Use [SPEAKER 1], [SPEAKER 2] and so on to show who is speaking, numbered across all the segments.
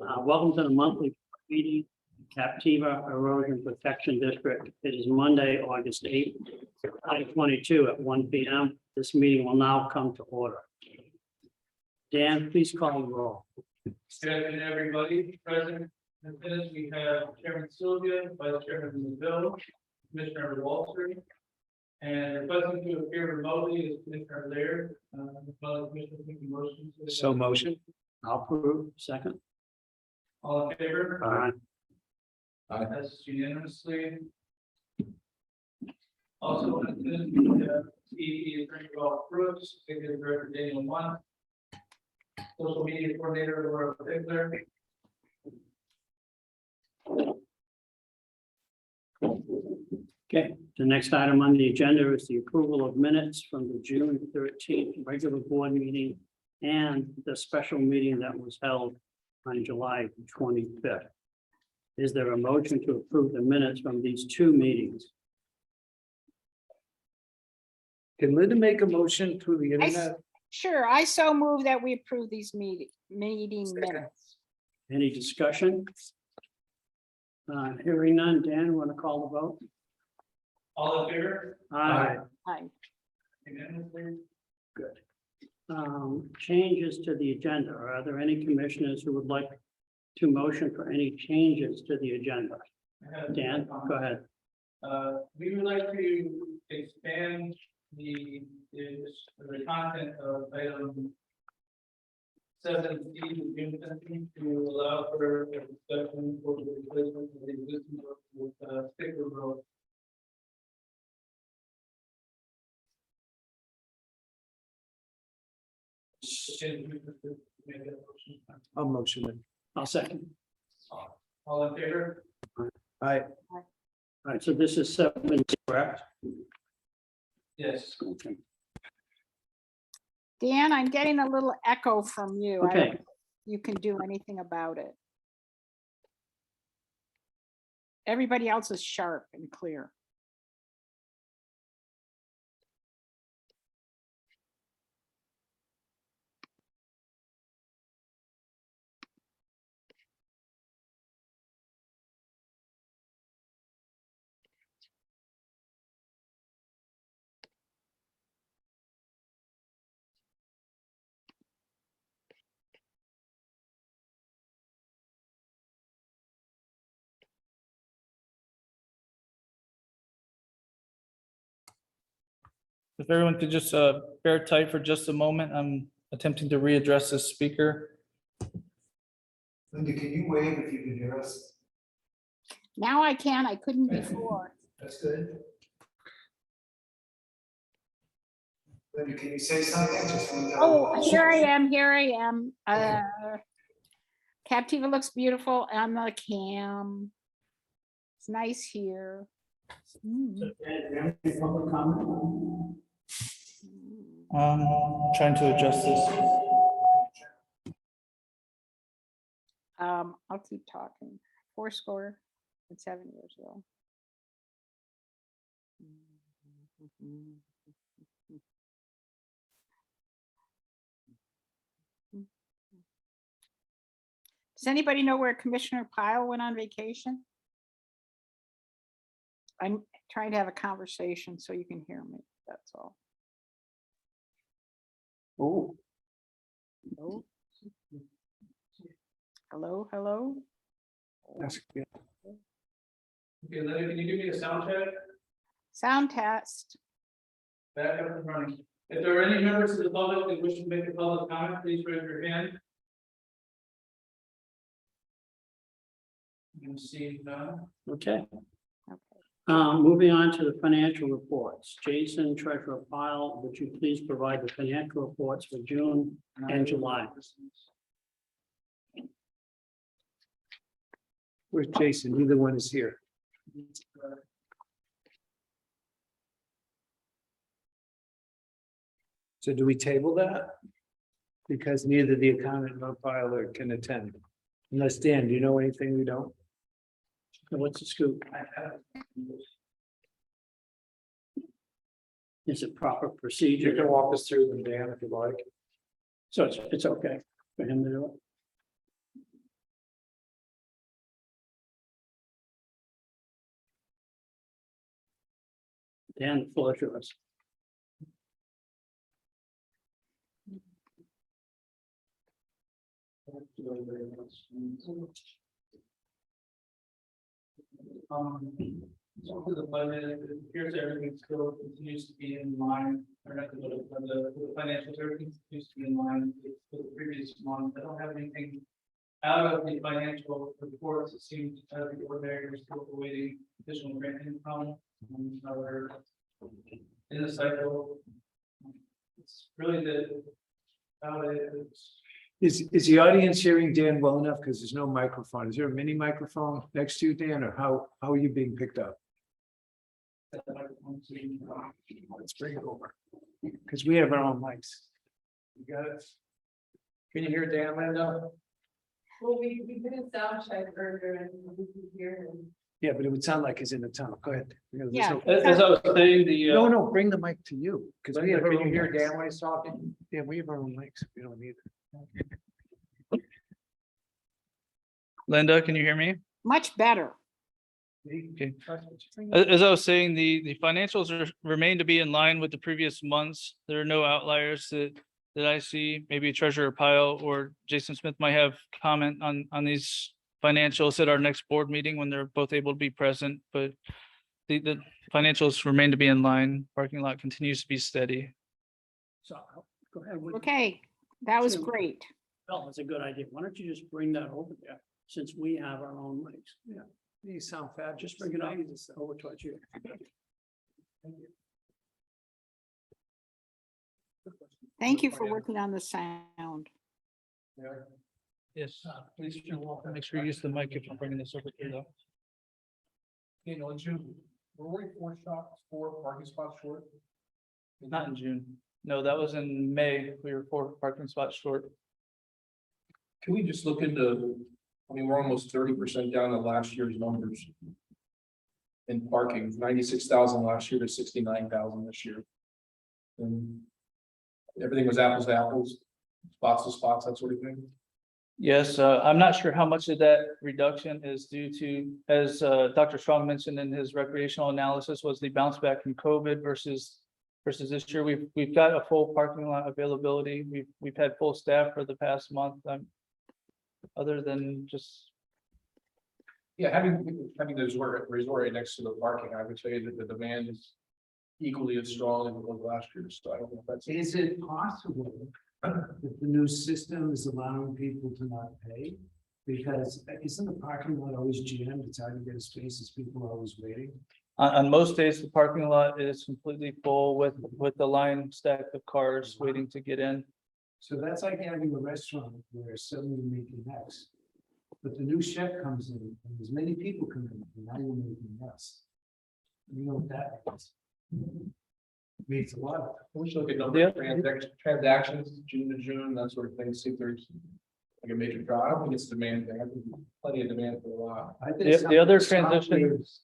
[SPEAKER 1] Welcome to the monthly meeting, Captiva Erosion Protection District. It is Monday, August 8th, 2022 at 1 p.m. This meeting will now come to order. Dan, please call the roll.
[SPEAKER 2] Good afternoon, everybody. Present in attendance, we have Chairman Sylvia, Vice Chairman Bill, Commissioner Walter, and requesting to appear remotely is Commissioner Laird. Commissioner making motions.
[SPEAKER 3] So motion.
[SPEAKER 1] I'll approve. Second.
[SPEAKER 2] All in favor?
[SPEAKER 3] Aye.
[SPEAKER 2] That's unanimously. Also, in attendance, we have CEPD Attorney Rob Brooks, Executive Director Daniel Munn, Social Media Coordinator Laura Bigler.
[SPEAKER 1] Okay, the next item on the agenda is the approval of minutes from the June 13th regular board meeting and the special meeting that was held on July 25th. Is there a motion to approve the minutes from these two meetings?
[SPEAKER 3] Can Linda make a motion through the internet?
[SPEAKER 4] Sure, I so move that we approve these meeting minutes.
[SPEAKER 1] Any discussion? Hearing none. Dan, want to call the vote?
[SPEAKER 2] All in favor?
[SPEAKER 1] Aye.
[SPEAKER 4] Aye.
[SPEAKER 2] Unanimously.
[SPEAKER 1] Good. Changes to the agenda. Are there any commissioners who would like to motion for any changes to the agenda? Dan, go ahead.
[SPEAKER 2] We would like to expand the content of item 7C to allow for a discussion for the replacement of the existing road with sticker road.
[SPEAKER 3] I'll motion it.
[SPEAKER 1] I'll second.
[SPEAKER 2] All in favor?
[SPEAKER 3] Aye.
[SPEAKER 1] All right, so this is 7, correct?
[SPEAKER 2] Yes.
[SPEAKER 1] Okay.
[SPEAKER 4] Dan, I'm getting a little echo from you. I don't
[SPEAKER 1] Okay.
[SPEAKER 4] think you can do anything about it. Everybody else is sharp and clear.
[SPEAKER 5] If everyone could just bear tight for just a moment, I'm attempting to readdress this speaker.
[SPEAKER 6] Linda, can you wave if you can hear us?
[SPEAKER 4] Now I can, I couldn't before.
[SPEAKER 6] That's good. Linda, can you say something? Just want to-
[SPEAKER 4] Oh, here I am, here I am. Captiva looks beautiful on the cam. It's nice here.
[SPEAKER 1] Any public comment?
[SPEAKER 5] Trying to adjust this.
[SPEAKER 4] I'll keep talking. 4 and 7 years ago. Does anybody know where Commissioner Pyle went on vacation? I'm trying to have a conversation so you can hear me, that's all.
[SPEAKER 1] Oh,
[SPEAKER 4] Hello? Hello, hello?
[SPEAKER 3] That's good.
[SPEAKER 2] Okay, Linda, can you give me a sound check?
[SPEAKER 4] Sound test.
[SPEAKER 2] Back up and running. If there are any members of the public that wish to make a public comment, please raise your hand. You can see none.
[SPEAKER 1] okay.
[SPEAKER 4] Okay.
[SPEAKER 1] Moving on to the financial reports. Jason, Treasurer Pyle, would you please provide the financial reports for June and July?
[SPEAKER 3] Where's Jason? Neither one is here. So do we table that? Because neither the accountant nor filer can attend. Unless Dan, do you know anything we don't?
[SPEAKER 1] What's the scoop? Is it proper
[SPEAKER 3] You
[SPEAKER 1] procedure?
[SPEAKER 3] can walk us through them, Dan, if you like.
[SPEAKER 1] So it's okay for him to do it? Dan, the floor is yours.
[SPEAKER 2] So for the budget, it appears everything still continues to be in line, or not the financials, everything continues to be in line with the previous month. I don't have anything out of the financial reports. It seems as the ordinary, we're still awaiting additional grant income. Another in the cycle. It's really the, how it is.
[SPEAKER 3] Is the audience hearing Dan well enough? Because there's no microphone. Is there a mini microphone next to you, Dan, or how are you being picked up? Let's bring it over. Because we have our own mics. You got it? Can you hear Dan, Linda?
[SPEAKER 7] Well, we did a sound check earlier and we could hear him.
[SPEAKER 3] Yeah, but it would sound like he's in the tunnel. Go ahead. There's
[SPEAKER 4] Yeah.
[SPEAKER 3] no-
[SPEAKER 2] As I was saying, the.
[SPEAKER 3] No, bring the mic to you. Because we have our
[SPEAKER 2] Can you
[SPEAKER 3] own
[SPEAKER 2] hear
[SPEAKER 3] mics.
[SPEAKER 2] Dan when he's talking?
[SPEAKER 3] Yeah, we have our own mics. We don't need it.
[SPEAKER 5] Linda, can you hear me?
[SPEAKER 4] Much better.
[SPEAKER 5] Okay. As I was saying, the financials remain to be in line with the previous months. There are no outliers that I see. Maybe Treasurer Pyle or Jason Smith might have comment on these financials at our next board meeting when they're both able to be present, but the financials remain to be in line. Parking lot continues to be steady.
[SPEAKER 1] So, go ahead.
[SPEAKER 4] Okay, that was
[SPEAKER 1] Sure.
[SPEAKER 4] great.
[SPEAKER 1] Well, that's a good idea. Why don't you just bring that over there, since we have our own mics? Yeah,
[SPEAKER 3] You sound fabulous.
[SPEAKER 1] just bring it up over towards you.
[SPEAKER 4] Thank you for working on the sound.
[SPEAKER 5] Yes, please make sure you use the mic if you're bringing this over here though.
[SPEAKER 8] You know, in June, were we 4 parking spots short?
[SPEAKER 5] Not in June. No, that was in May. We were 4 parking spots short.
[SPEAKER 8] Can we just look into, I mean, we're almost 30% down to last year's numbers. In parking, 96,000 last year to 69,000 this year. And everything was apples to apples, spots to spots, that sort of thing.
[SPEAKER 5] Yes, I'm not sure how much of that reduction is due to, as Dr. Strong mentioned in his recreational analysis, was the bounce back from COVID versus this year. We've got a full parking lot availability. We've had full staff for the past month. Other than just,
[SPEAKER 8] Yeah, having the resort right next to the parking, I would say that the demand is equally as strong as it was last year. So I don't know if that's.
[SPEAKER 3] Is it possible that the new system is allowing people to not pay? Because isn't the parking lot always jammed? It's hard to get a space as people are always waiting.
[SPEAKER 5] on most days, the parking lot is completely full with the line stacked of cars waiting to get in.
[SPEAKER 3] So that's like having a restaurant where suddenly you're making X. But the new chef comes in and as many people come in, and now you're making less. You know what that means? Means a lot.
[SPEAKER 8] We should look at number of transactions, June to June, that sort of thing, see if there's like a major drop. I don't think it's demand thing. I think there's plenty of demand for a while.
[SPEAKER 3] I think
[SPEAKER 5] The other
[SPEAKER 3] some
[SPEAKER 5] transition-
[SPEAKER 3] softwares-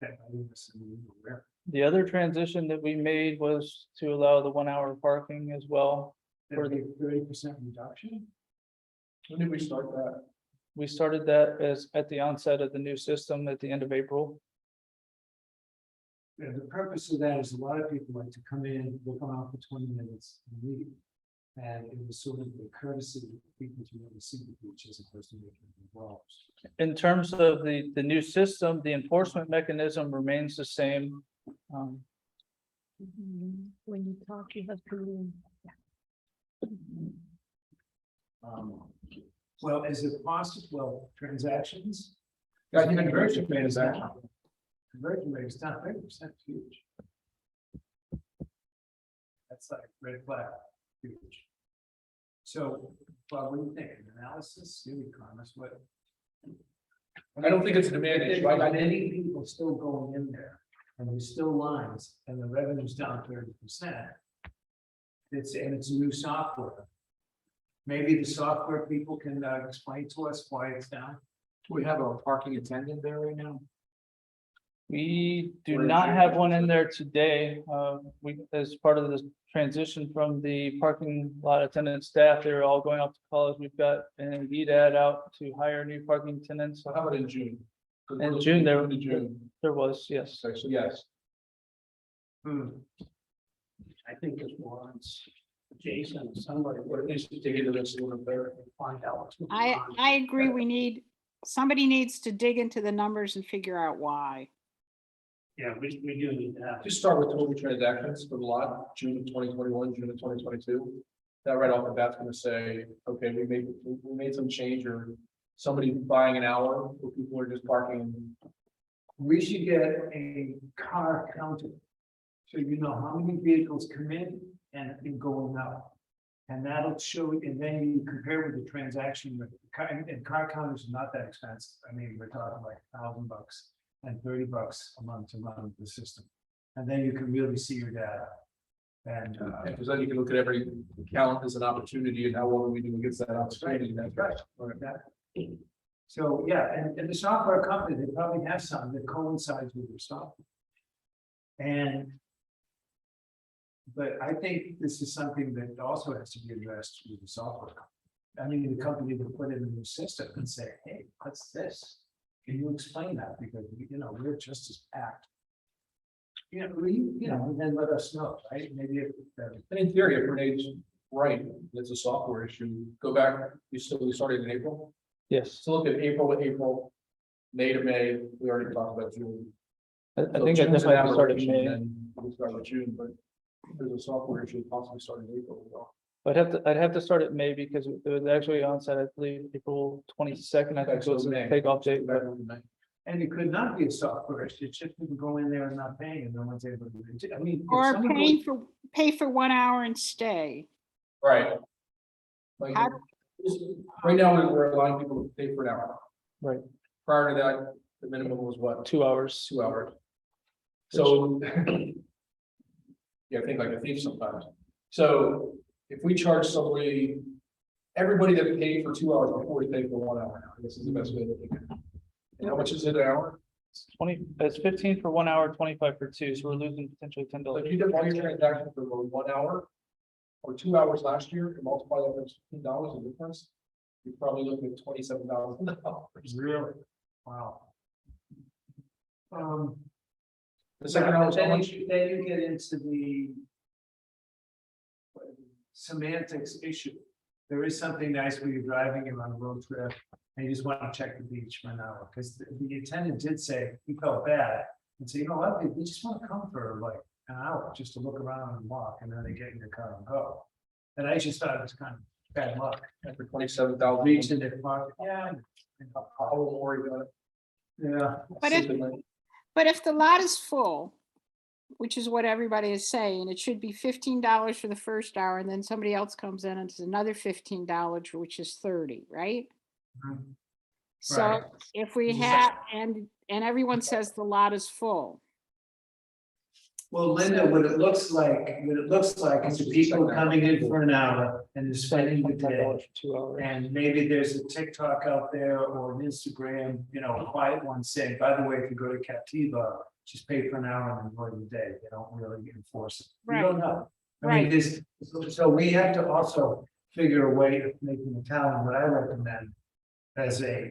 [SPEAKER 3] Okay, I didn't listen to you, where-
[SPEAKER 5] The other transition that we made was to allow the 1 hour parking as well.
[SPEAKER 3] For the 30% reduction?
[SPEAKER 8] When did we start that?
[SPEAKER 5] We started that as at the onset of the new system at the end of April.
[SPEAKER 3] Yeah, the purpose of that is a lot of people like to come in, look around for 20 minutes and leave. And it was sort of the courtesy of people to really see the beach as opposed to making them involved.
[SPEAKER 5] In terms of the new system, the enforcement mechanism remains the same.
[SPEAKER 4] When you talk, you have to.
[SPEAKER 3] Well, is it possible, well, transactions?
[SPEAKER 8] Yeah, you can very transaction.
[SPEAKER 3] Conversion rate is down 30%, huge. That's like red flag, huge. So, well, what do you think, an analysis, new commerce, what?
[SPEAKER 8] I don't think it's a demand issue.
[SPEAKER 3] But many people still going in there, and there's still lines, and the revenue's down 30%. It's new software. Maybe the software people can explain to us why it's down.
[SPEAKER 8] Do we have a parking attendant there right now?
[SPEAKER 5] We do not have one in there today. We, as part of the transition from the parking lot attendant staff, they're all going off to college. We've got an Indeed ad out to hire new parking attendants.
[SPEAKER 8] So how about in June? 'Cause we're
[SPEAKER 5] In
[SPEAKER 8] looking
[SPEAKER 5] June,
[SPEAKER 8] into June.
[SPEAKER 5] there was, yes.
[SPEAKER 8] So yes.
[SPEAKER 1] I think this warrants Jason, somebody,
[SPEAKER 8] Or at least dig into this a little bit.
[SPEAKER 1] find out what's going on.
[SPEAKER 4] I agree. Somebody needs to dig into the numbers and figure out why.
[SPEAKER 1] Yeah, we do need to have.
[SPEAKER 8] Just start with total transactions for the lot, June of 2021, June of 2022. That right off the bat's gonna say, okay, we made some change, or somebody buying an hour, where people are just parking.
[SPEAKER 3] We should get a car counter. So you know how many vehicles come in and going out. And that'll show, and then you compare with the transaction with, and car counters are not that expensive. I mean, we're talking like $1,000 and $30 a month to run the system. And then you can really see your data. And,
[SPEAKER 8] Because then you can look at every account as an opportunity, and how well are we doing against that opportunity.
[SPEAKER 3] That's right. So, yeah, and the software company, they probably have something that coincides with your software. And. But I think this is something that also has to be addressed with the software company. I mean, the company that put it in the system and say, hey, what's this? Can you explain that? Because, we're just as packed. And then let us know, right? Maybe if,
[SPEAKER 8] And in theory, if Renee's right, it's a software issue. Go back, we started in April.
[SPEAKER 5] Yes,
[SPEAKER 8] So look at April to April, May to May, we already talked about June.
[SPEAKER 5] I
[SPEAKER 8] So
[SPEAKER 5] think I
[SPEAKER 8] June's an
[SPEAKER 5] definitely started
[SPEAKER 8] aberration,
[SPEAKER 5] May.
[SPEAKER 8] then we start with June, but there's a software issue possibly starting in April as well.
[SPEAKER 5] I'd have to start at May because it was actually onset, I believe, April 22nd. I think
[SPEAKER 8] Okay,
[SPEAKER 5] was
[SPEAKER 8] so
[SPEAKER 5] the
[SPEAKER 8] May.
[SPEAKER 5] takeoff date.
[SPEAKER 8] Back
[SPEAKER 5] But
[SPEAKER 8] on the May.
[SPEAKER 3] and it could not be a software issue. It's just people go in there and not paying and no one's able to. Do it. I mean. if
[SPEAKER 4] Or
[SPEAKER 3] someone
[SPEAKER 4] pay for 1 hour and stay.
[SPEAKER 8] Right. Like,
[SPEAKER 4] How-
[SPEAKER 8] right now, we're allowing people to pay for an hour.
[SPEAKER 5] Right.
[SPEAKER 8] Prior to that, the minimum was what,
[SPEAKER 5] 2 hours.
[SPEAKER 8] 2 hours? So. Yeah, I think like a thief sometimes. So if we charge somebody, everybody that paid for 2 hours before we pay for 1 hour now, this is the best way to look at it. And how much is it an hour?
[SPEAKER 5] 20, it's 15 for 1 hour, 25 for 2, so we're losing potentially $10.
[SPEAKER 8] So if you did one transaction for 1 hour. Or 2 hours last year, and multiply that with $15 in difference, you're probably looking at $27,000.
[SPEAKER 3] Really? Wow.
[SPEAKER 8] The second hour is how
[SPEAKER 3] Then
[SPEAKER 8] much?
[SPEAKER 3] then you get into the semantics issue. There is something nice when you're driving and on a road trip, and you just want to check the beach for an hour, because the attendant did say, he felt bad. And say, you know what, they just want to come for like an hour, just to look around and walk, and then they get in their car and go. And I just thought it was kind of bad luck.
[SPEAKER 8] And for 27,000.
[SPEAKER 3] Reach in their pocket, yeah.
[SPEAKER 8] I won't worry about it.
[SPEAKER 3] Yeah.
[SPEAKER 4] But if the lot is full, which is what everybody is saying, it should be $15 for the first hour, and then somebody else comes in and it's another $15, which is 30, right?
[SPEAKER 3] Mhm.
[SPEAKER 4] So
[SPEAKER 3] Right.
[SPEAKER 4] if we have, and everyone says the lot is full.
[SPEAKER 3] Well, Linda, what it looks like is the people coming in for an hour and they're spending the day.
[SPEAKER 5] $25 for 2 hours.
[SPEAKER 3] And maybe there's a TikTok out there or an Instagram, a quiet one saying, by the way, if you go to Captiva, just pay for an hour and enjoy the day. They don't really enforce it. We don't know. I mean, so we have to also figure a way of making the town, what I recommend. As the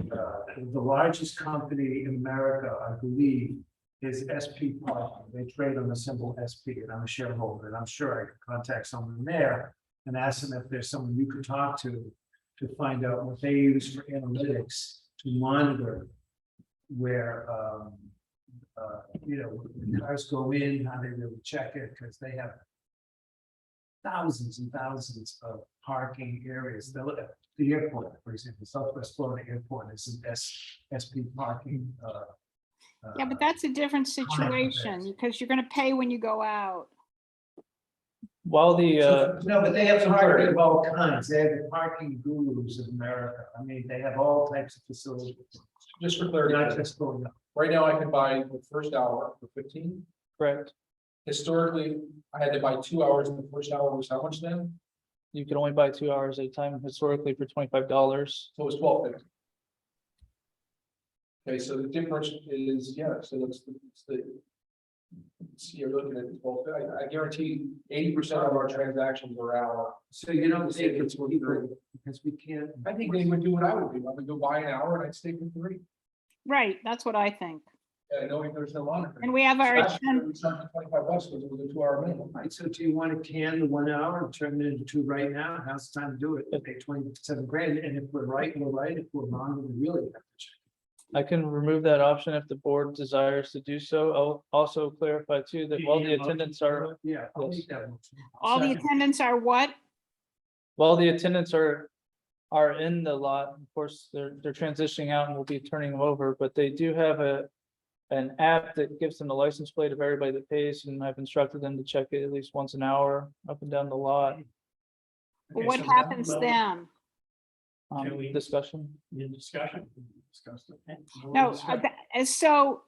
[SPEAKER 3] largest company in America, I believe, is SP Parking. They trade on the symbol SP, and I'm a shareholder, and I'm sure I could contact someone there and ask them if there's someone you could talk to find out what they use for analytics to monitor where, when cars go in, how they really check it, because they have thousands and thousands of parking areas. The airport, for example, Southwest Florida Airport is an SP parking.
[SPEAKER 4] Yeah, but that's a different situation because you're gonna pay when you go out.
[SPEAKER 5] While the,
[SPEAKER 3] No, but they have parking of all kinds. They have the parking gurus of America. I mean, they have all types of facilities.
[SPEAKER 8] Just for
[SPEAKER 3] They're
[SPEAKER 8] clarity,
[SPEAKER 3] not just going up.
[SPEAKER 8] right now I can buy the first hour for 15.
[SPEAKER 5] correct,
[SPEAKER 8] Historically, I had to buy 2 hours, and the first hour was how much then?
[SPEAKER 5] you can only buy 2 hours at a time historically for $25.
[SPEAKER 8] So it was $12.50. Okay, so the difference is, so it's the. You're looking at 12, I guarantee 80% of our transactions are hour.
[SPEAKER 3] So you don't think it's legal because we can't.
[SPEAKER 8] I think they would do what I would do. I would go buy an hour and I'd stay for 3.
[SPEAKER 4] Right, that's what I think.
[SPEAKER 8] I know there's no monitoring.
[SPEAKER 4] And we have our,
[SPEAKER 8] Last year, we charged $25 because it was a 2-hour minimum.
[SPEAKER 3] Right, so do you want to can the 1 hour and turn it into 2 right now? How's the time to do it? Pay 27 grand, and if we're right, we're right. If we're wrong, we really have to check.
[SPEAKER 5] I can remove that option if the board desires to do so. I'll also clarify too that while the attendants are,
[SPEAKER 3] Yeah, I'll
[SPEAKER 5] Yes.
[SPEAKER 3] make that motion.
[SPEAKER 4] all the
[SPEAKER 1] Second.
[SPEAKER 4] attendants are what?
[SPEAKER 5] while the attendants are in the lot, of course, they're transitioning out and we'll be turning them over, but they do have an app that gives them the license plate of everybody that pays, and I've instructed them to check it at least once an hour up and down the lot.
[SPEAKER 4] Well,
[SPEAKER 1] Okay,
[SPEAKER 4] what
[SPEAKER 1] so
[SPEAKER 4] happens
[SPEAKER 1] well,
[SPEAKER 4] then?
[SPEAKER 1] Can we-
[SPEAKER 5] Discussion.
[SPEAKER 1] In discussion? Okay.
[SPEAKER 4] No,
[SPEAKER 1] Discussion.
[SPEAKER 4] so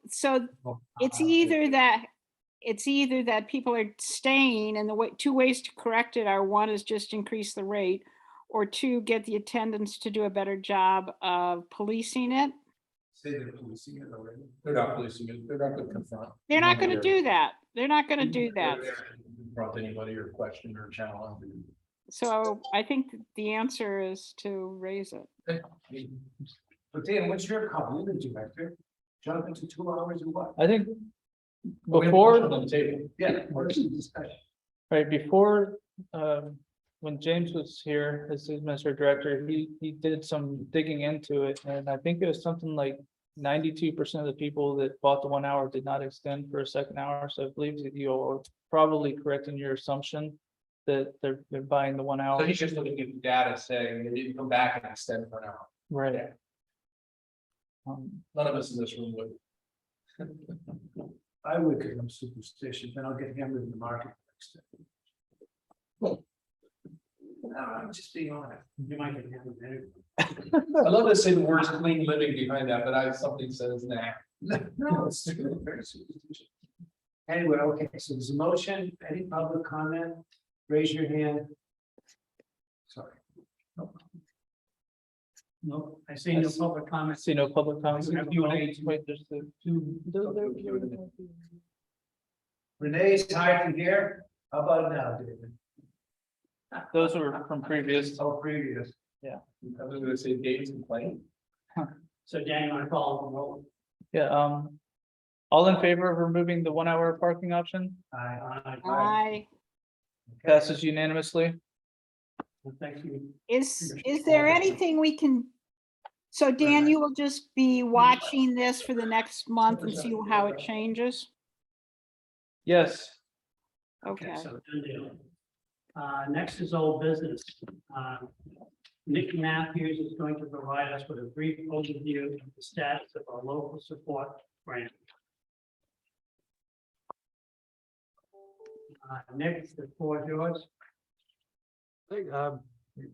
[SPEAKER 4] it's
[SPEAKER 3] Uh,
[SPEAKER 4] either that people are staying, and the way, two ways to correct it are, one is just increase the rate, or two, get the attendants to do a better job of policing it.
[SPEAKER 3] Say they're policing it already.
[SPEAKER 8] They're not policing it. They're not going to confront.
[SPEAKER 4] They're not gonna
[SPEAKER 8] They're-
[SPEAKER 4] do that. They're not gonna do
[SPEAKER 8] they're
[SPEAKER 4] that.
[SPEAKER 8] there to Confront anybody or question or challenge.
[SPEAKER 4] So I think the answer is to raise it.
[SPEAKER 3] But Dan, what's your call? You're the director. Jump into 2 hours or what?
[SPEAKER 5] I think
[SPEAKER 8] We have a
[SPEAKER 5] before,
[SPEAKER 8] motion on the table.
[SPEAKER 3] Yeah, what's the discussion?
[SPEAKER 5] right, before, when James was here as the administrative director, he did some digging into it, and I think it was something like 92% of the people that bought the 1 hour did not extend for a second hour, so I believe that you are probably correct in your assumption that they're buying the 1
[SPEAKER 8] So
[SPEAKER 5] hour.
[SPEAKER 8] he's just looking at data saying they didn't come back and extend for an hour.
[SPEAKER 5] Right.
[SPEAKER 8] None of us in this room would.
[SPEAKER 3] I would, because I'm superstitious, then I'll get hammered in the market next day. No, I'm just being honest.
[SPEAKER 1] You might get hammered anyway.
[SPEAKER 8] I love to say the words clean living behind that, but something says nah.
[SPEAKER 3] No, it's true, very superstitious. Anyway, okay, so there's a motion, any public comment, raise your hand. Sorry.
[SPEAKER 1] No, I see no public
[SPEAKER 5] I
[SPEAKER 1] comments.
[SPEAKER 5] see no public comments.
[SPEAKER 1] Q&A.
[SPEAKER 5] Wait, there's the.
[SPEAKER 3] Renee's hiding here, how about now, David?
[SPEAKER 5] Those were from previous.
[SPEAKER 3] Oh, previous.
[SPEAKER 8] I was gonna say Dave's complaining.
[SPEAKER 1] So Dan, you want to call the roll?
[SPEAKER 5] Yeah, all in favor of removing the 1 hour parking option?
[SPEAKER 4] I,
[SPEAKER 5] Passes unanimously.
[SPEAKER 1] Thank you.
[SPEAKER 4] is there anything we can? So Dan, you will just be watching this for the next month and see how it changes?
[SPEAKER 5] Yes,
[SPEAKER 4] Okay.
[SPEAKER 1] So done deal. Next is old business. Nick Matthews is going to provide us with a brief overview of the status of our local support grant. Nick, the floor is yours.
[SPEAKER 9] Hey,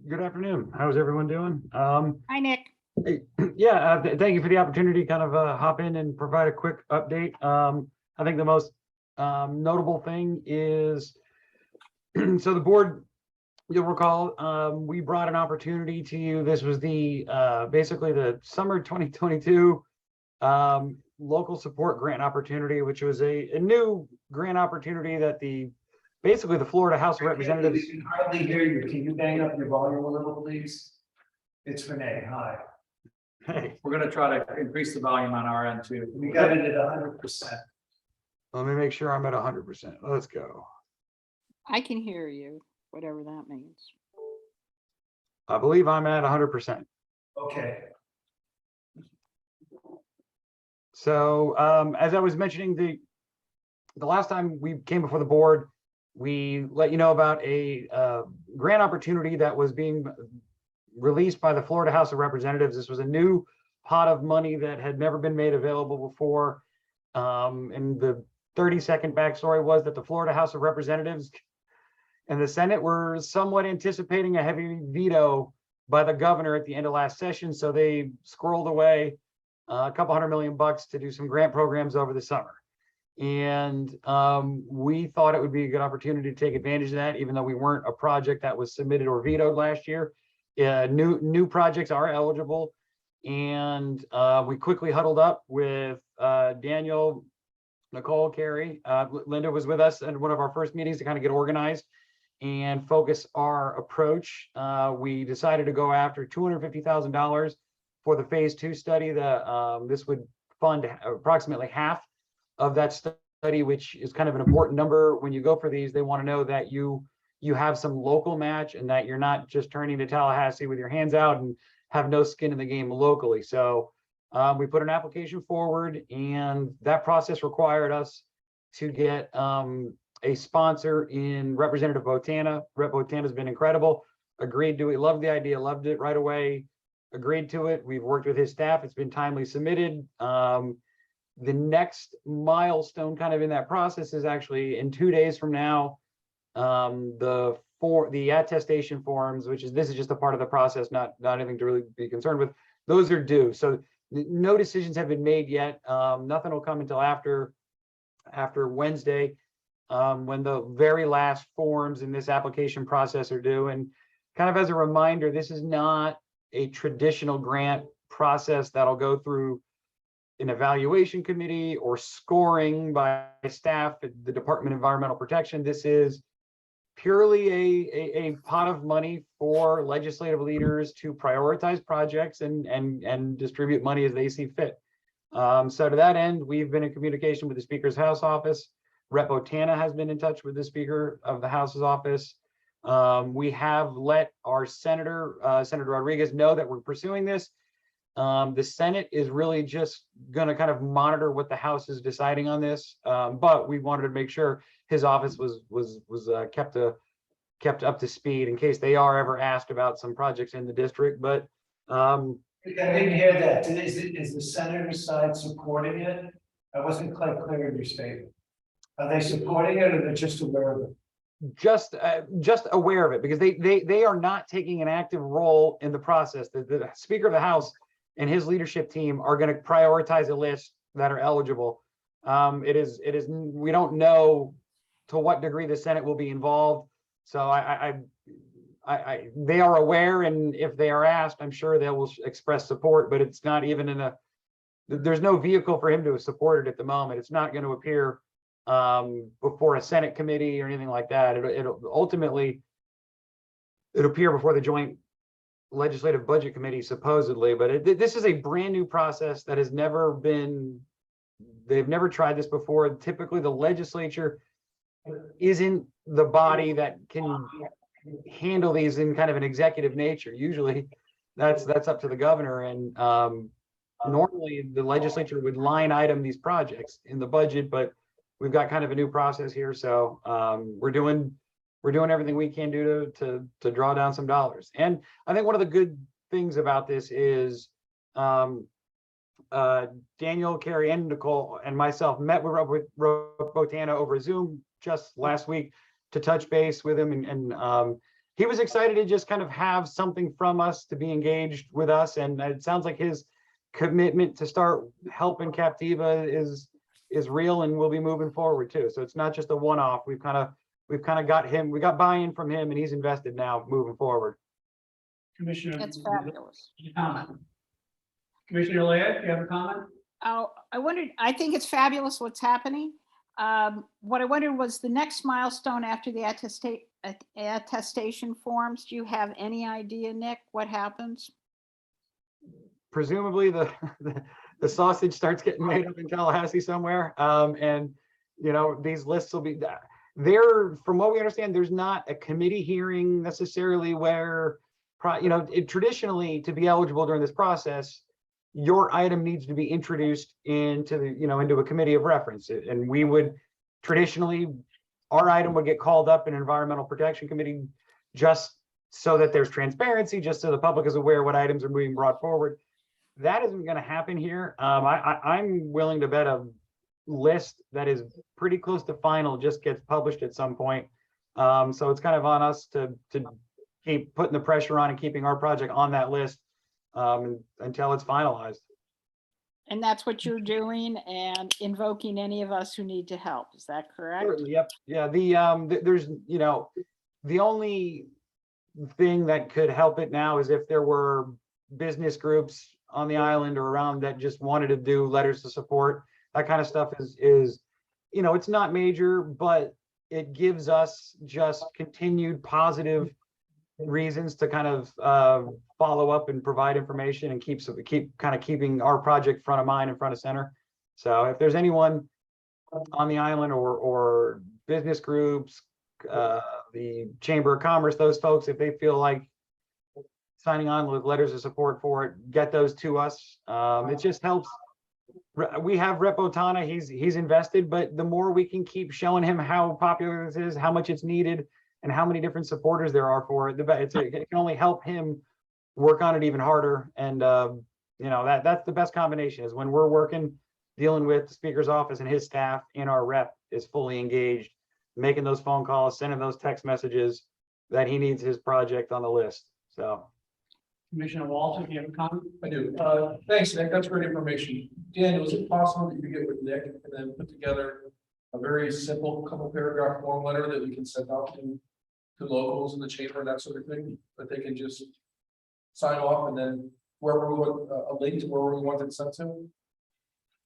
[SPEAKER 9] good afternoon. How's everyone doing?
[SPEAKER 4] Hi, Nick.
[SPEAKER 9] Hey, yeah, thank you for the opportunity to kind of hop in and provide a quick update. I think the most notable thing is, so the board, you'll recall, we brought an opportunity to you. This was the basically the summer 2022 local support grant opportunity, which was a new grant opportunity that basically the Florida House of Representatives.
[SPEAKER 3] We can hardly hear you. Can you bang up your volume a little, please? It's Renee, hi.
[SPEAKER 9] Hey,
[SPEAKER 10] We're gonna try to increase the volume on our end too.
[SPEAKER 3] We got it at 100%.
[SPEAKER 9] let me make sure I'm at 100%. Let's go.
[SPEAKER 4] I can hear you, whatever that means.
[SPEAKER 9] I believe I'm at 100%.
[SPEAKER 3] Okay,
[SPEAKER 9] So as I was mentioning, the last time we came before the board, we let you know about a grant opportunity that was being released by the Florida House of Representatives. This was a new pot of money that had never been made available before. And the 30-second backstory was that the Florida House of Representatives and the Senate were somewhat anticipating a heavy veto by the governor at the end of last session. So they squirreled away a couple $100 million to do some grant programs over the summer. And we thought it would be a good opportunity to take advantage of that, even though we weren't a project that was submitted or vetoed last year. New projects are eligible. And we quickly huddled up with Daniel, Nicole, Carrie. Linda was with us at one of our first meetings to kind of get organized and focus our approach. We decided to go after $250,000 for the phase 2 study. This would fund approximately half of that study, which is kind of an important number. When you go for these, they want to know that you have some local match and that you're not just turning to Tallahassee with your hands out and have no skin in the game locally. So we put an application forward, and that process required us to get a sponsor in Representative Botana. Rep Botana has been incredible. Agreed to it, loved the idea, loved it right away, agreed to it. We've worked with his staff. It's been timely submitted. The next milestone kind of in that process is actually in 2 days from now, the attestation forms, this is just a part of the process, not anything to really be concerned with. Those are due. So no decisions have been made yet. Nothing will come until after Wednesday, when the very last forms in this application process are due. And kind of as a reminder, this is not a traditional grant process that'll go through an evaluation committee or scoring by staff at the Department of Environmental Protection. This is purely a pot of money for legislative leaders to prioritize projects and distribute money as they see fit. So to that end, we've been in communication with the Speaker's House office. Rep Botana has been in touch with the Speaker of the House's office. We have let our Senator Rodriguez know that we're pursuing this. The Senate is really just going to kind of monitor what the House is deciding on this, but we wanted to make sure his office was kept up to speed in case they are ever asked about some projects in the district. But
[SPEAKER 3] I didn't hear that. Is the senator's side supporting it? I wasn't quite clear in your statement. Are they supporting it, or they're just aware of it?
[SPEAKER 9] just aware of it, because they are not taking an active role in the process. The Speaker of the House and his leadership team are going to prioritize a list that are eligible. We don't know to what degree the Senate will be involved. So they are aware, and if they are asked, I'm sure they will express support, but it's not even there's no vehicle for him to support it at the moment. It's not going to appear before a Senate committee or anything like that. It'll ultimately appear before the Joint Legislative Budget Committee, supposedly, but this is a brand new process that has never been, they've never tried this before. Typically the legislature isn't the body that can handle these in kind of an executive nature. Usually that's up to the governor, and normally the legislature would line item these projects in the budget, but we've got kind of a new process here. So we're doing everything we can do to draw down some dollars. And I think one of the good things about this is Daniel, Carrie, and Nicole and myself met with Botana over Zoom just last week to touch base with him, and he was excited to just kind of have something from us, to be engaged with us. And it sounds like his commitment to start helping Captiva is real, and we'll be moving forward too. So it's not just a one-off. We've kind of got him, we got buy-in from him, and he's invested now moving forward.
[SPEAKER 1] Commissioner.
[SPEAKER 4] That's fabulous.
[SPEAKER 1] Comment. Commissioner Laird, do you have a comment?
[SPEAKER 4] Oh, I think it's fabulous what's happening. What I wondered was the next milestone after the attestation forms. Do you have any idea, Nick, what happens?
[SPEAKER 9] Presumably the sausage starts getting made up in Tallahassee somewhere. And these lists will be there. From what we understand, there's not a committee hearing necessarily where, traditionally, to be eligible during this process, your item needs to be introduced into into a committee of reference. And we would traditionally, our item would get called up in Environmental Protection Committee, just so that there's transparency, just so the public is aware what items are being brought forward. That isn't going to happen here. I'm willing to bet a list that is pretty close to final just gets published at some point. So it's kind of on us to keep putting the pressure on and keeping our project on that list until it's finalized.
[SPEAKER 4] And that's what you're doing, and invoking any of us who need to help. Is that correct?
[SPEAKER 9] Certainly, yep. Yeah. There's the only thing that could help it now is if there were business groups on the island or around that just wanted to do letters of support. That kind of stuff is it's not major, but it gives us just continued positive reasons to kind of follow up and provide information and keep kind of keeping our project front of mind and front of center. So if there's anyone on the island or business groups, the Chamber of Commerce, those folks, if they feel like signing on with letters of support for it, get those to us. It just helps. We have Rep Otana, he's invested, but the more we can keep showing him how popular this is, how much it's needed, and how many different supporters there are for it, the better. It can only help him work on it even harder. And you know, that's the best combination, is when we're working, dealing with the Speaker's office and his staff, and our rep is fully engaged, making those phone calls, sending those text messages that he needs his project on the list. So.
[SPEAKER 1] Commissioner Walter, do you have a comment?
[SPEAKER 8] I do. Thanks, Nick. That's great information. Daniel, is it possible that you could get with Nick and then put together a very simple couple paragraph form letter that we can send out to locals in the chamber and that sort of thing, that they can just sign off, and then wherever we want a link to wherever we want it sent to?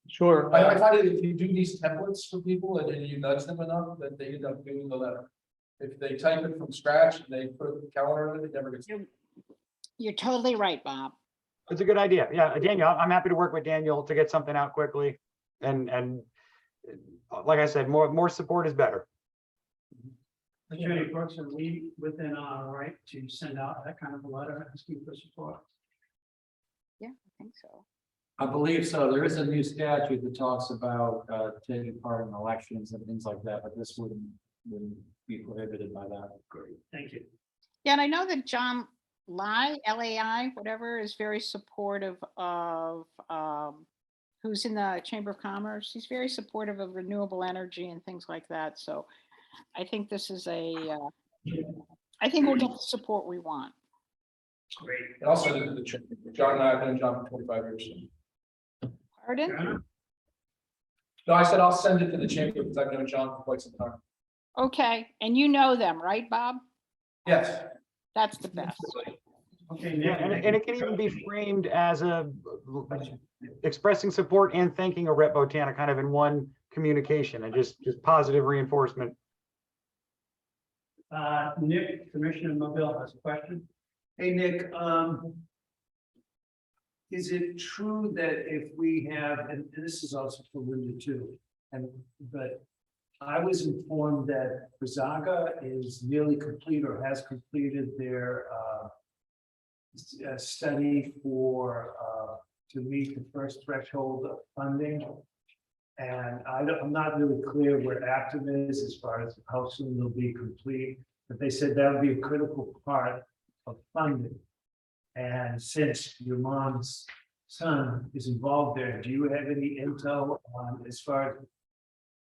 [SPEAKER 5] Sure.
[SPEAKER 8] I find that if you do these templates for people and then you nudge them enough, that they end up doing the letter. If they type it from scratch and they put a calendar in it, it never gets.
[SPEAKER 4] You're totally right, Bob.
[SPEAKER 9] It's a good idea. Yeah, Daniel, I'm happy to work with Daniel to get something out quickly. And like I said, more support is better.
[SPEAKER 1] Attorney Brooks, are we within our right to send out that kind of a letter asking for support?
[SPEAKER 4] Yeah, I think so.
[SPEAKER 10] I believe so. There is a new statute that talks about taking part in elections and things like that, but this wouldn't be prohibited by that.
[SPEAKER 1] Great, thank you.
[SPEAKER 4] Yeah, and I know that John LAI, whatever, is very supportive of, who's in the Chamber of Commerce. He's very supportive of renewable energy and things like that. So I think this is I think we'll get the support we want.
[SPEAKER 1] Great.
[SPEAKER 8] And I'll send it to the chamber. John and I have known John for 25 years.
[SPEAKER 4] Pardon?
[SPEAKER 8] No, I said I'll send it to the chamber because I've known John for quite some time.
[SPEAKER 4] Okay, and you know them, right, Bob?
[SPEAKER 8] Yes.
[SPEAKER 4] That's the best.
[SPEAKER 1] Okay,
[SPEAKER 9] Yeah, and it can even be framed as expressing support and thanking a Rep Botana kind of in one communication, and just positive reinforcement.
[SPEAKER 1] Nick, Commissioner Mobile has a question.
[SPEAKER 3] Hey, Nick, is it true that if we have, and this is also for Linda too, but I was informed that Brazaga is nearly complete or has completed their study for to meet the first threshold of funding. And I'm not really clear where Acton is as far as how soon they'll be complete, but they said that would be a critical part of funding. And since your mom's son is involved there, do you have any intel on as far as,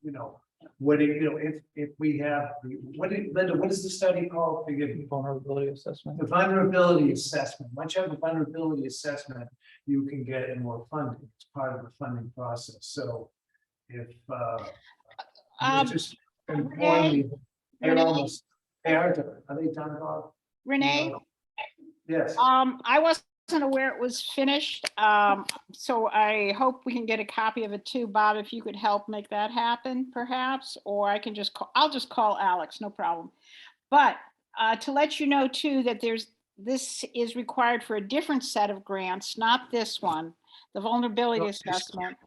[SPEAKER 3] you know, what if we have, Linda, what is the study called? Forgive me.
[SPEAKER 5] Vulnerability assessment.
[SPEAKER 3] The vulnerability assessment. Once you have a vulnerability assessment, you can get more funding. It's part of the funding process. So if just inform me, they're almost, they are done. Are they done, Bob?
[SPEAKER 4] Renee?
[SPEAKER 3] Yes.
[SPEAKER 4] I wasn't aware it was finished. So I hope we can get a copy of it too. Bob, if you could help make that happen perhaps, or I can just call, I'll just call Alex, no problem. But to let you know too, that this is required for a different set of grants, not this one, the vulnerability assessment.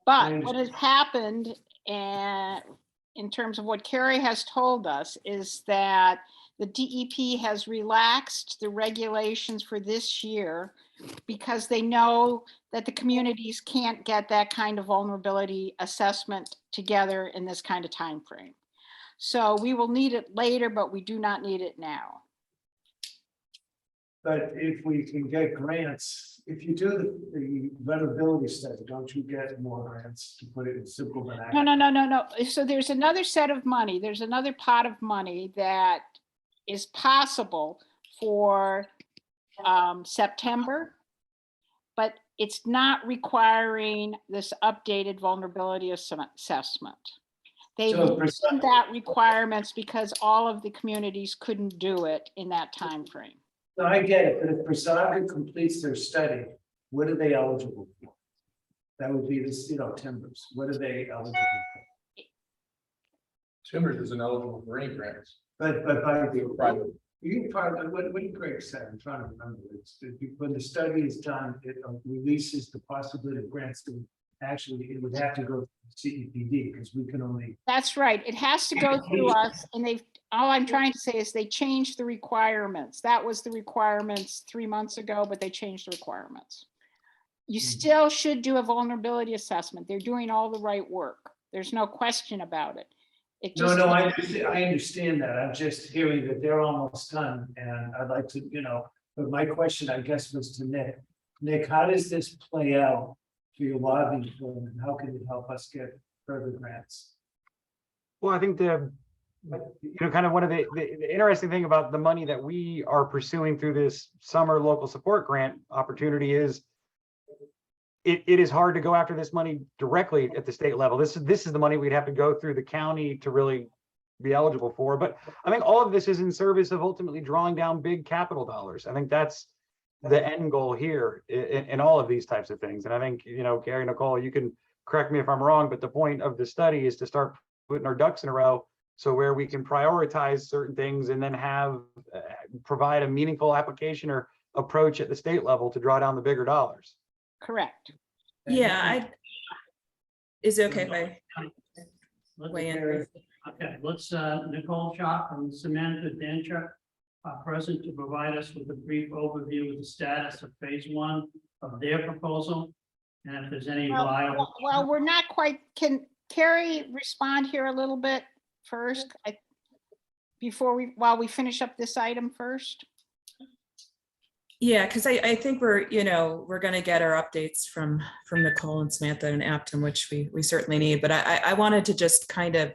[SPEAKER 4] But what has happened in terms of what Carrie has told us is that the DEP has relaxed the regulations for this year because they know that the communities can't get that kind of vulnerability assessment together in this kind of time frame. So we will need it later, but we do not need it now.
[SPEAKER 3] But if we can get grants, if you do the vulnerability study, don't you get more grants, to put it in simple vernacular?
[SPEAKER 4] No. So there's another set of money. There's another pot of money that is possible for September, but it's not requiring this updated vulnerability assessment. They loosened that requirements because all of the communities couldn't do it in that time frame.
[SPEAKER 3] No, I get it, but if Brazaga completes their study, what are they eligible for? That would be this, Timbers. What are they eligible for?
[SPEAKER 8] Timbers isn't eligible for any grants.
[SPEAKER 3] But by
[SPEAKER 8] They're private.
[SPEAKER 3] You probably, what Greg said, I'm trying to remember, when the study is done, it releases the possibility of grants to, actually, it would have to go to CEPD, because we can only.
[SPEAKER 4] That's right. It has to go through us, and all I'm trying to say is they changed the requirements. That was the requirements 3 months ago, but they changed the requirements. You still should do a vulnerability assessment. They're doing all the right work. There's no question about it. It
[SPEAKER 3] No,
[SPEAKER 4] just,
[SPEAKER 3] I understand that. I'm just hearing that they're almost done, and I'd like to, but my question, I guess, was to Nick. Nick, how does this play out for your lobbying firm, and how can it help us get further grants?
[SPEAKER 9] Well, I think kind of one of the interesting thing about the money that we are pursuing through this summer local support grant opportunity is it is hard to go after this money directly at the state level. This is the money we'd have to go through the county to really be eligible for. But I think all of this is in service of ultimately drawing down big capital dollars. I think that's the end goal here in all of these types of things. And I think, Gary, Nicole, you can correct me if I'm wrong, but the point of the study is to start putting our ducks in a row. So where we can prioritize certain things and then have provide a meaningful application or approach at the state level to draw down the bigger dollars.
[SPEAKER 4] correct.
[SPEAKER 11] Yeah, is it okay if I
[SPEAKER 1] Let's-
[SPEAKER 11] weigh in?
[SPEAKER 1] Okay, let's, Nicole Shop and Samantha Danchuk are present to provide us with a brief overview of the status of phase 1 of their proposal. And if there's any viable.
[SPEAKER 4] Well, we're not quite, can Carrie respond here a little bit first? While we finish up this item first?
[SPEAKER 11] Yeah, because I think we're going to get our updates from Nicole and Samantha and Aptum, which we certainly need. But I wanted to just kind of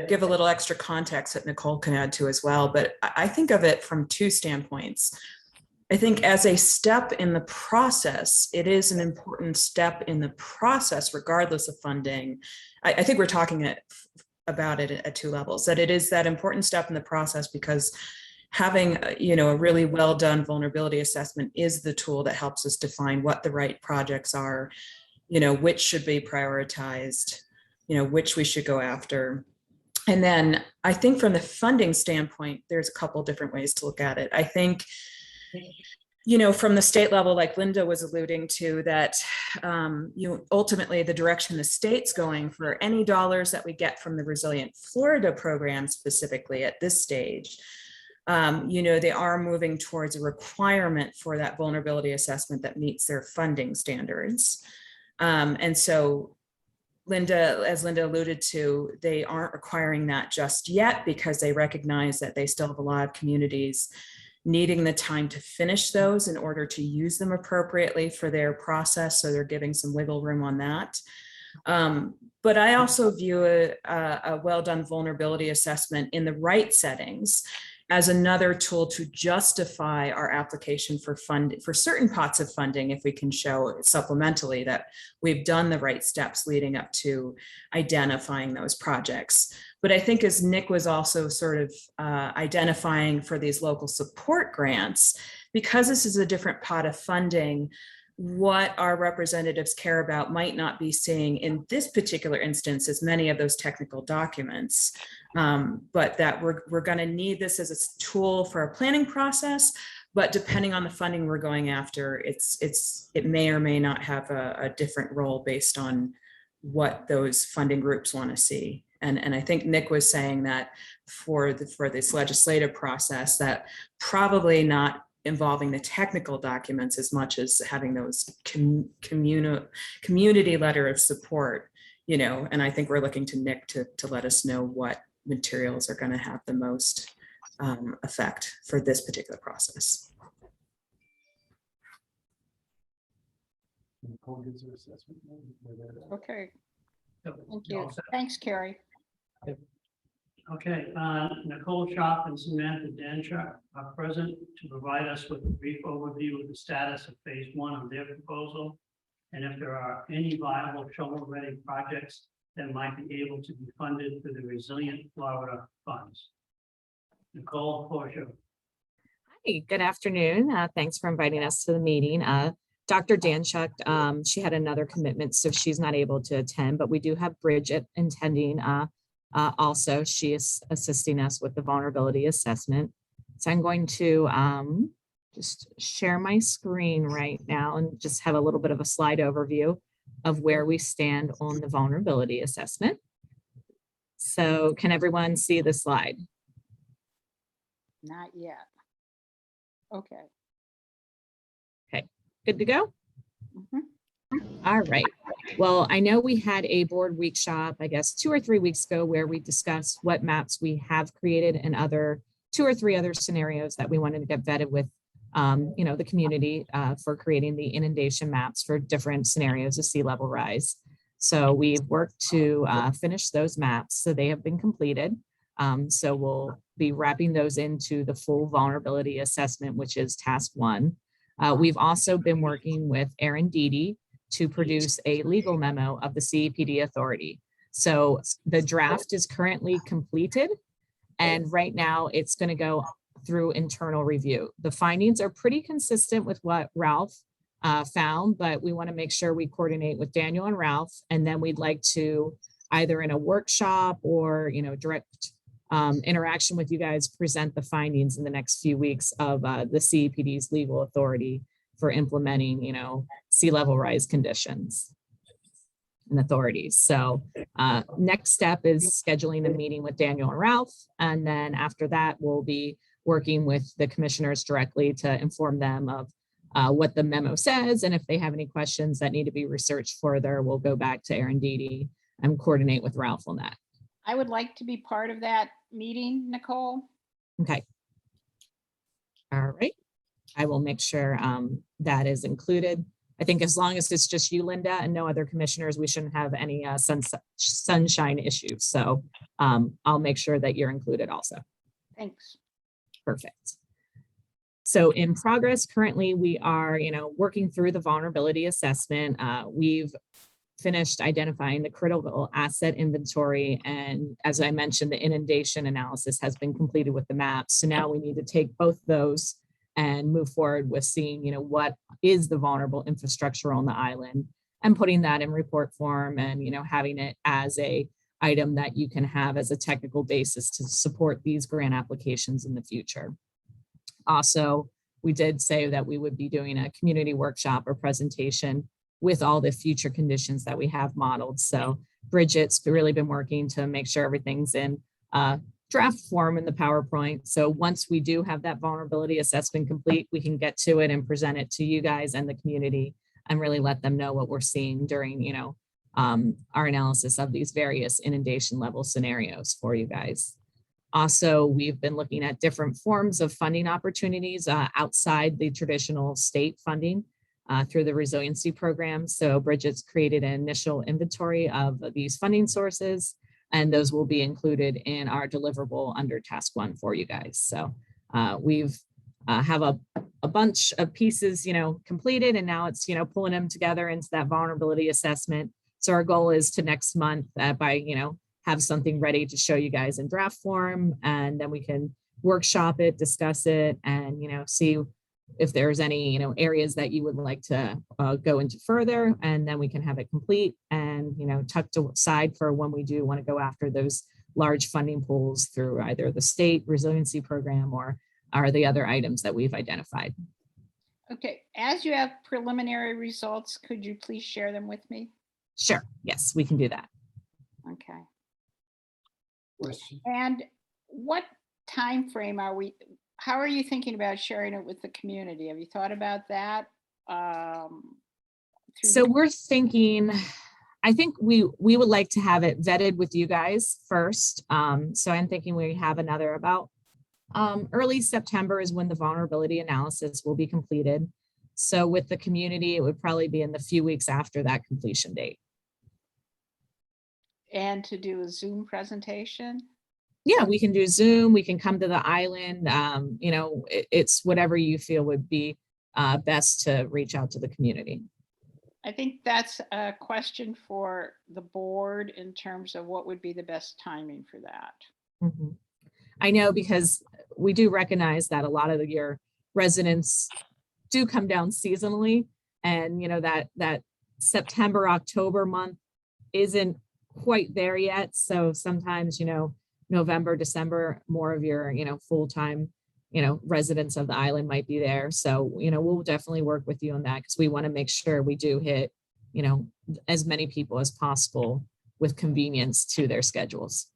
[SPEAKER 11] give a little extra context that Nicole can add to as well. But I think of it from two standpoints. I think as a step in the process, it is an important step in the process, regardless of funding. I think we're talking about it at two levels, that it is that important step in the process because having a really well done vulnerability assessment is the tool that helps us define what the right projects are, which should be prioritized, which we should go after. And then I think from the funding standpoint, there's a couple different ways to look at it. I think, from the state level, like Linda was alluding to, that ultimately the direction the state's going for any dollars that we get from the Resilient Florida program specifically at this stage, they are moving towards a requirement for that vulnerability assessment that meets their funding standards. And so as Linda alluded to, they aren't requiring that just yet because they recognize that they still have a lot of communities needing the time to finish those in order to use them appropriately for their process. So they're giving some wiggle room on that. But I also view a well-done vulnerability assessment in the right settings as another tool to justify our application for certain pots of funding, if we can show supplementally that we've done the right steps leading up to identifying those projects. But I think as Nick was also sort of identifying for these local support grants, because this is a different pot of funding, what our representatives care about might not be seeing in this particular instance as many of those technical documents, but that we're going to need this as a tool for our planning process. But depending on the funding we're going after, it may or may not have a different role based on what those funding groups want to see. And I think Nick was saying that for this legislative process, that probably not involving the technical documents as much as having those community letter of support, and I think we're looking to Nick to let us know what materials are going to have the most effect for this particular process.
[SPEAKER 4] Okay, thank you. Thanks, Carrie.
[SPEAKER 1] Okay, Nicole Shop and Samantha Danchuk are present to provide us with a brief overview of the status of phase 1 of their proposal. And if there are any viable shovel-ready projects that might be able to be funded through the Resilient Florida funds. Nicole, for sure.
[SPEAKER 12] Hi, good afternoon. Thanks for inviting us to the meeting. Dr. Danchuk, she had another commitment, so she's not able to attend, but we do have Bridget attending. Also, she is assisting us with the vulnerability assessment. So I'm going to just share my screen right now and just have a little bit of a slide overview of where we stand on the vulnerability assessment. So can everyone see the slide?
[SPEAKER 4] Not yet. Okay.
[SPEAKER 12] Good to go?
[SPEAKER 4] Mhm.
[SPEAKER 12] All right. Well, I know we had a board workshop, I guess, 2 or 3 weeks ago where we discussed what maps we have created and other 2 or 3 other scenarios that we wanted to get vetted with, the community for creating the inundation maps for different scenarios of sea level rise. So we've worked to finish those maps. So they have been completed. So we'll be wrapping those into the full vulnerability assessment, which is task 1. We've also been working with Aaron Deedy to produce a legal memo of the CEPD authority. So the draft is currently completed, and right now it's going to go through internal review. The findings are pretty consistent with what Ralph found, but we want to make sure we coordinate with Daniel and Ralph, and then we'd like to either in a workshop or direct interaction with you guys, present the findings in the next few weeks of the CEPD's legal authority for implementing, sea level rise conditions and authorities. So next step is scheduling a meeting with Daniel and Ralph. And then after that, we'll be working with the commissioners directly to inform them of what the memo says. And if they have any questions that need to be researched further, we'll go back to Aaron Deedy and coordinate with Ralph on that.
[SPEAKER 4] I would like to be part of that meeting, Nicole.
[SPEAKER 12] Okay. All right. I will make sure that is included. I think as long as it's just you, Linda, and no other commissioners, we shouldn't have any sunshine issues. So I'll make sure that you're included also.
[SPEAKER 4] Thanks.
[SPEAKER 12] Perfect. So in progress, currently we are, working through the vulnerability assessment. We've finished identifying the critical asset inventory. And as I mentioned, the inundation analysis has been completed with the maps. So now we need to take both those and move forward with seeing, what is the vulnerable infrastructure on the island and putting that in report form and, having it as a item that you can have as a technical basis to support these grant applications in the future. Also, we did say that we would be doing a community workshop or presentation with all the future conditions that we have modeled. So Bridget's really been working to make sure everything's in draft form in the PowerPoint. So once we do have that vulnerability assessment complete, we can get to it and present it to you guys and the community and really let them know what we're seeing during, our analysis of these various inundation level scenarios for you guys. Also, we've been looking at different forms of funding opportunities outside the traditional state funding through the resiliency program. So Bridget's created an initial inventory of these funding sources, and those will be included in our deliverable under task 1 for you guys. So we've have a bunch of pieces, completed, and now it's, pulling them together into that vulnerability assessment. So our goal is to next month have something ready to show you guys in draft form, and then we can workshop it, discuss it, and, see if there's any, areas that you would like to go into further, and then we can have it complete and, tucked aside for when we do want to go after those large funding pools through either the state resiliency program or the other items that we've identified.
[SPEAKER 4] Okay, as you have preliminary results, could you please share them with me?
[SPEAKER 12] Sure. Yes, we can do that.
[SPEAKER 4] Okay.
[SPEAKER 3] Question.
[SPEAKER 4] And what time frame how are you thinking about sharing it with the community? Have you thought about that?
[SPEAKER 12] So we're thinking, I think we would like to have it vetted with you guys first. So I'm thinking we have another about early September is when the vulnerability analysis will be completed. So with the community, it would probably be in the few weeks after that completion date.
[SPEAKER 4] And to do a Zoom presentation?
[SPEAKER 12] Yeah, we can do Zoom, we can come to the island. It's whatever you feel would be best to reach out to the community.
[SPEAKER 4] I think that's a question for the board in terms of what would be the best timing for that.
[SPEAKER 12] Mm-hmm. I know, because we do recognize that a lot of your residents do come down seasonally, and that September, October month isn't quite there yet. So sometimes, November, December, more of your, full-time, residents of the island might be there. So, we'll definitely work with you on that because we want to make sure we do hit, as many people as possible with convenience to their schedules.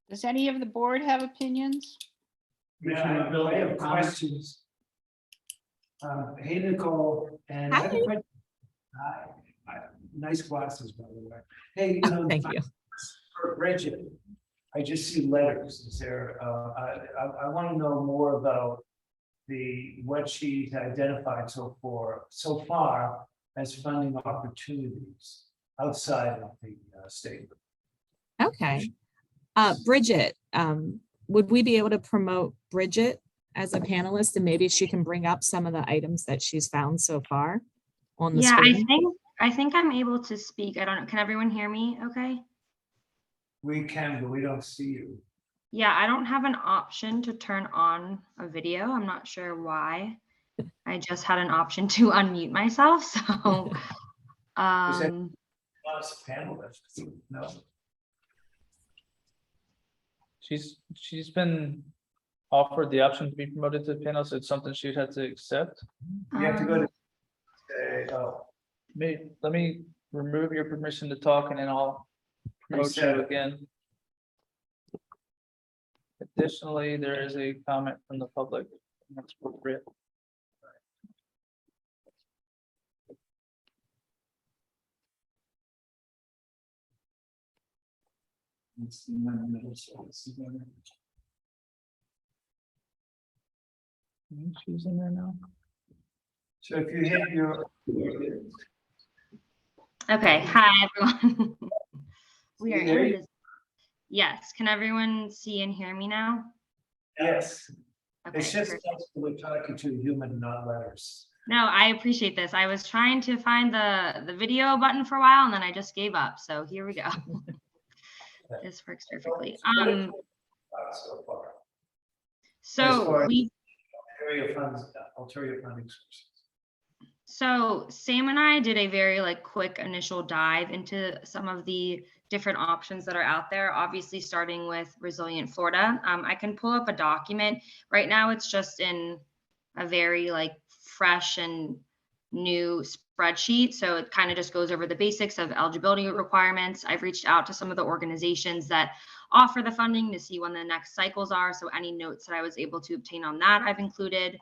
[SPEAKER 4] Does any of the board have opinions?
[SPEAKER 3] Yeah, I have questions. Hey, Nicole, and I have a
[SPEAKER 12] Hi.
[SPEAKER 3] question. Nice glasses, by the way. Hey,
[SPEAKER 12] Thank you.
[SPEAKER 3] for Bridget, I just see letters. Is there, I want to know more about what she's identified so far as funding opportunities outside of the state.
[SPEAKER 12] Okay. Bridget, would we be able to promote Bridget as a panelist and maybe she can bring up some of the items that she's found so far on the
[SPEAKER 13] Yeah,
[SPEAKER 12] screen?
[SPEAKER 13] I think I'm able to speak. I don't know. Can everyone hear me okay?
[SPEAKER 3] We can, but we don't see you.
[SPEAKER 13] Yeah, I don't have an option to turn on a video. I'm not sure why. I just had an option to unmute myself. So
[SPEAKER 3] Panelists, no.
[SPEAKER 5] She's been offered the option to be promoted to the panel, so it's something she'd have to accept.
[SPEAKER 3] You have to go to. Oh,
[SPEAKER 5] Let me remove your permission to talk and then I'll promote you
[SPEAKER 3] Reset.
[SPEAKER 5] again. Additionally, there is a comment from the public. That's appropriate. She's in there now.
[SPEAKER 3] so if you hit your.
[SPEAKER 13] okay. Hi, everyone. We are
[SPEAKER 3] There
[SPEAKER 13] in
[SPEAKER 3] you-
[SPEAKER 13] this. Yes. Can everyone see and hear me now?
[SPEAKER 3] Yes,
[SPEAKER 13] Okay.
[SPEAKER 3] it's just
[SPEAKER 13] perfect.
[SPEAKER 3] we're talking to a human, not letters.
[SPEAKER 13] No, I appreciate this. I was trying to find the video button for a while and then I just gave up. So here we go. This works perfectly.
[SPEAKER 3] So far.
[SPEAKER 13] So we
[SPEAKER 3] Ulterior funding sources.
[SPEAKER 13] So Sam and I did a very quick initial dive into some of the different options that are out there, obviously starting with Resilient Florida. I can pull up a document. Right now it's just in a very fresh and new spreadsheet. So it kind of just goes over the basics of eligibility requirements. I've reached out to some of the organizations that offer the funding to see when the next cycles are. So any notes that I was able to obtain on that, I've included.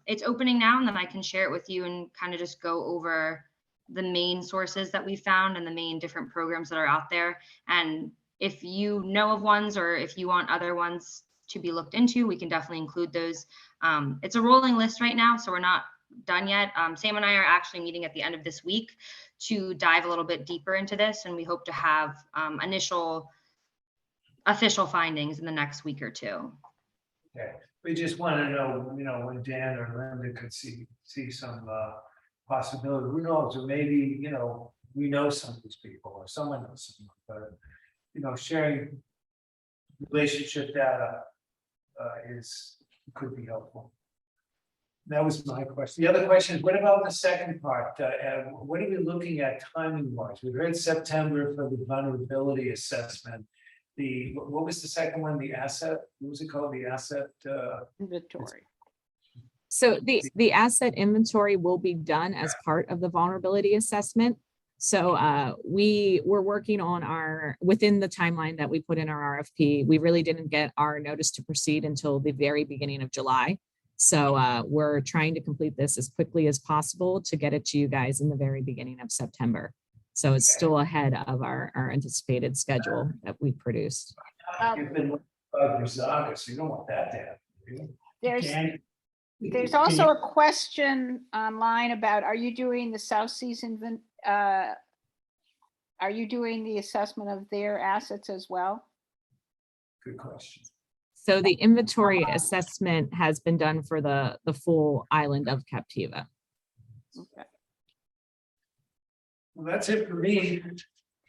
[SPEAKER 13] It's opening now, and then I can share it with you and kind of just go over the main sources that we found and the main different programs that are out there. And if you know of ones or if you want other ones to be looked into, we can definitely include those. It's a rolling list right now, so we're not done yet. Sam and I are actually meeting at the end of this week to dive a little bit deeper into this, and we hope to have initial official findings in the next week or two.
[SPEAKER 3] Okay, we just want to know, when Dan or Linda could see some possibility. Who knows? Or maybe, we know some of these people or someone knows someone, but sharing relationship data could be helpful. That was my question. The other question is, what about the second part? What are we looking at timing wise? We heard September for the vulnerability assessment. What was the second one? The asset, what was it called? The asset
[SPEAKER 4] Inventory.
[SPEAKER 12] So the asset inventory will be done as part of the vulnerability assessment. So we were working on within the timeline that we put in our RFP. We really didn't get our notice to proceed until the very beginning of July. So we're trying to complete this as quickly as possible to get it to you guys in the very beginning of September. So it's still ahead of our anticipated schedule that we produced.
[SPEAKER 3] You've been August, you don't want that to happen.
[SPEAKER 4] There's also a question online about, are you doing the South Season, are you doing the assessment of their assets as well?
[SPEAKER 3] Good question.
[SPEAKER 12] So the inventory assessment has been done for the full island of Captiva.
[SPEAKER 4] Okay.
[SPEAKER 3] Well, that's it for me.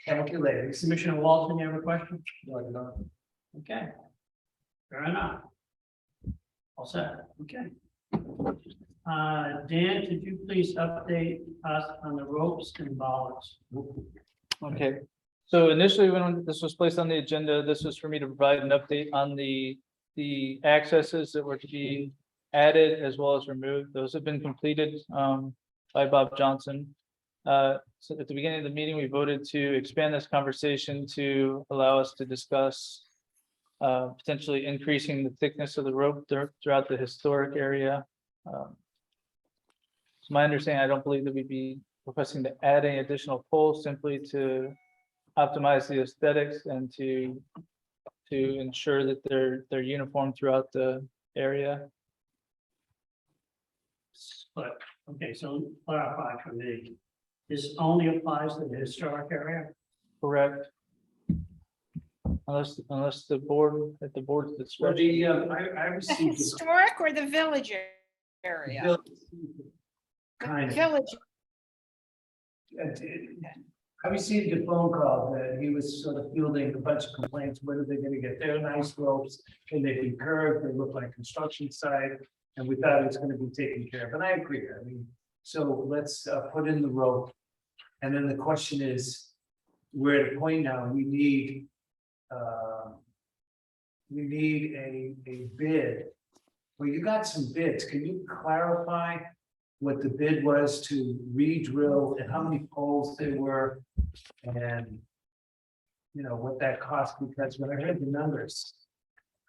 [SPEAKER 3] Thank you, ladies.
[SPEAKER 1] Commissioner Walton, you have a question? Okay. Fair enough. All set, okay. Dan, could you please update us on the ropes and bollards?
[SPEAKER 5] Okay, so initially when this was placed on the agenda, this was for me to provide an update on the the accesses that were to be added as well as removed, those have been completed by Bob Johnson. So at the beginning of the meeting, we voted to expand this conversation to allow us to discuss potentially increasing the thickness of the rope throughout the historic area. It's my understanding, I don't believe that we'd be requesting to add any additional poles, simply to optimize the aesthetics and to ensure that they're uniform throughout the area.
[SPEAKER 1] But, okay, so clarify for me, this only applies to the historic area?
[SPEAKER 5] Correct. Unless the board, at the board's
[SPEAKER 3] Well,
[SPEAKER 5] discretion.
[SPEAKER 3] I
[SPEAKER 4] The
[SPEAKER 3] received.
[SPEAKER 4] historic or the village area?
[SPEAKER 3] Kind of.
[SPEAKER 4] Village,
[SPEAKER 3] I received a phone call that he was sort of fielding a bunch of complaints. When are they gonna get their nice ropes? Can they be curved? They look like construction site. And we thought it was gonna be taken care of. And I agree. I mean, so let's put in the rope. And then the question is, we're at a point now, we need a bid. Well, you got some bids. Can you clarify what the bid was to re-drill and how many poles there were? And you know, what that cost, because when I heard the numbers,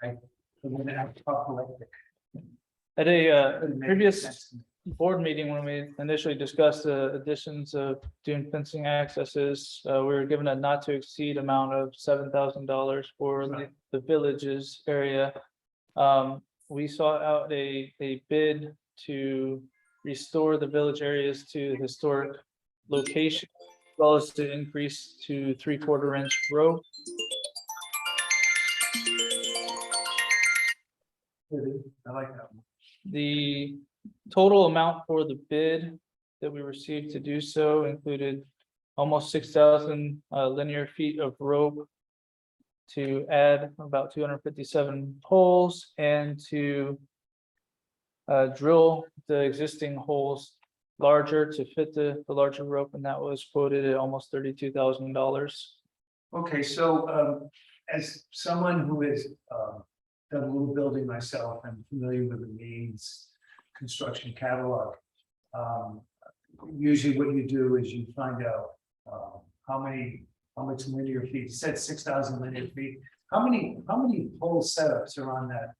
[SPEAKER 3] I'm gonna have to talk electric.
[SPEAKER 5] At a
[SPEAKER 3] Couldn't make
[SPEAKER 5] previous
[SPEAKER 3] sense to me.
[SPEAKER 5] board meeting, when we initially discussed the additions of dune fencing accesses, we were given a not to exceed amount of $7,000 for the villages area. We sought out a bid to restore the village areas to historic location, as well as to increase to 3/4 inch rope.
[SPEAKER 3] I like that one.
[SPEAKER 5] The total amount for the bid that we received to do so included almost 6,000 linear feet of rope to add about 257 poles and to drill the existing holes larger to fit the larger rope, and that was quoted at almost $32,000.
[SPEAKER 3] Okay, so as someone who has done a little building myself and familiar with the Maine's construction catalog. Usually what you do is you find out how much linear feet. You said 6,000 linear feet. How many pole setups are on that?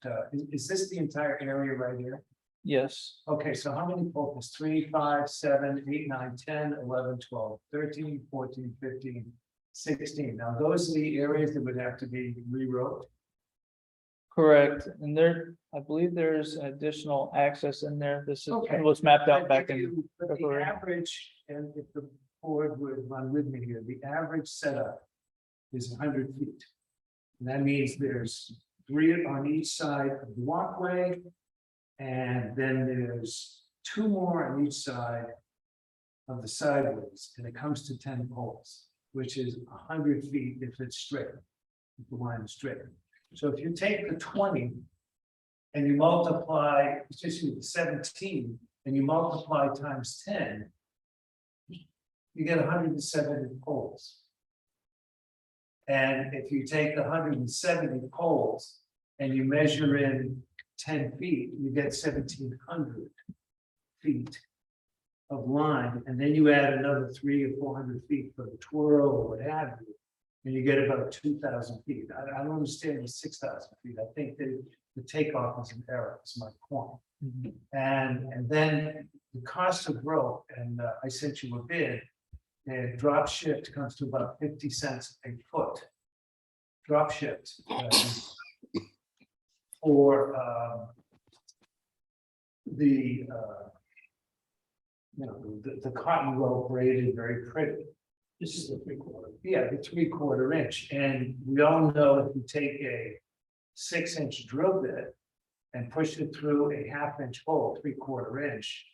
[SPEAKER 3] Is this the entire area right here?
[SPEAKER 5] Yes,
[SPEAKER 3] Okay, so how many poles? 3, 5, 7, 8, 9, 10, 11, 12, 13, 14, 15, 16. Now, those are the areas that would have to be re-roped.
[SPEAKER 5] correct. And there, I believe there's an additional access in there. This is
[SPEAKER 3] Okay.
[SPEAKER 5] was mapped out
[SPEAKER 3] But
[SPEAKER 5] back
[SPEAKER 3] if
[SPEAKER 5] in
[SPEAKER 3] you- but the
[SPEAKER 5] February.
[SPEAKER 3] average, and if the board would run with me here, the average setup is 100 feet. And that means there's 3 on each side of the walkway. And then there's 2 more on each side of the sideways, and it comes to 10 poles, which is 100 feet if it's straight. If the line is straight. So if you take the 20 and you multiply, it's just the 17, and you multiply times 10, you get 170 poles. And if you take the 170 poles and you measure in 10 feet, you get 1,700 feet of line, and then you add another 300 or 400 feet for the twirl or what have you, and you get about 2,000 feet. I don't understand the 6,000 feet. I think that the takeoff is an error, is my point. And then the cost of rope, and I sent you a bid, and drop shift comes to about 50 cents a foot. Drop shift. For the cotton rope braided very pretty. This is the 3/4. Yeah, the 3/4 inch, and we all know if you take a 6-inch drill bit and push it through a 1/2-inch hole, 3/4 inch.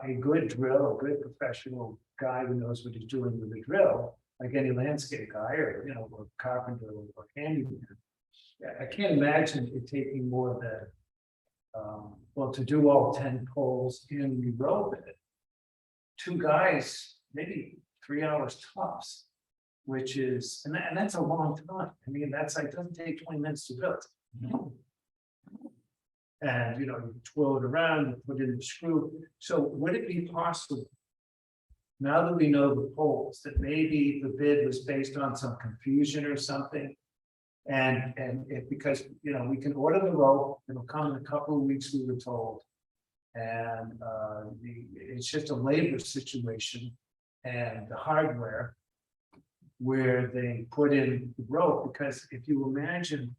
[SPEAKER 3] A good drill, a good professional guy who knows what he's doing with a drill, like any landscape guy or or carpenter or handyman. I can't imagine it taking more than, well, to do all 10 poles in the row bit. 2 guys, maybe 3 hours tops, which is, and that's a long time. I mean, that's like, doesn't take 20 minutes to build. And, you know, you twirl it around, you put in the screw. So would it be possible, now that we know the poles, that maybe the bid was based on some confusion or something? And it, because, you know, we can order the rope, it'll come in a couple of weeks, we were told. And it's just a labor situation and the hardware where they put in the rope, because if you imagine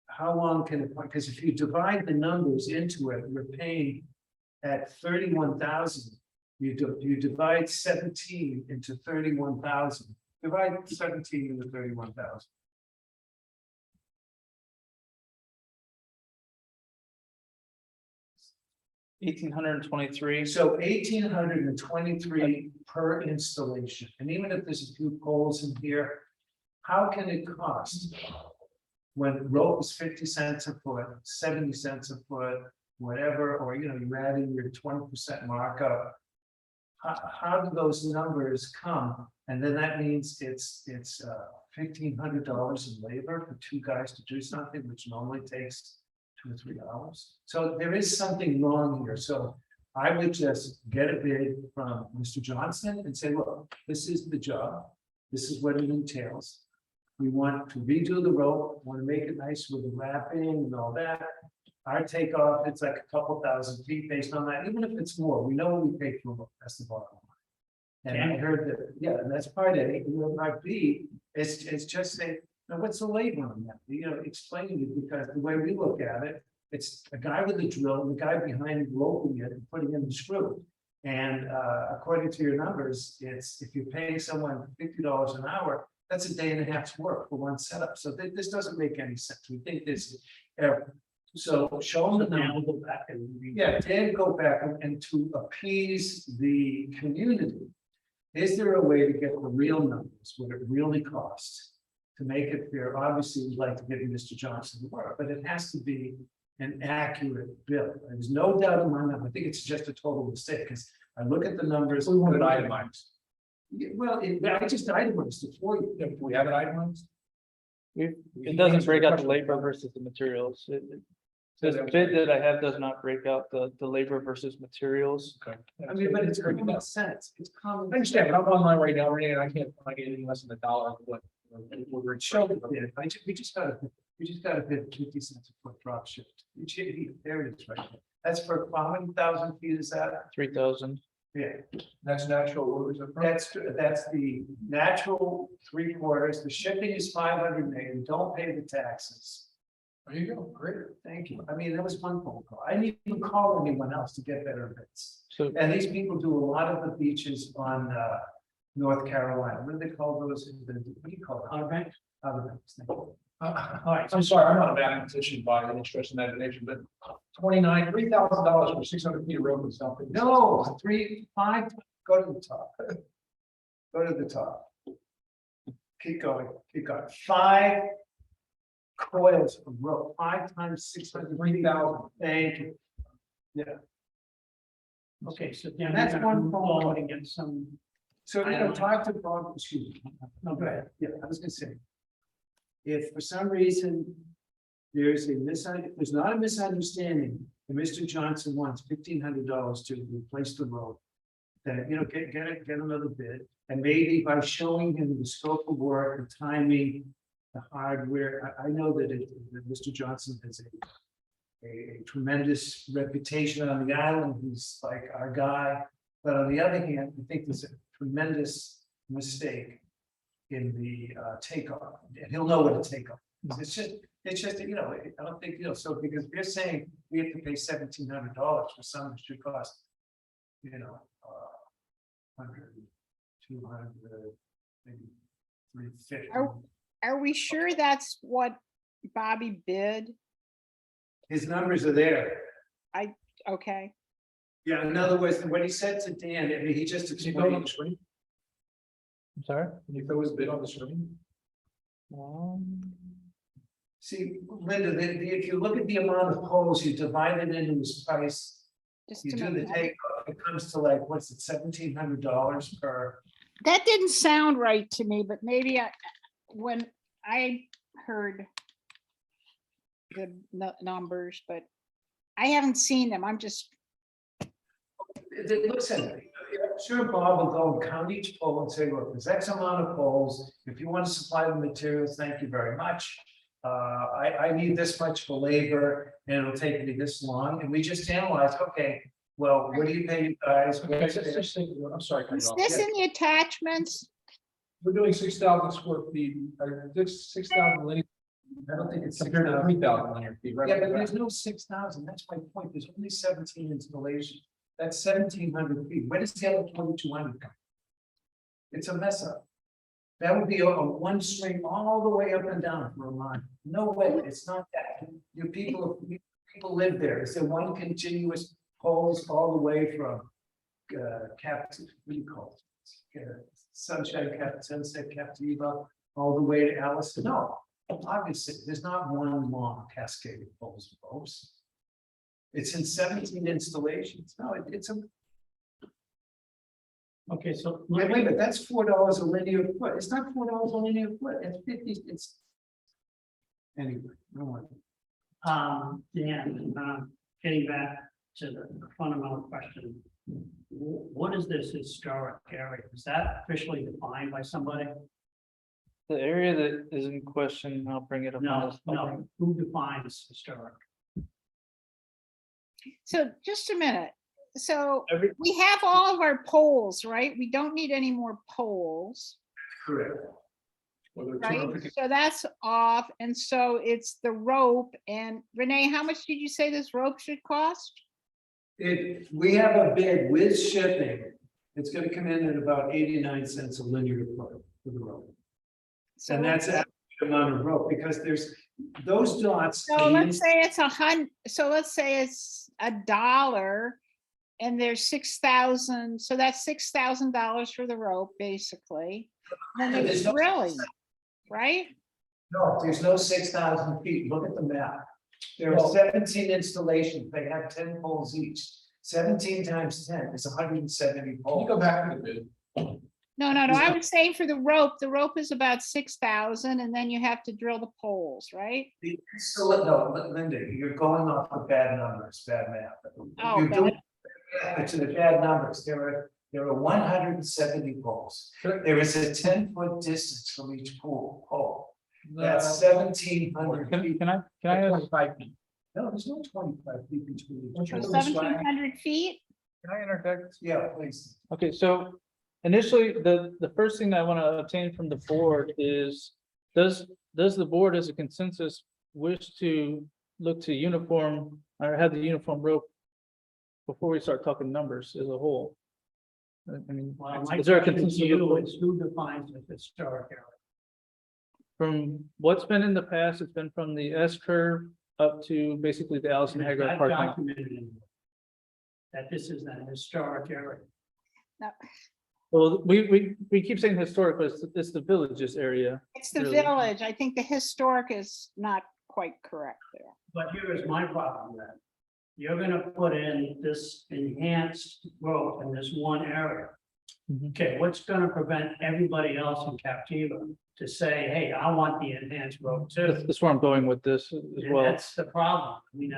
[SPEAKER 3] how long can it, because if you divide the numbers into it, we're paying at 31,000. You divide 17 into 31,000. Divide 17 into 31,000.
[SPEAKER 5] 1,823.
[SPEAKER 3] So 1,823 per installation, and even if there's a few poles in here, how can it cost? When rope is 50 cents a foot, 70 cents a foot, whatever, or you know, you're adding your 20% markup. How do those numbers come? And then that means it's $1,500 in labor for two guys to do something, which normally takes 2 or 3 hours. So there is something wrong here. So I would just get a bid from Mr. Johnson and say, look, this is the job. This is what it entails. We want to redo the rope, want to make it nice with the wrapping and all that. Our takeoff, it's like a couple thousand feet based on that, even if it's more, we know what we pay for it. That's the bottom line. And I heard that, yeah, and that's part A. And then part B, it's just say, now what's the labor on that? You know, explaining it, because the way we look at it, it's a guy with a drill, and the guy behind roping it and putting in the screw. And according to your numbers, it's if you're paying someone $50 an hour, that's a day and a half's work for one setup. So this doesn't make any sense. We think this is error. So show them the number, go back and yeah, then go back and to appease the community. Is there a way to get the real numbers, what it really costs, to make it fair? Obviously, we'd like to give Mr. Johnson the work, but it has to be an accurate bill. There's no doubt in my mind. I think it's just a total mistake, because I look at the numbers.
[SPEAKER 8] We want it itemized.
[SPEAKER 3] Yeah, well, I just itemized it for you.
[SPEAKER 8] If we have it itemized.
[SPEAKER 5] It doesn't break out the labor versus the materials. This bid that I have does not break out the labor versus materials.
[SPEAKER 8] Okay.
[SPEAKER 3] I mean, but it's common sense. It's common.
[SPEAKER 8] I understand, but I'm online right now, Renee, and I can't find anything less than $1 for what we're showing.
[SPEAKER 3] We just got to bid 50 cents a foot drop shift. There it is right there. That's for how many thousand feet is that?
[SPEAKER 5] 3,000.
[SPEAKER 3] Yeah,
[SPEAKER 8] That's natural. Where is it from?
[SPEAKER 3] that's the natural 3/4. The shipping is 580. Don't pay the taxes.
[SPEAKER 8] There you go. Great.
[SPEAKER 3] Thank you. I mean, that was one phone call. I didn't even call anyone else to get better bids.
[SPEAKER 5] So
[SPEAKER 3] And these people do a lot of the beaches on North Carolina. What do they call those? What do you call it? Outer Banks? Outer Banks. Thank you.
[SPEAKER 8] All right, I'm sorry, I'm not a mathematician by any stretch of imagination, but $3,000 for 600 feet of rope and something.
[SPEAKER 3] No, 3, 5, go to the top. Go to the top. Keep going, keep going. 5 coils of rope, 5 times 600.
[SPEAKER 8] 3,000.
[SPEAKER 3] Thank you. Yeah.
[SPEAKER 1] Okay, so Dan,
[SPEAKER 3] That's
[SPEAKER 1] we're
[SPEAKER 3] one
[SPEAKER 1] gonna move
[SPEAKER 3] phone
[SPEAKER 1] on
[SPEAKER 3] call.
[SPEAKER 1] and get some.
[SPEAKER 3] So, you know, talk to Bob, excuse me. No, go ahead. Yeah, I was gonna say. If for some reason there's there's not a misunderstanding, and Mr. Johnson wants $1,500 to replace the road, then, you know, get another bid, and maybe by showing him the scope of work, the timing, the hardware, I know that that Mr. Johnson has a tremendous reputation on the island. He's like our guy. But on the other hand, I think there's a tremendous mistake in the takeoff, and he'll know what a takeoff is. It's just, you know, I don't think, you know, so because they're saying we have to pay $1,700 for something that should cost, you know, 100, 200, maybe 350.
[SPEAKER 4] Are we sure that's what Bobby bid?
[SPEAKER 3] His numbers are there.
[SPEAKER 4] Okay,
[SPEAKER 3] Yeah, in other words, what he said to Dan, I mean, he just
[SPEAKER 8] Can you throw it on
[SPEAKER 3] explained.
[SPEAKER 8] the screen?
[SPEAKER 5] I'm sorry.
[SPEAKER 8] Can you throw his bid on the screen?
[SPEAKER 3] See, Linda, if you look at the amount of poles, you divide it into his price,
[SPEAKER 4] just
[SPEAKER 3] you
[SPEAKER 4] to
[SPEAKER 3] do
[SPEAKER 4] make
[SPEAKER 3] the take, it comes to like, what's it, $1,700 per.
[SPEAKER 4] that didn't sound right to me, but maybe when I heard the numbers, but I haven't seen them. I'm just,
[SPEAKER 3] Listen, sure, Bob will go and count each pole and say, look, there's X amount of poles. If you want to supply the materials, thank you very much. I need this much for labor and it'll take me this long. And we just analyze, okay, well, what do you pay you guys?
[SPEAKER 8] Okay, let's just think, I'm sorry. cut you
[SPEAKER 4] is
[SPEAKER 8] off.
[SPEAKER 4] this in the attachments?
[SPEAKER 8] We're doing 6,000 square feet, or 6,000 linear,
[SPEAKER 3] I don't think it's
[SPEAKER 8] compared to
[SPEAKER 3] 6,000.
[SPEAKER 8] 3,000 linear feet, right?
[SPEAKER 3] Yeah, but there's no 6,000. That's my point. There's only 17 installations. That's 1,700 feet. Where does the other 2,200 come? It's a mess up. That would be a one string all the way up and down for a line. No way. It's not that. Your people live there. It's a one continuous poles all the way from Captain, what do you call it? Sunshine Cap, Sunset Captiva, all the way to Alice. No, obviously, there's not one long cascade of poles, folks. It's in 17 installations. No, it's a,
[SPEAKER 1] Okay, so.
[SPEAKER 3] wait, but that's $4 a linear foot. It's not $4 a linear foot. It's 50, it's. Anyway, no one.
[SPEAKER 1] Dan, getting back to the fundamental question. What is this historic area? Is that officially defined by somebody?
[SPEAKER 5] The area that is in question, I'll bring it up. on
[SPEAKER 1] No,
[SPEAKER 5] this- I'll bring-
[SPEAKER 1] no. Who defines historic?
[SPEAKER 4] So just a minute. So
[SPEAKER 5] Every,
[SPEAKER 4] we have all of our poles, right? We don't need any more poles,
[SPEAKER 3] Correct.
[SPEAKER 8] Whether
[SPEAKER 4] right?
[SPEAKER 8] 250
[SPEAKER 4] So that's off. And so it's the rope. And Renee, how much did you say this rope should cost?
[SPEAKER 3] If we have a bid with shipping, it's gonna come in at about 89 cents a linear foot for the rope.
[SPEAKER 4] So
[SPEAKER 3] And that's the amount of rope, because there's those dots.
[SPEAKER 4] So let's say it's so let's say it's $1 and there's 6,000, so that's $6,000 for the rope, basically. And then
[SPEAKER 3] There's
[SPEAKER 4] there's
[SPEAKER 3] no-
[SPEAKER 4] drilling, right?
[SPEAKER 3] No, there's no 6,000 feet. Look at the map. There are
[SPEAKER 8] Well-
[SPEAKER 3] 17 installations. They have 10 poles each. 17 times 10 is 170
[SPEAKER 8] Can you
[SPEAKER 3] poles.
[SPEAKER 8] go back to the bid?
[SPEAKER 4] No, I would say for the rope is about 6,000 and then you have to drill the poles, right?
[SPEAKER 3] So, no, Linda, you're going off the bad numbers, bad math.
[SPEAKER 4] Oh,
[SPEAKER 3] You're
[SPEAKER 4] bad.
[SPEAKER 3] doing to the bad numbers. There are 170 poles. There is a 10-foot distance from each pole. That's 1,700 feet.
[SPEAKER 5] can I ask,
[SPEAKER 8] 25 feet.
[SPEAKER 3] No, there's no 25 feet between
[SPEAKER 8] Don't
[SPEAKER 3] each
[SPEAKER 8] you
[SPEAKER 3] pole.
[SPEAKER 8] know-
[SPEAKER 4] 1,700 feet?
[SPEAKER 5] can I interject?
[SPEAKER 3] Yeah, please.
[SPEAKER 5] Okay, so initially, the first thing I want to obtain from the board is, does the board as a consensus wish to look to uniform or have the uniform rope before we start talking numbers as a whole? I mean,
[SPEAKER 1] Well, my
[SPEAKER 5] is there a
[SPEAKER 1] question
[SPEAKER 5] consensus?
[SPEAKER 1] to
[SPEAKER 5] of the
[SPEAKER 1] you
[SPEAKER 5] board?
[SPEAKER 1] is who defines the historic area?
[SPEAKER 5] From what's been in the past, it's been from the S curve up to basically the Allison
[SPEAKER 1] Is
[SPEAKER 5] Hagar
[SPEAKER 1] that
[SPEAKER 5] parking.
[SPEAKER 1] documented in here? That this is an historic area.
[SPEAKER 5] Well, we keep saying historic, but it's the villages area.
[SPEAKER 4] It's the
[SPEAKER 5] Really?
[SPEAKER 4] village. I think the historic is not quite correct there.
[SPEAKER 1] But here is my problem then. You're gonna put in this enhanced road in this one area.
[SPEAKER 5] Mhm.
[SPEAKER 1] Okay, what's gonna prevent everybody else in Captiva to say, hey, I want the enhanced road too?
[SPEAKER 5] That's where I'm going with this as
[SPEAKER 1] And
[SPEAKER 5] well.
[SPEAKER 1] that's the problem. I mean,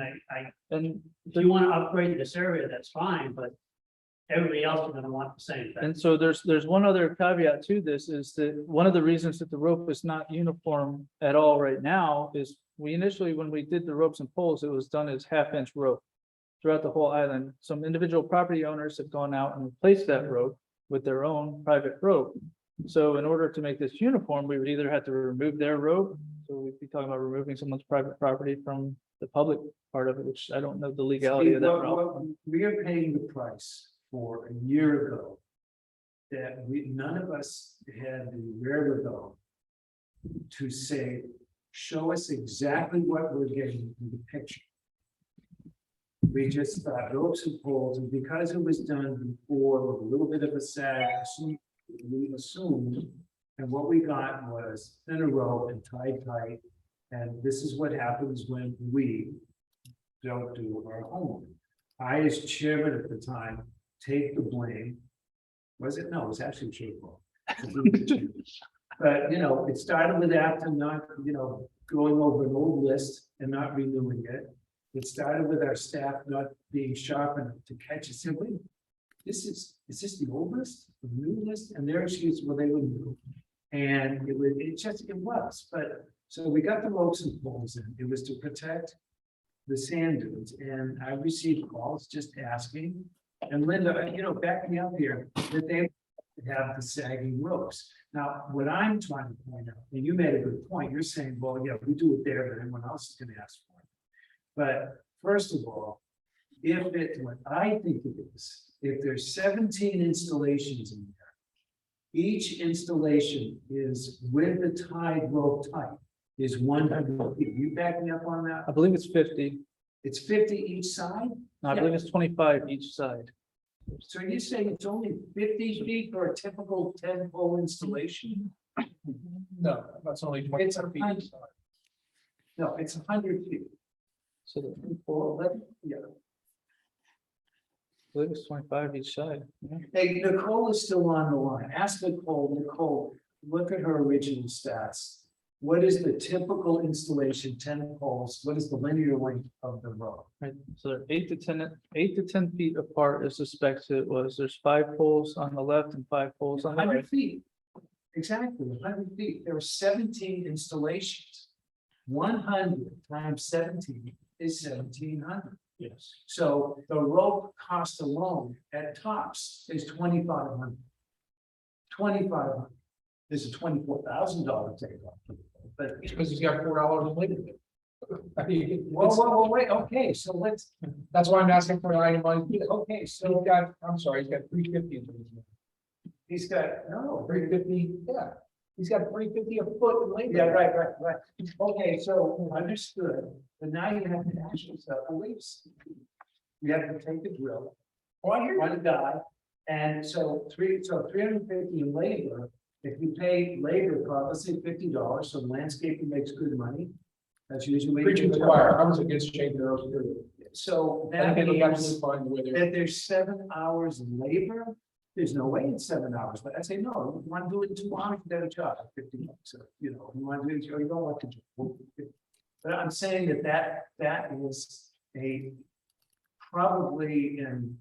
[SPEAKER 5] And
[SPEAKER 1] if you wanna upgrade this area, that's fine, but everybody else is gonna want the same thing.
[SPEAKER 5] And so there's one other caveat to this is that one of the reasons that the rope is not uniform at all right now is we initially, when we did the ropes and poles, it was done as 1/2 inch rope throughout the whole island. Some individual property owners have gone out and replaced that rope with their own private rope. So in order to make this uniform, we would either have to remove their rope. So we'd be talking about removing someone's private property from the public part of it, which I don't know the legality of that route.
[SPEAKER 3] We are paying the price for a year ago. That none of us had the wherewithal to say, show us exactly what we're getting in the picture. We just thought ropes and poles, and because it was done before with a little bit of a sag, we assumed, and what we got was thinner rope and tied tight. And this is what happens when we don't do our homework. I, as chairman at the time, take the blame. Was it? No, it was actually Chairman. But, it started with after not, going over an old list and not renewing it. It started with our staff not being sharp enough to catch it. Said, wait, is this the old list, the new list? And their excuse, well, they wouldn't know. And it was, but, so we got the ropes and poles in. It was to protect the sand dunes. And I received calls just asking. And Linda, back me up here, that they have the sagging ropes. Now, what I'm trying to point out, and you made a good point, you're saying, well, yeah, we do it there, but everyone else is gonna ask for it. But first of all, what I think it is, if there's 17 installations in there, each installation is with the tied rope type is 100 feet. You back me up on that?
[SPEAKER 5] I believe it's 50.
[SPEAKER 3] It's 50 each side?
[SPEAKER 5] No, I believe it's 25 each side.
[SPEAKER 3] So you're saying it's only 50 feet for a typical 10-pole installation?
[SPEAKER 8] No, that's only
[SPEAKER 3] It's
[SPEAKER 8] 25 feet.
[SPEAKER 3] 100. No, it's 100 feet.
[SPEAKER 5] So I
[SPEAKER 3] Or 11, yeah.
[SPEAKER 5] believe it's 25 each side. Yeah.
[SPEAKER 3] Hey, Nicole is still on the line. Ask Nicole, look at her original stats. What is the typical installation, 10 poles? What is the linear length of the row?
[SPEAKER 5] Right, so they're 8 to 10 feet apart as the specs it was. There's 5 poles on the left and 5 poles on the right.
[SPEAKER 3] 100 feet. Exactly, 100 feet. There are 17 installations. 100 times 17 is 1,700.
[SPEAKER 1] Yes.
[SPEAKER 3] So the rope cost alone at tops is 2,500. 2,500. There's a $24,000 takeoff. But
[SPEAKER 8] Because he's got $4 in labor. I mean,
[SPEAKER 3] whoa, wait, okay, so let's,
[SPEAKER 8] that's why I'm asking for an itemized bid.
[SPEAKER 3] okay,
[SPEAKER 8] So
[SPEAKER 3] so
[SPEAKER 8] I'm sorry, he's got 350 in his.
[SPEAKER 3] he's got, no,
[SPEAKER 8] 350, yeah. He's got 350 a foot in labor.
[SPEAKER 3] yeah, right. Okay, so understood, but now you have to ask yourself, police. You have to take the drill, run a guy, and so 350 in labor. If you pay labor cost, let's say $50, so landscaping makes good money. That's usually.
[SPEAKER 8] Preaching to the choir, I was against changing those.
[SPEAKER 3] So
[SPEAKER 8] I
[SPEAKER 3] that
[SPEAKER 8] think it'll
[SPEAKER 3] means
[SPEAKER 8] absolutely find the way there.
[SPEAKER 3] that there's 7 hours in labor. There's no way it's 7 hours, but I say, no, if you want to do it in 2 hours, you gotta charge $50. So, you want to do it, or you don't want to do it. But I'm saying that is a probably and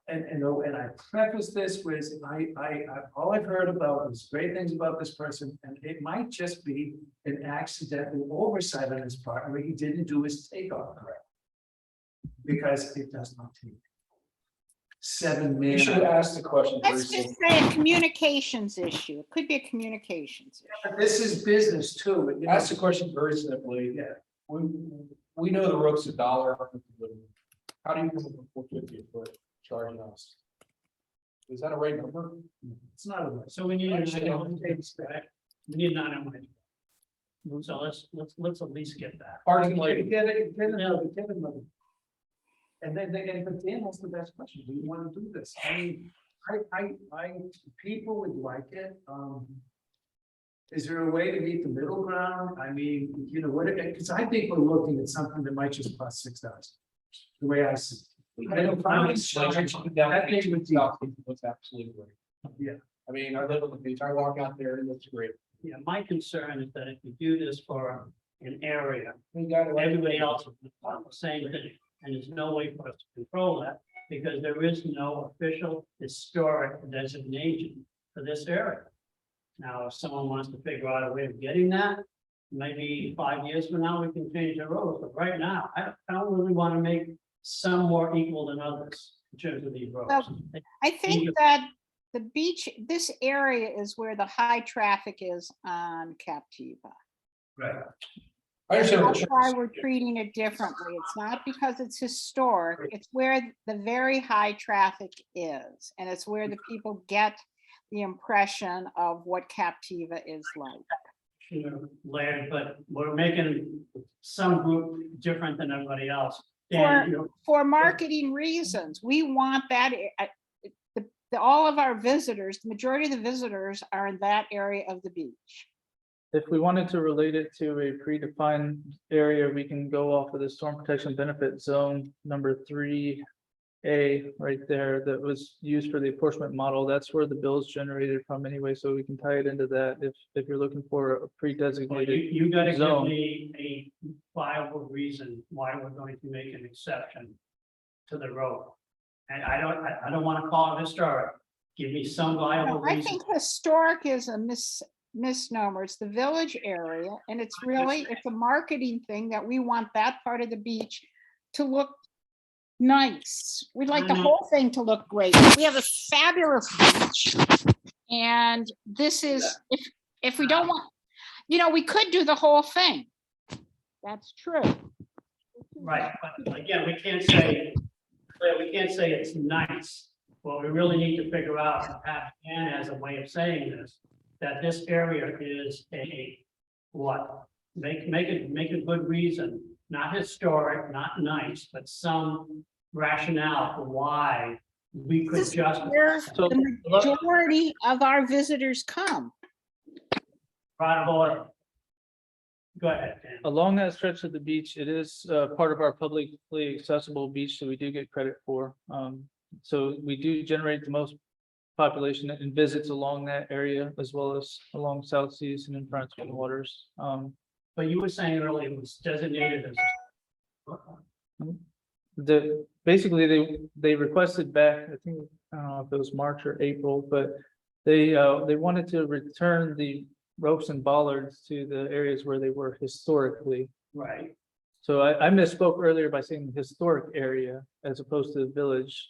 [SPEAKER 3] I preface this with, all I've heard about is great things about this person, and it might just be an accidental oversight on his part, where he didn't do his takeoff correct. Because it does not take 7
[SPEAKER 8] You should
[SPEAKER 3] minutes.
[SPEAKER 8] ask the question.
[SPEAKER 4] Let's just say a communications issue. It could be a communications issue.
[SPEAKER 3] This is business too.
[SPEAKER 8] Ask the question very simply.
[SPEAKER 3] Yeah.
[SPEAKER 8] We know the rope's $1. How do you come up with 450 a foot charging us? Is that a right number?
[SPEAKER 3] It's not a.
[SPEAKER 1] So we need an item, we need an item. So let's at least get that.
[SPEAKER 8] Parking
[SPEAKER 3] Get
[SPEAKER 8] lot.
[SPEAKER 3] it. And then but Dan, that's the best question. Do you want to do this? I mean, people would like it. Is there a way to meet the middle ground? I mean, because I think we're looking at something that might just cost $6,000. The way I see it. That thing would be.
[SPEAKER 8] Looks absolutely great.
[SPEAKER 3] Yeah.
[SPEAKER 8] I mean, I live on the beach, I walk out there, and it looks great.
[SPEAKER 1] Yeah, my concern is that if you do this for an area,
[SPEAKER 8] We got it.
[SPEAKER 1] everybody else will do the same thing, and there's no way for us to control that, because there is no official historic designation for this area. Now, if someone wants to figure out a way of getting that, maybe 5 years from now, we can change the rules, but right now, I don't really want to make some more equal than others in terms of these roads.
[SPEAKER 4] Well, I think that the beach, this area is where the high traffic is on Captiva.
[SPEAKER 3] Right.
[SPEAKER 8] I understand. what
[SPEAKER 4] That's
[SPEAKER 8] you're
[SPEAKER 4] why
[SPEAKER 8] saying.
[SPEAKER 4] we're treating it differently. It's not because it's historic, it's where the very high traffic is. And it's where the people get the impression of what Captiva is like.
[SPEAKER 1] Larry, but we're making some group different than everybody else. Dan,
[SPEAKER 4] For marketing reasons, we want that, all of our visitors, the majority of the visitors are in that area of the beach.
[SPEAKER 5] If we wanted to relate it to a predefined area, we can go off of the storm protection benefit zone number 3 A right there that was used for the apportionment model. That's where the bill's generated from anyway, so we can tie it into that if you're looking for a
[SPEAKER 1] Well,
[SPEAKER 5] pre-designated.
[SPEAKER 1] you gotta give
[SPEAKER 5] zone.
[SPEAKER 1] me a viable reason why we're going to make an exception to the road. And I don't wanna call it historic. Give me some viable
[SPEAKER 4] No, I
[SPEAKER 1] reason.
[SPEAKER 4] think historic is a misnomer. It's the village area, and it's a marketing thing that we want that part of the beach to look nice. We'd like the whole thing to look great. We have a fabulous beach. And this is, if we don't want, we could do the whole thing. That's true.
[SPEAKER 1] Right, but again, we can't say it's nice. What we really need to figure out, and Pat Ann has a way of saying this, that this area is a what? Make a good reason, not historic, not nice, but some rationale for why we could
[SPEAKER 4] This is
[SPEAKER 1] just.
[SPEAKER 4] where
[SPEAKER 5] So-
[SPEAKER 4] the majority of our visitors come.
[SPEAKER 1] Right, boy. Go ahead, Dan.
[SPEAKER 5] Along that stretch of the beach, it is part of our publicly accessible beach that we do get credit for. So we do generate the most population and visits along that area as well as along South Seas and in French waters.
[SPEAKER 1] But you were saying earlier it was designated as.
[SPEAKER 5] Basically, they requested back, I think, I don't know if it was March or April, but they wanted to return the ropes and bollards to the areas where they were historically.
[SPEAKER 1] Right.
[SPEAKER 5] So I misspoke earlier by saying historic area as opposed to the village.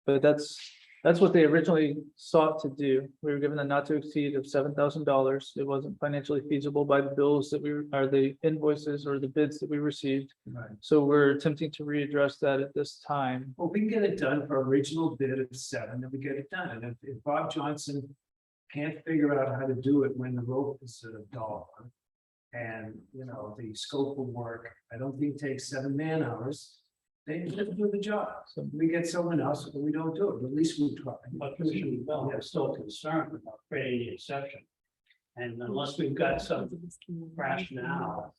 [SPEAKER 5] But that's what they originally sought to do. We were given a not to exceed of $7,000. It wasn't financially feasible by the bills that or the invoices or the bids that we received.
[SPEAKER 3] Right.
[SPEAKER 5] So we're attempting to readdress that at this time.
[SPEAKER 3] Well, we can get it done for original bid of 7, then we get it done. And if Bob Johnson can't figure out how to do it when the rope is $1, and, the scope of work, I don't think takes 7 man hours, they just do the job. So we get someone else, but we don't do it, at least we try.
[SPEAKER 1] But Commissioner Bell, I'm still concerned about creating the exception. And unless we've got some rationale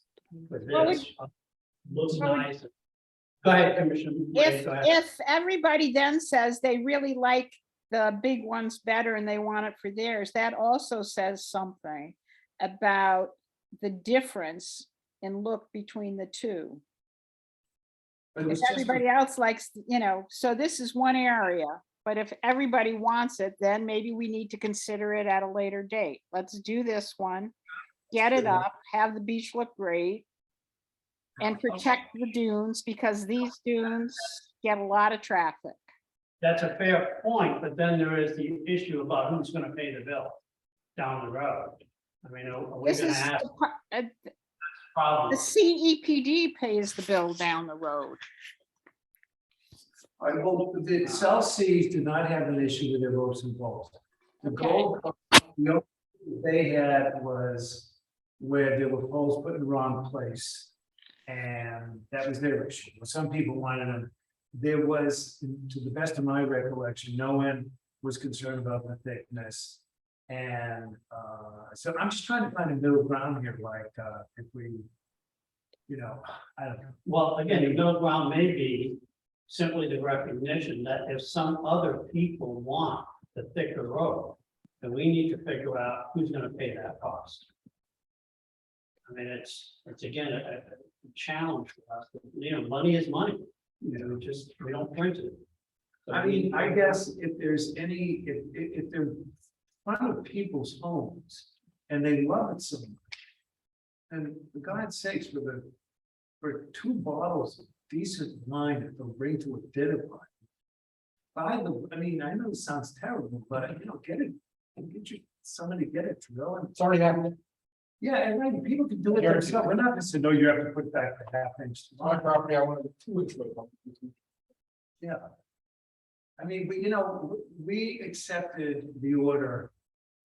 [SPEAKER 1] for
[SPEAKER 4] Well,
[SPEAKER 1] this, looks nice. Go ahead, Commissioner. Ray, go ahead.
[SPEAKER 4] If everybody then says they really like the big ones better and they want it for theirs, that also says something about the difference in look between the two.
[SPEAKER 3] But it
[SPEAKER 4] If
[SPEAKER 3] was just,
[SPEAKER 4] everybody else likes, so this is one area, but if everybody wants it, then maybe we need to consider it at a later date. Let's do this one, get it up, have the beach look great, and protect the dunes, because these dunes get a lot of traffic.
[SPEAKER 1] That's a fair point, but then there is the issue about who's gonna pay the bill down the road. I mean, are we
[SPEAKER 4] This
[SPEAKER 1] gonna
[SPEAKER 4] is,
[SPEAKER 1] have
[SPEAKER 4] the
[SPEAKER 1] problems?
[SPEAKER 4] CEPD pays the bill down the road.
[SPEAKER 3] the South Seas did not have an issue with their ropes and poles. The goal, they had was where there were poles put in the wrong place. And that was their issue. Well, some people wanted them. There was, to the best of my recollection, no one was concerned about the thickness. And so I'm just trying to find a middle ground here, like if we, I don't know.
[SPEAKER 1] Well, again, the middle ground may be simply the recognition that if some other people want the thicker road, then we need to figure out who's gonna pay that cost. I mean, it's again, a challenge for us. Money is money. We don't print it. So
[SPEAKER 3] I mean, I guess if there's any, if they're in front of people's homes and they love it so much. And for God's sakes, for 2 bottles of decent wine that they'll bring to a dinner party. I mean, I know it sounds terrible, but get it, somebody get it to go.
[SPEAKER 8] It's already happening.
[SPEAKER 3] Yeah, and right, people can do it themselves. We're not gonna say, no, you have to put back the half-inch.
[SPEAKER 8] My property, I wanted 2 inch.
[SPEAKER 3] Yeah. I mean, we accepted the order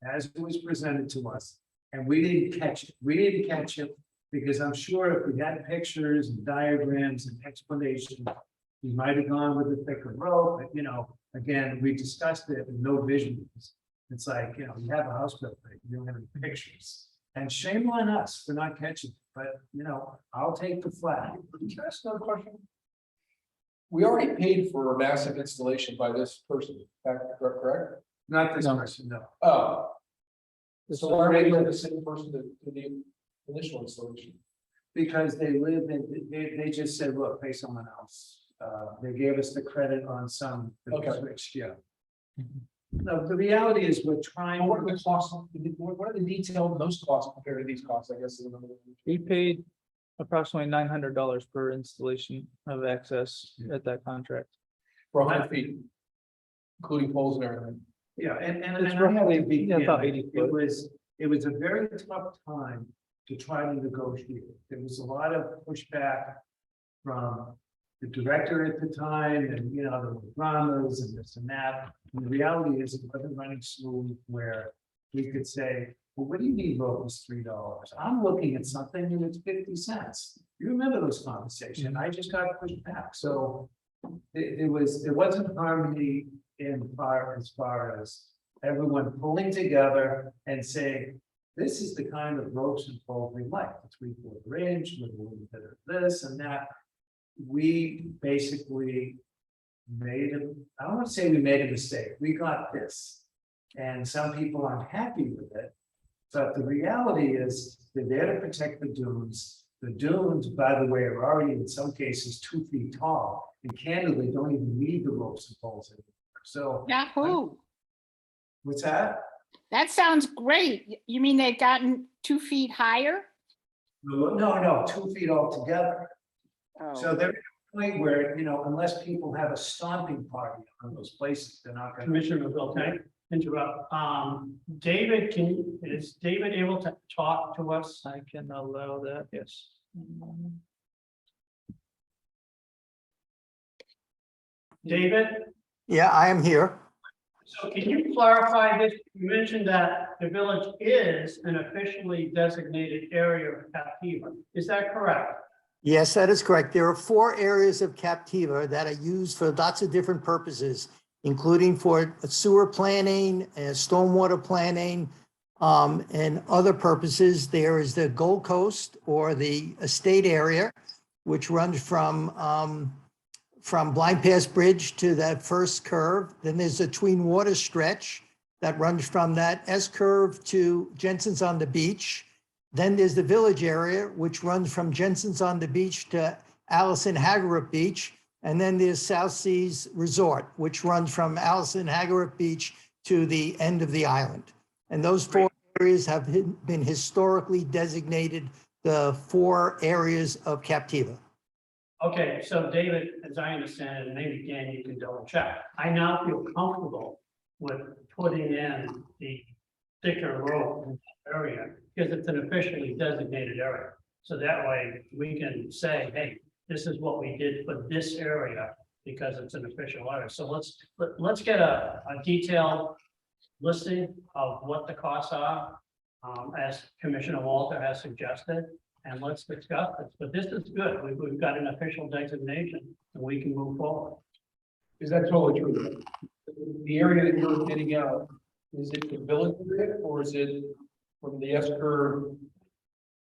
[SPEAKER 3] as it was presented to us, and we didn't catch it. We didn't catch it because I'm sure if we had pictures and diagrams and explanations, we might have gone with a thicker rope, but again, we discussed it with no visuals. It's like, you have a house built, but you don't have any pictures. And shame on us for not catching it, but I'll take the flag.
[SPEAKER 8] Can I ask another question? We already paid for a massive installation by this person, correct?
[SPEAKER 3] Not this
[SPEAKER 5] No.
[SPEAKER 3] person, no.
[SPEAKER 8] Oh.
[SPEAKER 5] This
[SPEAKER 8] So
[SPEAKER 5] is-
[SPEAKER 8] why are we letting the same person to do the initial installation?
[SPEAKER 3] Because they live in, they just said, look, pay someone else. They gave us the credit on some that we
[SPEAKER 8] Okay.
[SPEAKER 3] switched, yeah. No, the reality is we're trying.
[SPEAKER 8] And what are the costs, what are the details of those costs compared to these costs, I guess? Is another one.
[SPEAKER 5] We paid approximately $900 per installation of access at that contract.
[SPEAKER 8] For 100 feet. Including poles and everything.
[SPEAKER 3] Yeah, and
[SPEAKER 5] It's
[SPEAKER 3] I have
[SPEAKER 5] roughly,
[SPEAKER 3] to be,
[SPEAKER 5] yeah, about 80 foot.
[SPEAKER 3] it was a very tough time to try to negotiate. There was a lot of pushback from the director at the time, and you know, there were dramas and this and that. And the reality is, it wasn't running smooth where we could say, well, what do you need vote was $3? I'm looking at something and it's 50 cents. You remember those conversations? I just got pushed back. So there wasn't harmony as far as everyone pulling together and saying, this is the kind of ropes and poles we like, the 3/4 inch with a little bit of this and that. We basically I don't want to say we made a mistake. We got this. And some people aren't happy with it. But the reality is they're there to protect the dunes. The dunes, by the way, are already in some cases 2 feet tall. And candidly, don't even need the ropes and poles anymore. So
[SPEAKER 4] Yahoo!
[SPEAKER 3] what's that?
[SPEAKER 4] That sounds great. You mean they've gotten 2 feet higher?
[SPEAKER 3] No, 2 feet altogether.
[SPEAKER 4] Oh.
[SPEAKER 3] So they're at a point where, you know, unless people have a stomping party on those places, they're not gonna.
[SPEAKER 1] Commissioner Bill, can I interrupt? David, is David able to talk to us?
[SPEAKER 5] I can allow that, yes.
[SPEAKER 1] David,
[SPEAKER 6] Yeah, I am here.
[SPEAKER 1] so can you clarify this? You mentioned that the village is an officially designated area of Captiva. Is that correct?
[SPEAKER 6] Yes, that is correct. There are 4 areas of Captiva that are used for lots of different purposes, including for sewer planning and stormwater planning, and other purposes. There is the Gold Coast or the estate area, which runs from Blind Pass Bridge to that first curve. Then there's a Tween Water stretch that runs from that S curve to Jensen's on the Beach. Then there's the village area, which runs from Jensen's on the Beach to Allison Haggerup Beach. And then there's South Seas Resort, which runs from Allison Haggerup Beach to the end of the island. And those 4 areas have been historically designated the 4 areas of Captiva.
[SPEAKER 1] Okay, so David, as I understand it, and maybe Dan, you can double check. I now feel comfortable with putting in the thicker rope in that area because it's an officially designated area. So that way we can say, hey, this is what we did for this area because it's an official area. So let's get a detailed listing of what the costs are, as Commissioner Walter has suggested, and let's discuss this. But this is good. We've got an official designation and we can move forward.
[SPEAKER 8] Is that totally true? The area that you're getting out, is it the village area or is it from the S curve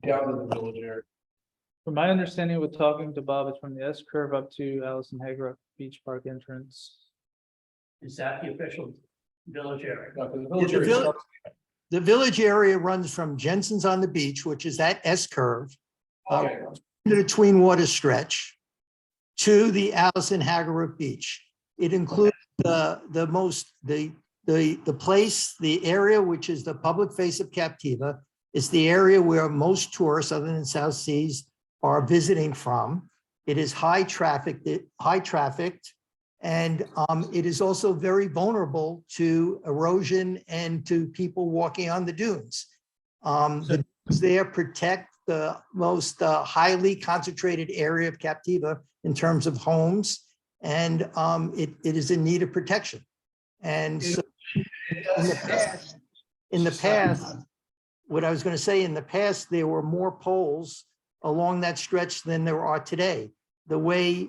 [SPEAKER 8] down to the village area?
[SPEAKER 5] From my understanding with talking to Bob, it's from the S curve up to Allison Haggerup Beach Park entrance.
[SPEAKER 1] Is that the official village area?
[SPEAKER 8] No, 'cause the village
[SPEAKER 6] The
[SPEAKER 8] area
[SPEAKER 6] vill-
[SPEAKER 8] starts-
[SPEAKER 6] The village area runs from Jensen's on the Beach, which is that S curve,
[SPEAKER 8] Okay.
[SPEAKER 6] to the Tween Water stretch, to the Allison Haggerup Beach. It includes the place, the area which is the public face of Captiva. It's the area where most tourists, other than South Seas, are visiting from. It is high trafficked, and it is also very vulnerable to erosion and to people walking on the dunes. The dunes there protect the most highly concentrated area of Captiva in terms of homes, and it is in need of protection. And so in the past, what I was going to say, in the past, there were more poles along that stretch than there are today. The way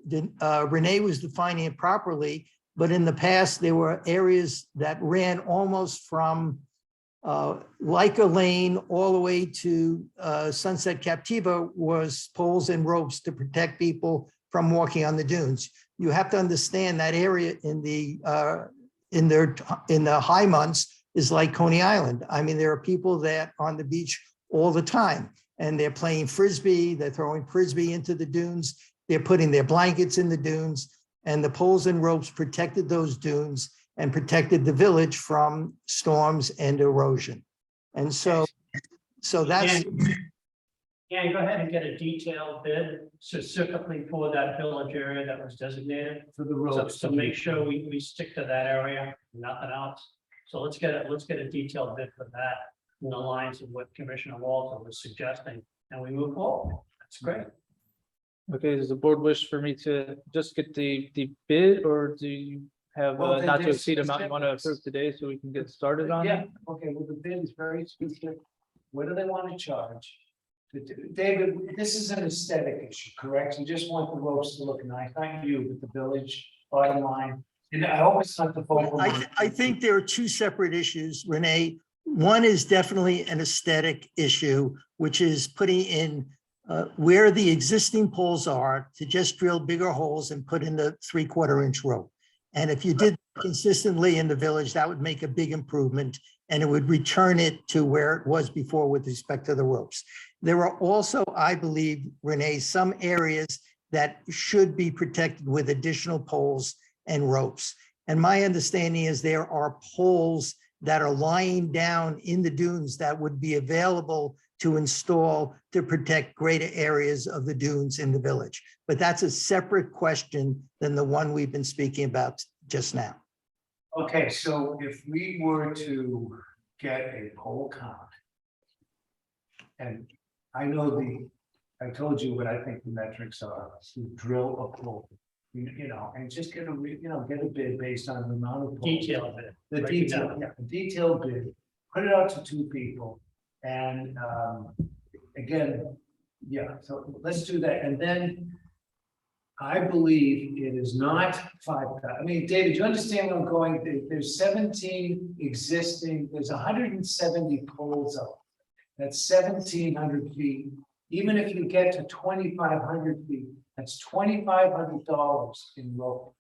[SPEAKER 6] Renee was defining it properly, but in the past, there were areas that ran almost from Leica Lane all the way to Sunset Captiva was poles and ropes to protect people from walking on the dunes. You have to understand that area in the high months is like Coney Island. I mean, there are people that are on the beach all the time, and they're playing Frisbee, they're throwing Frisbee into the dunes, they're putting their blankets in the dunes, and the poles and ropes protected those dunes and protected the village from storms and erosion. And so that's,
[SPEAKER 1] Yeah, go ahead and get a detailed bid specifically for that village area that was designated.
[SPEAKER 3] For the
[SPEAKER 1] So
[SPEAKER 3] roads.
[SPEAKER 1] to make sure we stick to that area, nothing else. So let's get a detailed bid for that in the lines of what Commissioner Walter was suggesting, and we move forward. That's great.
[SPEAKER 5] Okay, does the board wish for me to just get the bid, or do you have
[SPEAKER 3] Well, then
[SPEAKER 5] not to
[SPEAKER 3] there's-
[SPEAKER 5] exceed amount you want to approve today so we can get started on
[SPEAKER 3] Yeah,
[SPEAKER 5] it?
[SPEAKER 3] okay, well, the bid is very specific. What do they want to charge? David, this is an aesthetic issue, correct? You just want the ropes to look nice, not you, but the village, bottom line. And I hope it's not the focal point.
[SPEAKER 6] I think there are two separate issues, Renee. One is definitely an aesthetic issue, which is putting in where the existing poles are to just drill bigger holes and put in the 3/4-inch rope. And if you did consistently in the village, that would make a big improvement, and it would return it to where it was before with respect to the ropes. There are also, I believe, Renee, some areas that should be protected with additional poles and ropes. And my understanding is there are poles that are lying down in the dunes that would be available to install to protect greater areas of the dunes in the village. But that's a separate question than the one we've been speaking about just now.
[SPEAKER 3] Okay, so if we were to get a pole count. And I know I told you what I think the metrics are, to drill a pole. You know, and just get a bid based on the amount of poles.
[SPEAKER 1] Detailed bid.
[SPEAKER 3] The
[SPEAKER 1] Break it
[SPEAKER 3] detail,
[SPEAKER 1] down.
[SPEAKER 3] yeah, the detailed bid, put it out to 2 people. And again, yeah, so let's do that. And then I believe it is not 5,000. I mean, David, you understand where I'm going? There's 17 existing, there's 170 poles up. That's 1,700 feet. Even if you get to 2,500 feet, that's $2,500 in rope.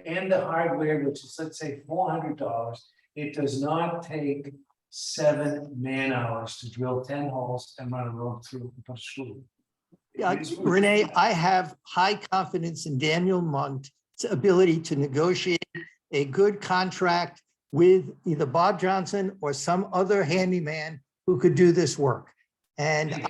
[SPEAKER 3] And the hardware, which is, let's say, $400. It does not take 7 man-hours to drill 10 holes and run a rope through a screw.
[SPEAKER 6] Renee, I have high confidence in Daniel Munt's ability to negotiate a good contract with either Bob Johnson or some other handyman who could do this work. And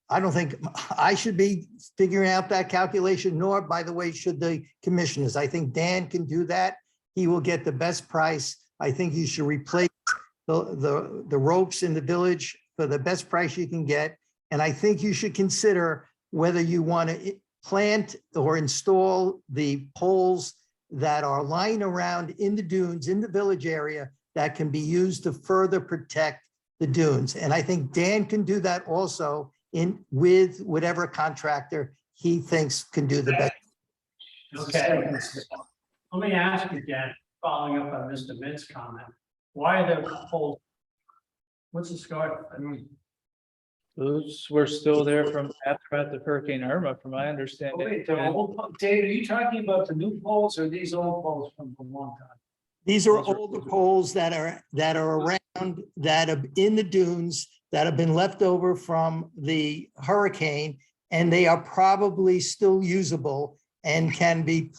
[SPEAKER 6] I don't think I should be figuring out that calculation, nor, by the way, should the commissioners. I think Dan can do that. He will get the best price. I think you should replace the ropes in the village for the best price you can get. And I think you should consider whether you want to plant or install the poles that are lying around in the dunes, in the village area, that can be used to further protect the dunes. And I think Dan can do that also with whatever contractor he thinks can do the best.
[SPEAKER 1] Okay. Let me ask you again, following up on Mr. Mitt's comment, why are there poles? What's the score?
[SPEAKER 5] Those were still there from after Hurricane Irma, from my
[SPEAKER 3] Oh,
[SPEAKER 5] understanding.
[SPEAKER 3] wait, the old, Dave, are you talking about the new poles or these old poles from a long time?
[SPEAKER 6] These are older poles that are around, that are in the dunes, that have been left over from the hurricane, and they are probably still usable and can be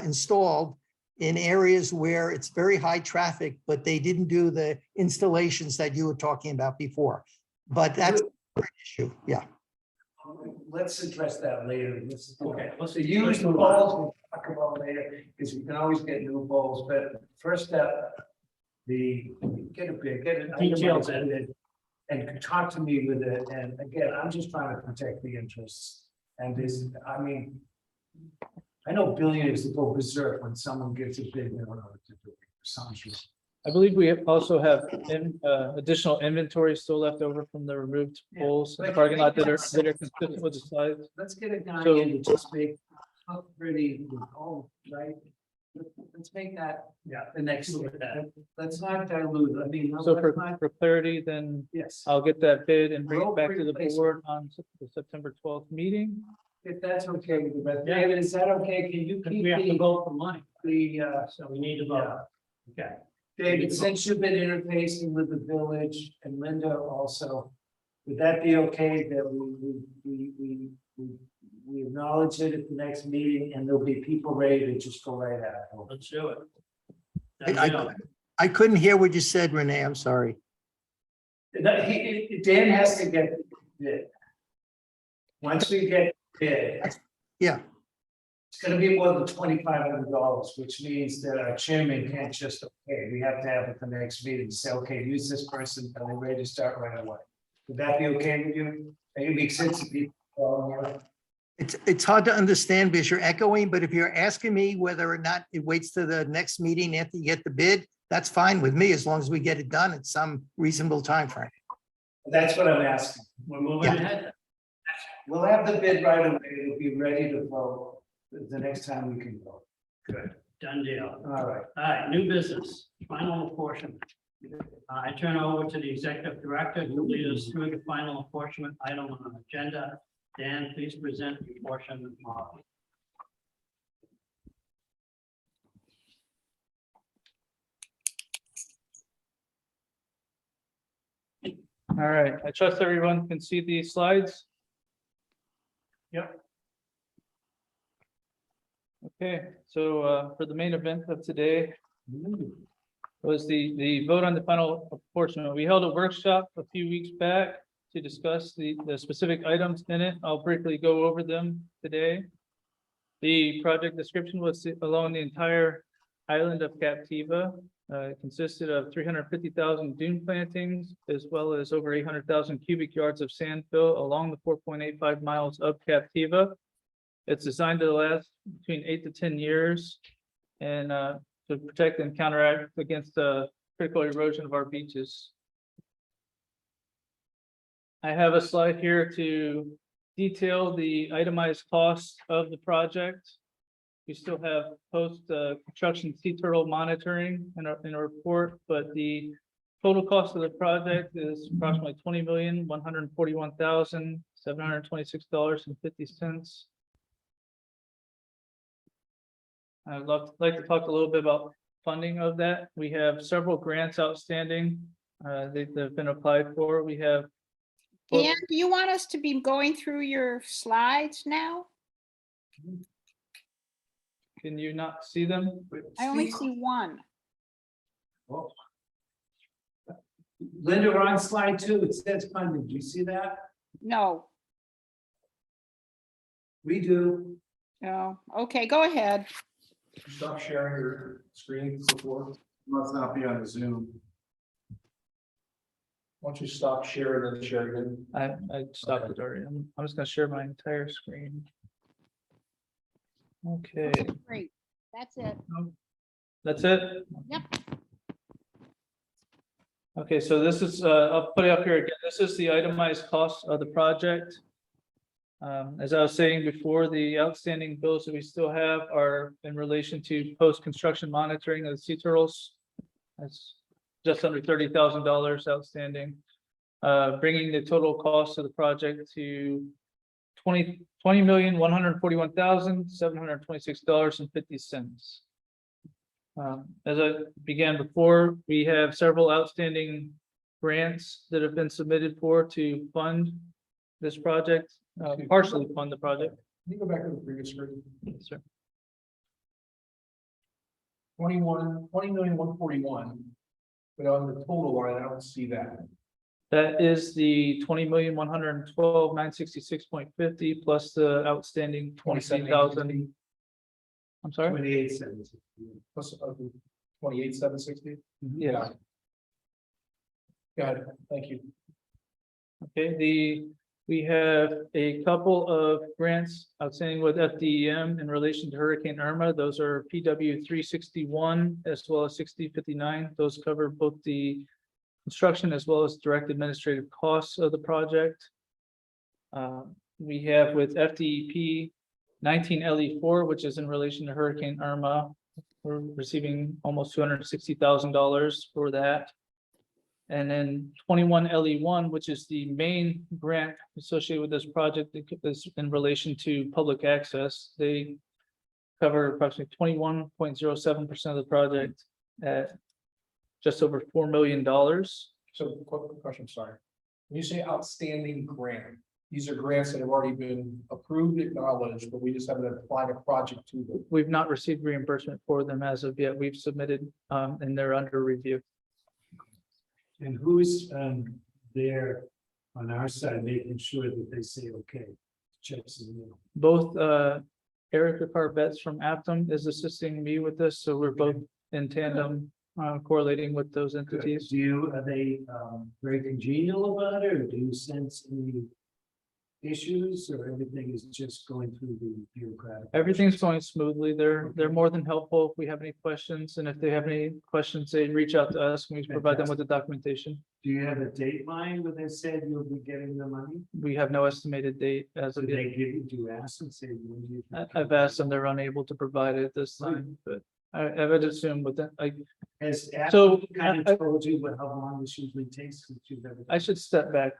[SPEAKER 6] installed in areas where it's very high traffic, but they didn't do the installations that you were talking about before. But that's an issue, yeah.
[SPEAKER 3] Let's address that later.
[SPEAKER 1] Okay, let's
[SPEAKER 3] The used poles we'll talk about later, because we can always get new poles, but first step, get a bid, get an
[SPEAKER 1] Details
[SPEAKER 3] itemized bid, and talk to me with it. And again, I'm just trying to protect the interests. And this, I mean, I know billionaires that go berserk when someone gets a bid, they don't know what to do. Some reason.
[SPEAKER 5] I believe we also have additional inventory still left over from the removed poles in the parking lot that are consistent with the size.
[SPEAKER 3] Let's get a guy
[SPEAKER 5] So-
[SPEAKER 3] in to just make look pretty, right? Let's make that the next step. Let's not dilute, I mean.
[SPEAKER 5] So
[SPEAKER 3] let's not-
[SPEAKER 5] for clarity, then
[SPEAKER 3] Yes.
[SPEAKER 5] I'll get that bid and bring it
[SPEAKER 3] Rope
[SPEAKER 5] back to the
[SPEAKER 3] replacement.
[SPEAKER 5] board on the September 12th meeting.
[SPEAKER 3] If that's okay with you, but
[SPEAKER 1] Yeah.
[SPEAKER 3] David, is that okay? Can you
[SPEAKER 1] Because
[SPEAKER 3] keep
[SPEAKER 1] we have to
[SPEAKER 3] the,
[SPEAKER 1] vote for money,
[SPEAKER 3] the,
[SPEAKER 1] so we need to vote. Okay.
[SPEAKER 3] David, since you've been interfacing with the village and Linda also, would that be okay that we acknowledge it at the next meeting and there'll be people ready to just go right at it?
[SPEAKER 1] Let's do it.
[SPEAKER 6] I couldn't hear what you said, Renee. I'm sorry.
[SPEAKER 3] Dan has to get bid. Once we get bid.
[SPEAKER 6] Yeah.
[SPEAKER 3] It's gonna be more than $2,500, which means that our chairman can't just, okay, we have to have at the next meeting, say, okay, use this person, and we're ready to start right away. Would that be okay with you? It makes sense to be.
[SPEAKER 6] It's hard to understand because you're echoing, but if you're asking me whether or not it waits to the next meeting after you get the bid, that's fine with me, as long as we get it done at some reasonable time frame.
[SPEAKER 3] That's what I'm asking.
[SPEAKER 1] We're moving
[SPEAKER 6] Yeah.
[SPEAKER 1] ahead.
[SPEAKER 3] We'll have the bid right away. It'll be ready to vote the next time we can vote.
[SPEAKER 1] Good, done deal.
[SPEAKER 3] All right.
[SPEAKER 1] All right, new business, final apportionment. I turn over to the executive director who will lead us through the final apportionment item on the agenda. Dan, please present the apportionment model.
[SPEAKER 5] All right, I trust everyone can see these slides.
[SPEAKER 1] Yep.
[SPEAKER 5] Okay, so for the main event of today was the vote on the final apportionment. We held a workshop a few weeks back to discuss the specific items in it. I'll briefly go over them today. The project description was along the entire island of Captiva. It consisted of 350,000 dune plantings, as well as over 800,000 cubic yards of sand fill along the 4.85 miles of Captiva. It's designed to last between 8 to 10 years and to protect and counteract against the critical erosion of our beaches. I have a slide here to detail the itemized costs of the project. We still have post construction sea turtle monitoring in our report, but the total cost of the project is approximately $20,141,726.50. I'd like to talk a little bit about funding of that. We have several grants outstanding. They've been applied for. We have.
[SPEAKER 4] Dan, do you want us to be going through your slides now?
[SPEAKER 5] Can you not see them?
[SPEAKER 4] I only see one.
[SPEAKER 3] Linda, we're on slide 2. It says funding. Do you see that?
[SPEAKER 4] No,
[SPEAKER 3] We do.
[SPEAKER 4] no. Okay, go ahead.
[SPEAKER 8] Stop sharing your screen before.
[SPEAKER 10] Must not be on the Zoom.
[SPEAKER 8] Why don't you stop sharing and share again?
[SPEAKER 5] I stopped it already. I'm just gonna share my entire screen. Okay,
[SPEAKER 4] Great, that's it.
[SPEAKER 5] that's it?
[SPEAKER 4] Yep.
[SPEAKER 5] Okay, so this is, I'll put it up here again. This is the itemized cost of the project. As I was saying before, the outstanding bills that we still have are in relation to post-construction monitoring of the sea turtles. That's just under $30,000 outstanding, bringing the total cost of the project to $20,141,726.50. As I began before, we have several outstanding grants that have been submitted to fund this project, partially fund the project.
[SPEAKER 8] Can you go back to the previous screen?
[SPEAKER 5] Yes, sir.
[SPEAKER 8] 20,141. But on the total line, I don't see that.
[SPEAKER 5] That is the 20,112,966.50 plus the outstanding 27,000. I'm sorry?
[SPEAKER 3] 2870.
[SPEAKER 8] Plus 28,760.
[SPEAKER 5] Yeah.
[SPEAKER 8] Got it. Thank you.
[SPEAKER 5] Okay, we have a couple of grants outstanding with FDEM in relation to Hurricane Irma. Those are PW 361 as well as 6059. Those cover both the construction as well as direct administrative costs of the project. We have with FDEP 19LE4, which is in relation to Hurricane Irma. We're receiving almost $260,000 for that. And then 21 LE1, which is the main grant associated with this project, is in relation to public access. They cover approximately 21.07% of the project at just over $4 million.
[SPEAKER 8] So, quick question, sorry. When you say outstanding grant, these are grants that have already been approved, acknowledged, but we just haven't applied a project to them.
[SPEAKER 5] We've not received reimbursement for them as of yet. We've submitted, and they're under review.
[SPEAKER 3] And who's there on our side, making sure that they say, okay, checks in the mail.
[SPEAKER 5] Both Erica Carvetts from Aptum is assisting me with this, so we're both in tandem correlating with those entities.
[SPEAKER 3] Are they very congenial about it, or do you sense any issues, or everything is just going through the bureaucratic?
[SPEAKER 5] Everything's going smoothly. They're more than helpful if we have any questions, and if they have any questions, they reach out to us and we provide them with the documentation.
[SPEAKER 3] Do you have a date line where they said you'll be getting the money?
[SPEAKER 5] We have no estimated date as of
[SPEAKER 3] Did
[SPEAKER 5] yet.
[SPEAKER 3] they give you, do you ask and say, when do you? think
[SPEAKER 5] I've asked them, they're unable to provide it this time, but I would assume with that,
[SPEAKER 3] Has
[SPEAKER 5] So,
[SPEAKER 3] Apple kind of told you how long this usually takes since you've ever?
[SPEAKER 5] I should step back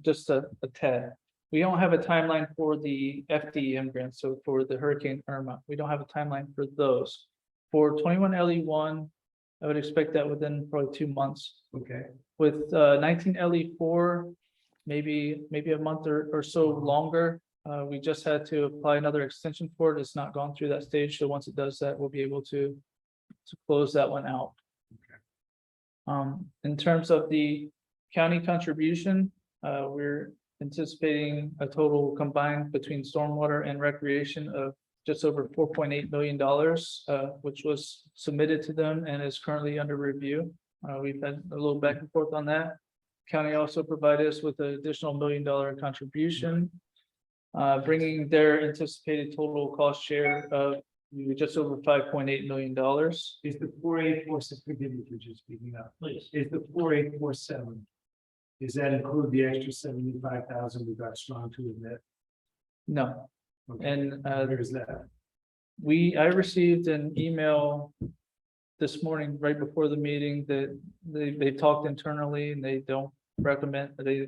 [SPEAKER 5] just a tad. We don't have a timeline for the FDEM grants, so for the Hurricane Irma, we don't have a timeline for those. For 21 LE1, I would expect that within probably 2 months.
[SPEAKER 3] Okay.
[SPEAKER 5] With 19 LE4, maybe a month or so longer. We just had to apply another extension for it. It's not gone through that stage, so once it does that, we'll be able to close that one out. In terms of the county contribution, we're anticipating a total combined between stormwater and recreation of just over $4.8 million, which was submitted to them and is currently under review. We've had a little back and forth on that. County also provided us with an additional $1 million contribution, bringing their anticipated total cost share of just over $5.8 million.
[SPEAKER 3] Is the 4847, forgive me for just speaking up, please, is the 4847? Does that include the extra 75,000 we got strong to admit?
[SPEAKER 5] No,
[SPEAKER 3] Okay.
[SPEAKER 5] and
[SPEAKER 3] Where's that?
[SPEAKER 5] I received an email this morning, right before the meeting, that they talked internally and they don't recommend, they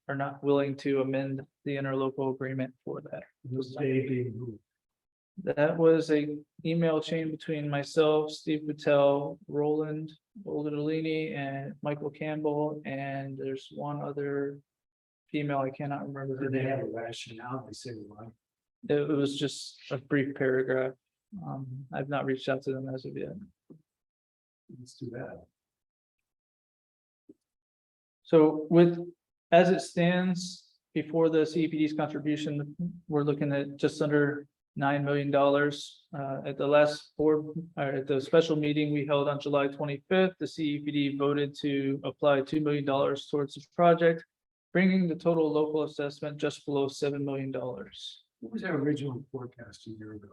[SPEAKER 5] are not willing to amend the interlocal agreement for that.
[SPEAKER 3] Who's they being who?
[SPEAKER 5] That was a email chain between myself, Steve Patel, Roland Oldalini, and Michael Campbell, and there's one other female, I cannot remember her
[SPEAKER 3] Did they have
[SPEAKER 5] name.
[SPEAKER 3] a rationale? They say why?
[SPEAKER 5] It was just a brief paragraph. I've not reached out to them as of yet.
[SPEAKER 3] Let's do that.
[SPEAKER 5] So as it stands, before the CEPD's contribution, we're looking at just under $9 million. At the last board, or at the special meeting we held on July 25th, the CEPD voted to apply $2 million towards this project, bringing the total local assessment just below $7 million.
[SPEAKER 3] What was our original forecast a year ago?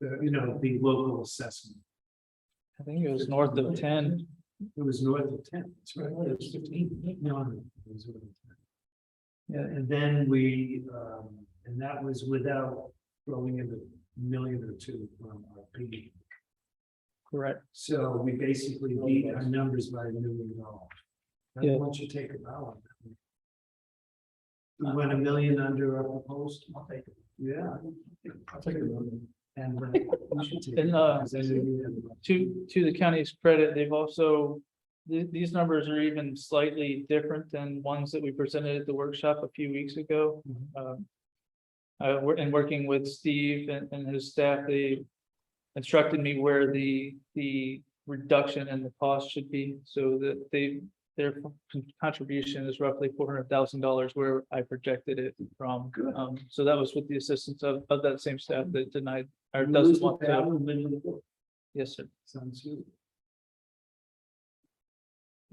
[SPEAKER 3] The local assessment.
[SPEAKER 5] I think it was north of 10.
[SPEAKER 3] It was north of 10. That's right. It was 15. No, it was north of 10. Yeah, and then and that was without throwing in a million or two from our PD.
[SPEAKER 5] Correct.
[SPEAKER 3] So we basically beat our numbers by $1 million.
[SPEAKER 5] Yeah.
[SPEAKER 3] Once you take a balance. We went $1 million under our proposed. I'll take it. Yeah. I'll take it. And we should take it,
[SPEAKER 5] And
[SPEAKER 3] because then we have-
[SPEAKER 5] to the county's credit, they've also, these numbers are even slightly different than ones that we presented at the workshop a few weeks ago. And working with Steve and his staff, they instructed me where the reduction in the cost should be, so that their contribution is roughly $400,000 where I projected it from. So that was with the assistance of that same staff that denied or
[SPEAKER 3] You
[SPEAKER 5] doesn't
[SPEAKER 3] lose the
[SPEAKER 5] want to.
[SPEAKER 3] battle and win the war.
[SPEAKER 5] Yes, sir.
[SPEAKER 3] Sounds good.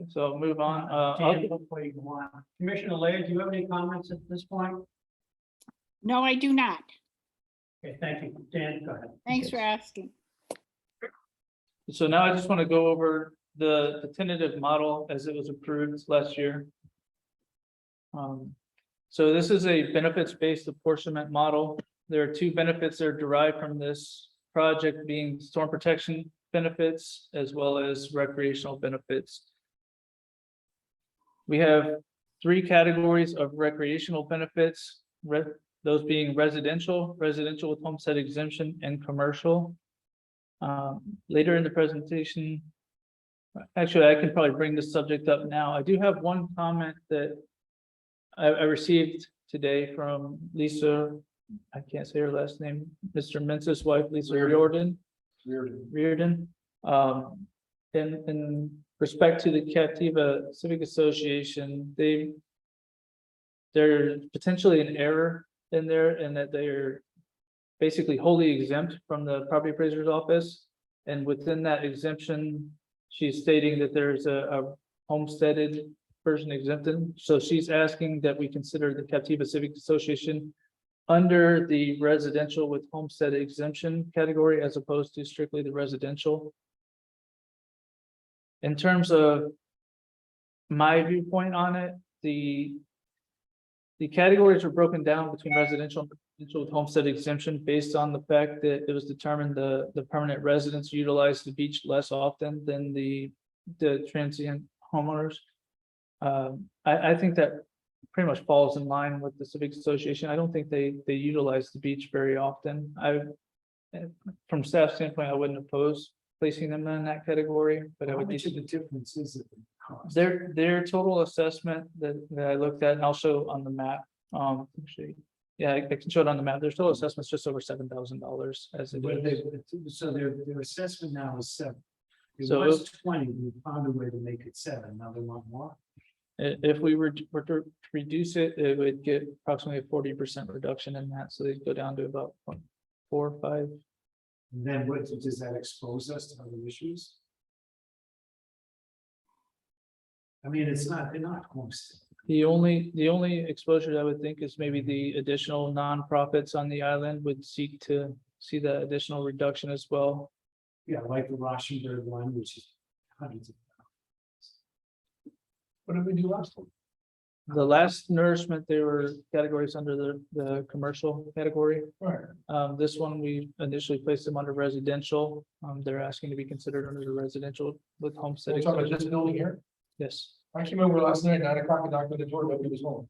[SPEAKER 5] So I'll move on.
[SPEAKER 1] Dan, before you go on, Commissioner Laird, do you have any comments at this point?
[SPEAKER 4] No, I do not.
[SPEAKER 1] Okay, thank you. Dan, go ahead.
[SPEAKER 4] Thanks for asking.
[SPEAKER 5] So now I just want to go over the tentative model as it was approved last year. So this is a benefits-based apportionment model. There are two benefits that are derived from this project, being storm protection benefits as well as recreational benefits. We have 3 categories of recreational benefits, those being residential with homestead exemption, and commercial. Later in the presentation, actually, I can probably bring this subject up now. I do have one comment that I received today from Lisa, I can't say her last name, Mr. Mentz's wife, Lisa Riordan. In respect to the Captiva Civic Association, there's potentially an error in there, and that they're basically wholly exempt from the property appraiser's office. And within that exemption, she's stating that there's a homesteaded person exempted. So she's asking that we consider the Captiva Civic Association under the residential with homestead exemption category, as opposed to strictly the residential. In terms of my viewpoint on it, the categories were broken down between residential and residential with homestead exemption based on the fact that it was determined the permanent residents utilize the beach less often than the transient homeowners. I think that pretty much falls in line with the Civic Association. I don't think they utilize the beach very often. From staff standpoint, I wouldn't oppose placing them in that category, but I
[SPEAKER 3] How
[SPEAKER 5] would.
[SPEAKER 3] much of the difference is it in cost?
[SPEAKER 5] Their total assessment that I looked at, and I'll show on the map, actually, yeah, I can show it on the map. Their total assessment's just over $7,000 as it
[SPEAKER 3] But
[SPEAKER 5] is.
[SPEAKER 3] so their assessment now is 7. It
[SPEAKER 5] So
[SPEAKER 3] was 20, we found a way to make it 7, now they want more.
[SPEAKER 5] If we were to reduce it, it would get approximately a 40% reduction in that, so they'd go down to about 4 or 5.
[SPEAKER 3] And then what, does that expose us to other issues? I mean, they're not homestead.
[SPEAKER 5] The only exposure I would think is maybe the additional nonprofits on the island would seek to see that additional reduction as well.
[SPEAKER 3] Yeah, like the Rauschenberg one, which is hundreds of thousands. What did we do last time?
[SPEAKER 5] The last nourishment, they were categories under the commercial category.
[SPEAKER 3] Right.
[SPEAKER 5] This one, we initially placed them under residential. They're asking to be considered under the residential with homestead.
[SPEAKER 8] We're talking about this building here.
[SPEAKER 5] Yes.
[SPEAKER 8] I came over last night, 9 o'clock, and knocked on the door, nobody was home.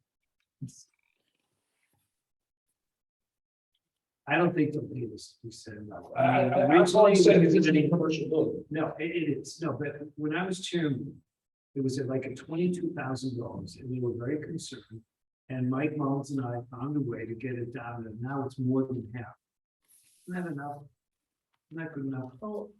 [SPEAKER 3] I don't think they'll leave us, we said no.
[SPEAKER 8] That's all I said, is it's a commercial building.
[SPEAKER 3] No, it is, no, but when I was chairman, it was at like a $22,000, and we were very concerned. And Mike Mullins and I found a way to get it down, and now it's more than half. Not enough. Not good enough.
[SPEAKER 8] Well,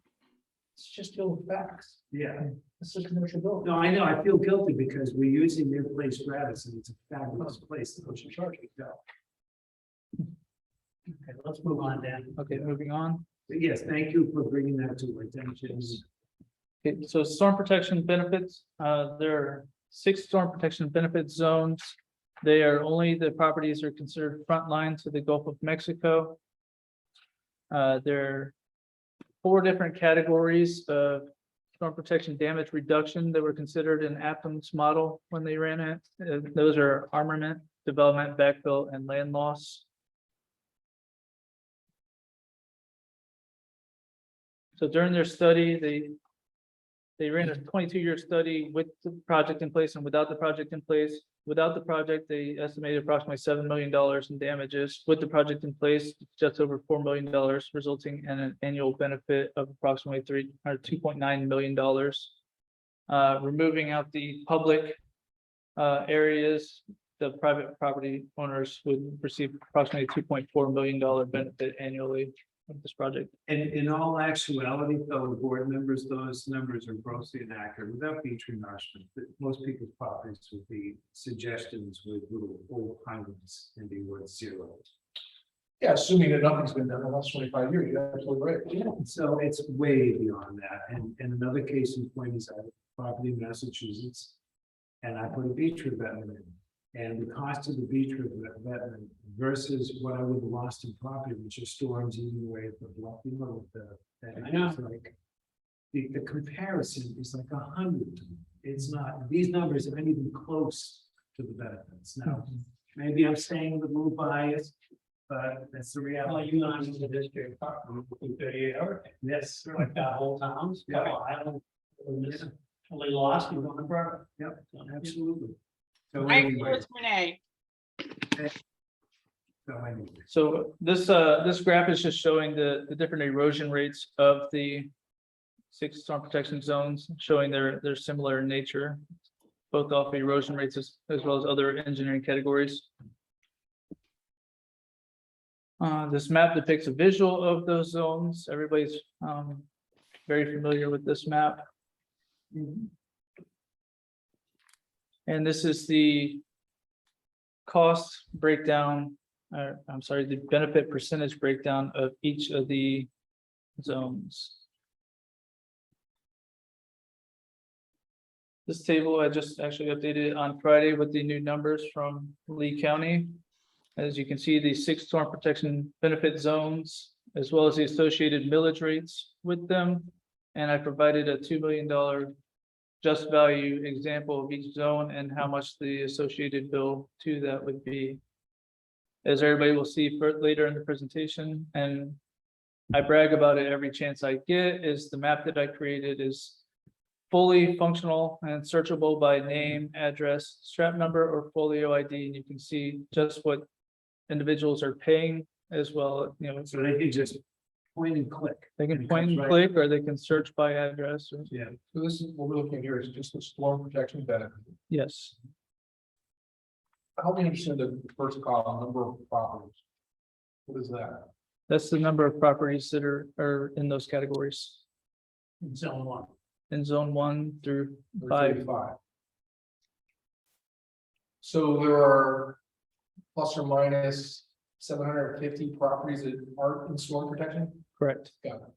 [SPEAKER 8] it's just still facts.
[SPEAKER 3] Yeah.
[SPEAKER 8] It's a commercial building.
[SPEAKER 3] No, I know, I feel guilty because we're using their place gratis, and it's a fabulous place, that we should charge it down.
[SPEAKER 1] Okay, let's move on, Dan.
[SPEAKER 5] Okay, moving on.
[SPEAKER 3] But yes, thank you for bringing that to our attention.
[SPEAKER 5] Okay, so storm protection benefits, there are 6 storm protection benefit zones. They are only the properties are considered front line to the Gulf of Mexico. There are 4 different categories of storm protection damage reduction that were considered in Aptam's model when they ran it. Those are armament, development, backfill, and land loss. So during their study, they ran a 22-year study with the project in place and without the project in place. Without the project, they estimated approximately $7 million in damages. With the project in place, just over $4 million, resulting in an annual benefit of approximately $2.9 million. Removing out the public areas, the private property owners would receive approximately $2.4 million benefit annually of this project.
[SPEAKER 3] And in all actuality, fellow board members, those numbers are grossly inaccurate. Without beach renourishment, most people's properties would be suggestions with little old islands and be worth 0.
[SPEAKER 8] Yeah, assuming that nothing's been done in the last 25 years, you're absolutely right.
[SPEAKER 3] Yeah, so it's way beyond that. And another case in point is I have a property in Massachusetts, and I put a beach revetment in. And the cost of the beach revetment versus what I would have lost in property, which is storms eating away at the bluff, you know,
[SPEAKER 1] I know.
[SPEAKER 3] it's like the comparison is like 100. It's not, these numbers aren't even close to the benefits. Now, maybe I'm saying with a little bias, but that's the
[SPEAKER 1] Well,
[SPEAKER 3] reality.
[SPEAKER 1] you and I was in the district, in 38 hours.
[SPEAKER 3] Yes.
[SPEAKER 1] Like that whole town's,
[SPEAKER 3] Yeah.
[SPEAKER 1] I don't, totally lost and going forever.
[SPEAKER 3] Yep.
[SPEAKER 1] So that's-
[SPEAKER 3] Absolutely. So
[SPEAKER 4] I agree
[SPEAKER 3] anyway,
[SPEAKER 4] with Renee.
[SPEAKER 5] So this graph is just showing the different erosion rates of the 6 storm protection zones, showing their similar nature, both off erosion rates as well as other engineering categories. This map depicts a visual of those zones. Everybody's very familiar with this map. And this is the cost breakdown, I'm sorry, the benefit percentage breakdown of each of the zones. This table, I just actually updated it on Friday with the new numbers from Lee County. As you can see, the 6 storm protection benefit zones, as well as the associated millage rates with them. And I provided a $2 million just value example of each zone and how much the associated bill to that would be. As everybody will see later in the presentation, and I brag about it every chance I get, is the map that I created is fully functional and searchable by name, address, strap number, or folio ID, and you can see just what individuals are paying as well, you know,
[SPEAKER 3] So they can just point and click.
[SPEAKER 5] they can
[SPEAKER 3] It
[SPEAKER 5] point
[SPEAKER 3] comes
[SPEAKER 5] and
[SPEAKER 3] right-
[SPEAKER 5] click, or they can search by address, or,
[SPEAKER 3] Yeah.
[SPEAKER 8] So this is what we're looking at here is just the storm protection benefit.
[SPEAKER 5] yes.
[SPEAKER 8] How many percent of the first column, number of properties? What is that?
[SPEAKER 5] That's the number of properties that are in those categories,
[SPEAKER 1] In zone 1.
[SPEAKER 5] in zone 1 through
[SPEAKER 8] Or
[SPEAKER 5] 5.
[SPEAKER 8] 35? So there are plus or minus 750 properties that aren't in storm protection?
[SPEAKER 5] Correct.
[SPEAKER 8] Got it.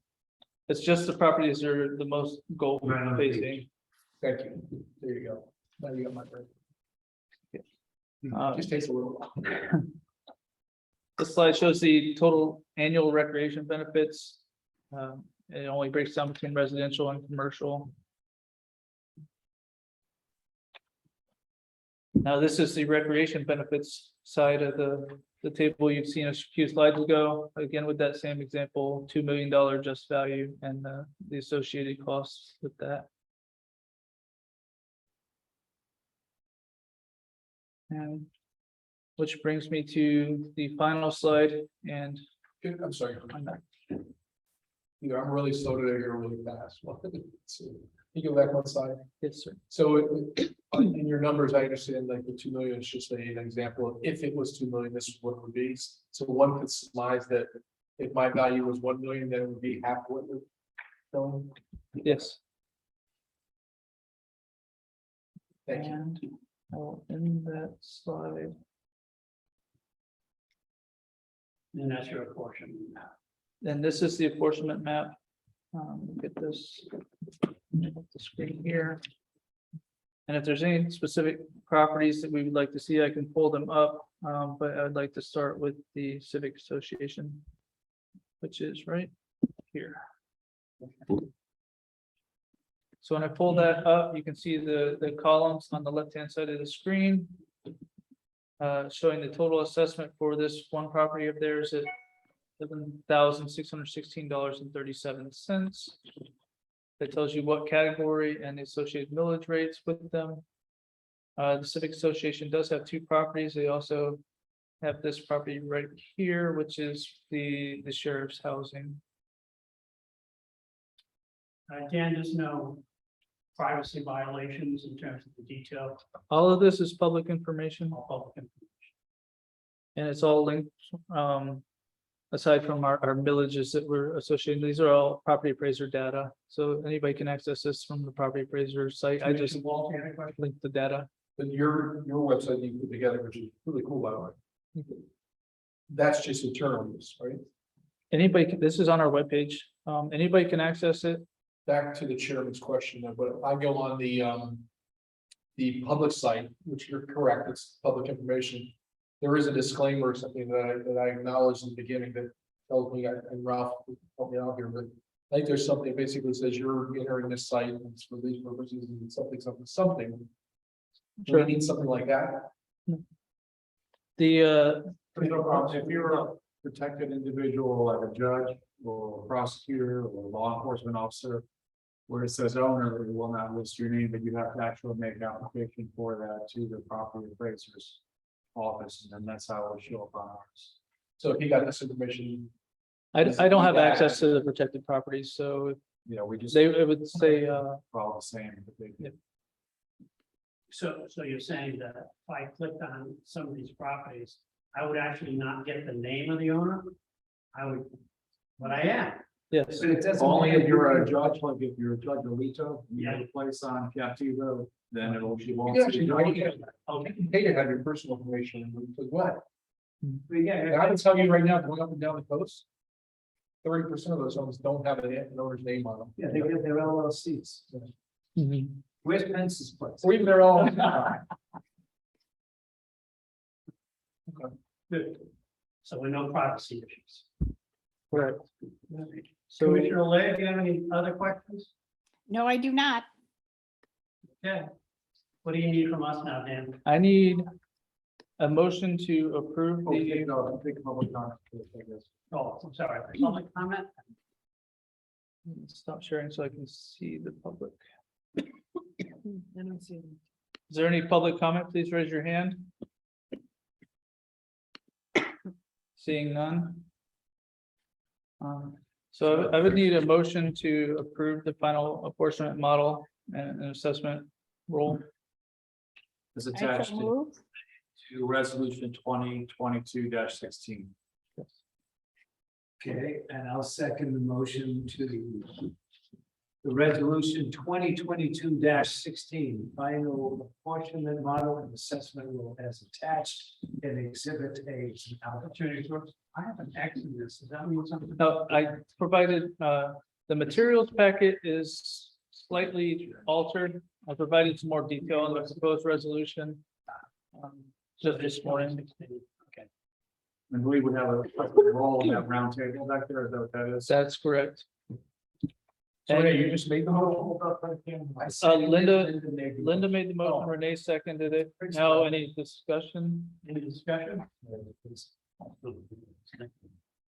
[SPEAKER 5] It's just the properties that are the most goal
[SPEAKER 3] Right on the page.
[SPEAKER 5] facing.
[SPEAKER 8] Thank you. There you go. Now you got my brain.
[SPEAKER 5] Uh,
[SPEAKER 8] Just takes a little while.
[SPEAKER 5] This slide shows the total annual recreation benefits. It only breaks down between residential and commercial. Now, this is the recreation benefits side of the table you've seen a few slides ago. Again, with that same example, $2 million just value and the associated costs with that. And which brings me to the final slide, and
[SPEAKER 8] I'm sorry.
[SPEAKER 5] I'm not-
[SPEAKER 8] Yeah, I'm really slow today, here really fast. You go back one slide.
[SPEAKER 5] yes, sir.
[SPEAKER 8] So in your numbers, I understand like the 2 million is just an example of if it was 2 million, this is what it would be. So one could surmise that if my value was 1 million, then it would be half what we're showing.
[SPEAKER 5] Yes.
[SPEAKER 8] Thank you.
[SPEAKER 5] And I'll end that slide.
[SPEAKER 1] And that's your portion now.
[SPEAKER 5] And this is the apportionment map. Look at this. The screen here. And if there's any specific properties that we would like to see, I can pull them up. But I would like to start with the Civic Association, which is right here. So when I pull that up, you can see the columns on the left-hand side of the screen. Showing the total assessment for this one property of theirs at $7,616.37. That tells you what category and the associated millage rates with them. The Civic Association does have 2 properties. They also have this property right here, which is the sheriff's housing.
[SPEAKER 1] Dan, there's no privacy violations in terms of the detail
[SPEAKER 5] All of this is public information,
[SPEAKER 1] of public information.
[SPEAKER 5] and it's all linked. Aside from our villages that we're associating, these are all property appraiser data. So anybody can access this from the property appraiser site. I just
[SPEAKER 1] Walter, any questions?
[SPEAKER 5] link the data.
[SPEAKER 8] But your website you put together, which is really cool, by the way. That's just internal use, right?
[SPEAKER 5] This is on our webpage. Anybody can access it.
[SPEAKER 8] Back to the chairman's question, though, but if I go on the public site, which you're correct, it's public information. There is a disclaimer or something that I acknowledged in the beginning that tells me, and Ralph helped me out here, but I think there's something basically says you're entering this site and it's for these purposes and something. Do we need something like that?
[SPEAKER 5] The
[SPEAKER 9] If you're a protected individual, like a judge or a prosecutor or a law enforcement officer, where it says owner, it will not list your name, but you have to actually make an application for that to the property appraiser's office, and then that's how it will show up on ours.
[SPEAKER 8] So if he got this information,
[SPEAKER 5] I don't have access to the protected properties, so
[SPEAKER 9] You know, we just.
[SPEAKER 5] it would say,
[SPEAKER 9] All the same. But they-
[SPEAKER 1] So you're saying that if I clicked on some of these properties, I would actually not get the name of the owner? I would, but I am.
[SPEAKER 5] yes,
[SPEAKER 9] But it doesn't. Only if you're a judge, like if you're a judge Alito, you have a place on Captiva Road, then it'll. She won't.
[SPEAKER 8] you actually, you can pay to have your personal information, but what? And I can tell you right now, going up and down the coast, 30% of those homes don't have an owner's name on them.
[SPEAKER 3] Yeah, they get their LLCs.
[SPEAKER 5] Mhm.
[SPEAKER 3] Where's Pence's place?
[SPEAKER 8] Or even their own.
[SPEAKER 1] Good. So we know privacy issues.
[SPEAKER 5] correct. So
[SPEAKER 1] Commissioner Laird, do you have any other questions?
[SPEAKER 4] No, I do not.
[SPEAKER 1] Okay. What do you need from us now, Dan?
[SPEAKER 5] I need a motion to approve
[SPEAKER 9] Oh,
[SPEAKER 5] the,
[SPEAKER 9] take public comment. I guess.
[SPEAKER 1] Oh, I'm sorry, public comment?
[SPEAKER 5] stop sharing so I can see the public. Is there any public comment? Please raise your hand. Seeing none. So I would need a motion to approve the final apportionment model and assessment rule.
[SPEAKER 10] Is
[SPEAKER 4] I
[SPEAKER 10] attached
[SPEAKER 4] so move.
[SPEAKER 10] to resolution 2022-16.
[SPEAKER 3] Okay, and I'll second the motion to the resolution 2022-16, final apportionment model and assessment rule as attached in exhibit A.
[SPEAKER 1] Opportunity for, I have an X in this, does that mean something?
[SPEAKER 5] No, I provided, the materials packet is slightly altered. I provided some more detail on the proposed resolution. Just this morning.
[SPEAKER 1] Okay.
[SPEAKER 9] I believe we have a role in that round table back there. Is that what that is?
[SPEAKER 5] That's correct.
[SPEAKER 8] So
[SPEAKER 5] And-
[SPEAKER 8] yeah, you just made the whole.
[SPEAKER 5] Linda made the motion, Renee seconded it. Now, any discussion?
[SPEAKER 1] Any discussion?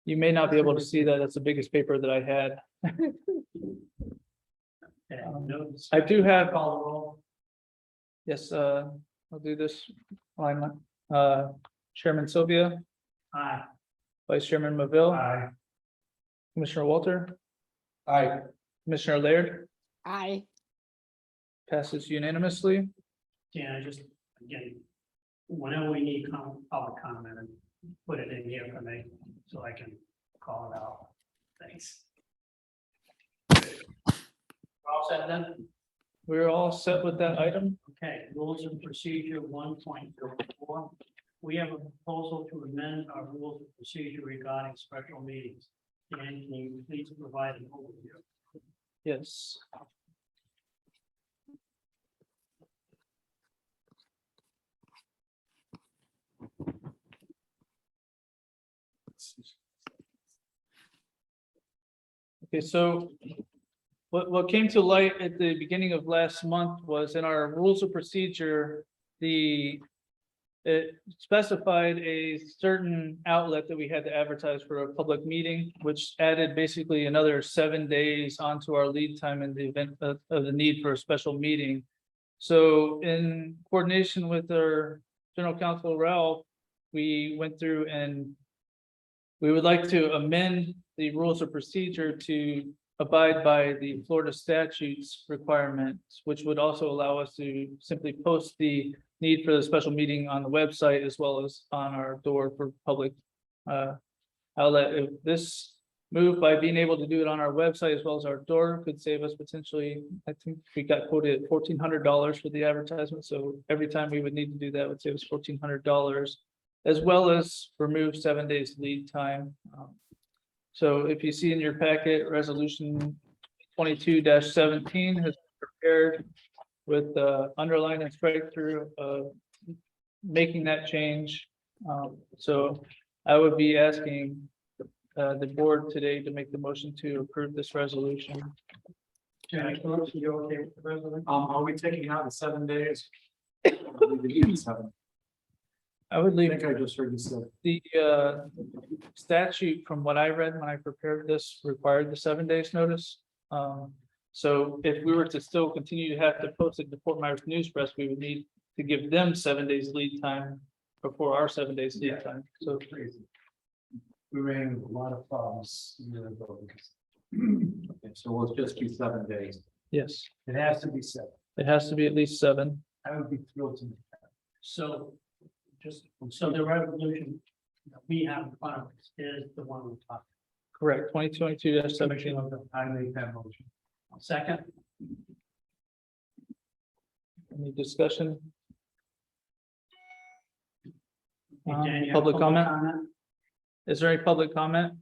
[SPEAKER 5] You may not be able to see that. That's the biggest paper that I had.
[SPEAKER 1] Okay, no
[SPEAKER 5] I do have,
[SPEAKER 1] Call the roll.
[SPEAKER 5] yes, I'll do this line. Chairman Sylvia,
[SPEAKER 1] Aye.
[SPEAKER 5] Vice Chairman Maville,
[SPEAKER 3] Aye.
[SPEAKER 5] Commissioner Walter,
[SPEAKER 8] Aye.
[SPEAKER 5] Commissioner Laird,
[SPEAKER 4] Aye.
[SPEAKER 5] passes unanimously.
[SPEAKER 1] Yeah, I just, again, whenever we need public comment, and put it in here for me, so I can call it out. Thanks. All set then?
[SPEAKER 5] We're all set with that item.
[SPEAKER 1] Okay, rules of procedure 1.04. We have a proposal to amend our rules of procedure regarding special meetings. Dan, can you please provide an overview?
[SPEAKER 5] Yes. Okay, so what came to light at the beginning of last month was in our rules of procedure, it specified a certain outlet that we had to advertise for a public meeting, which added basically another 7 days onto our lead time in the event of the need for a special meeting. So in coordination with our general counsel, Ralph, we went through and we would like to amend the rules of procedure to abide by the Florida statutes requirements, which would also allow us to simply post the need for the special meeting on the website as well as on our door for public outlet. If this move by being able to do it on our website as well as our door could save us potentially, I think we got quoted at $1,400 for the advertisement. So every time we would need to do that would save us $1,400, as well as remove 7 days lead time. So if you see in your packet, resolution 22-17 has been prepared with underline and strike through making that change. So I would be asking the board today to make the motion to approve this resolution.
[SPEAKER 1] Are you okay with the resolution?
[SPEAKER 9] Are we taking out the 7 days? 7.
[SPEAKER 5] I would
[SPEAKER 10] I
[SPEAKER 5] leave
[SPEAKER 10] think I just heard you say.
[SPEAKER 5] the statute, from what I read when I prepared this, required the 7 days notice. So if we were to still continue to have to post it to Fort Myers News Press, we would need to give them 7 days lead time before our 7 days lead time. So
[SPEAKER 3] Crazy. We ran into a lot of problems a year ago because
[SPEAKER 10] Okay, so we'll just be 7 days.
[SPEAKER 5] yes,
[SPEAKER 3] it has to be said.
[SPEAKER 5] it has to be at least 7.
[SPEAKER 3] I would be thrilled to.
[SPEAKER 1] So, so the resolution that we have in front of us is the one we're talking.
[SPEAKER 5] Correct, 2022-17.
[SPEAKER 3] I make that motion.
[SPEAKER 1] Second,
[SPEAKER 5] Any discussion?
[SPEAKER 1] Dan, you have
[SPEAKER 5] Public comment? Is there any public comment?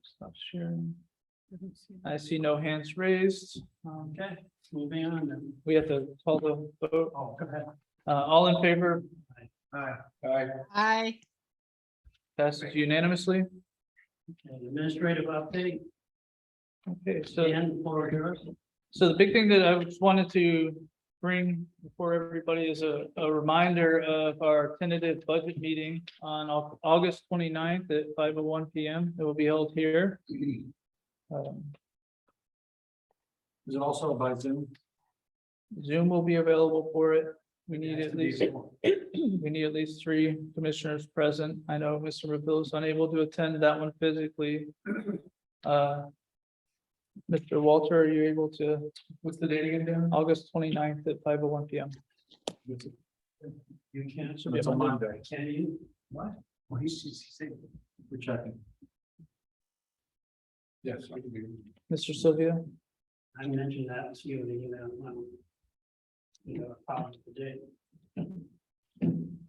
[SPEAKER 5] Stop sharing. I see no hands raised.
[SPEAKER 1] Okay, moving on then.
[SPEAKER 5] We have to call the vote.
[SPEAKER 1] Oh, go ahead.
[SPEAKER 5] All in favor,
[SPEAKER 4] I,
[SPEAKER 5] passes unanimously.
[SPEAKER 1] Okay, administrative update,
[SPEAKER 5] Okay, so,
[SPEAKER 1] Dan, for yours.
[SPEAKER 5] so the big thing that I just wanted to bring before everybody is a reminder of our tentative budget meeting on August 29th at 5:01 PM. It will be held here.
[SPEAKER 10] Is it also by Zoom?
[SPEAKER 5] Zoom will be available for it. We need at least, we need at least 3 commissioners present. I know Mr. Reveal is unable to attend that one physically. Mr. Walter, are you able to, what's the date again, Dan? August 29th at 5:01 PM.
[SPEAKER 1] You can't.
[SPEAKER 5] Should be
[SPEAKER 10] It's a
[SPEAKER 5] Monday.
[SPEAKER 10] Monday.
[SPEAKER 1] Can you? What?
[SPEAKER 3] Well, he's saying.
[SPEAKER 10] We're checking.
[SPEAKER 8] Yes, I can do.
[SPEAKER 5] Mr. Sylvia?
[SPEAKER 1] I mentioned that to you in the email. You know, about the date.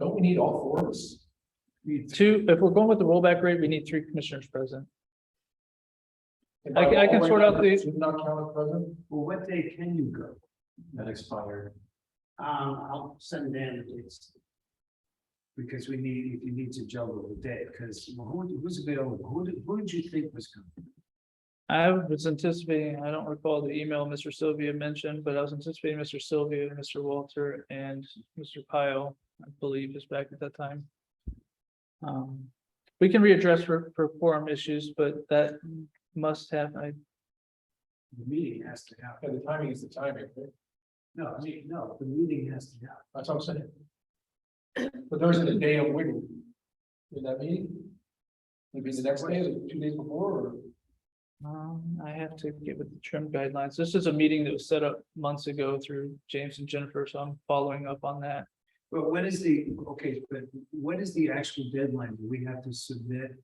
[SPEAKER 8] Don't we need all 4 of us?
[SPEAKER 5] 2, if we're going with the rollback rate, we need 3 commissioners present. I can sort out the-
[SPEAKER 8] Should not count as present?
[SPEAKER 3] Well, what day can you go?
[SPEAKER 10] That expired.
[SPEAKER 1] I'll send Dan the dates.
[SPEAKER 3] Because we need, if you need to juggle the day, because who's available? Who did you think was coming?
[SPEAKER 5] I was anticipating, I don't recall the email Mr. Sylvia mentioned, but I was anticipating Mr. Sylvia, Mr. Walter, and Mr. Pyle, I believe, is back at that time. We can readdress for quorum issues, but that must have,
[SPEAKER 3] The meeting has to happen.
[SPEAKER 8] Yeah, the timing is the timing, right?
[SPEAKER 3] No, the meeting has to happen.
[SPEAKER 8] That's what I'm saying. But there isn't a day of wiggle in that meeting? Maybe the next day, or 2 days before, or?
[SPEAKER 5] I have to get with the trim guidelines. This is a meeting that was set up months ago through James and Jennifer, so I'm following up on that.
[SPEAKER 3] But what is but what is the actual deadline? Do we have to submit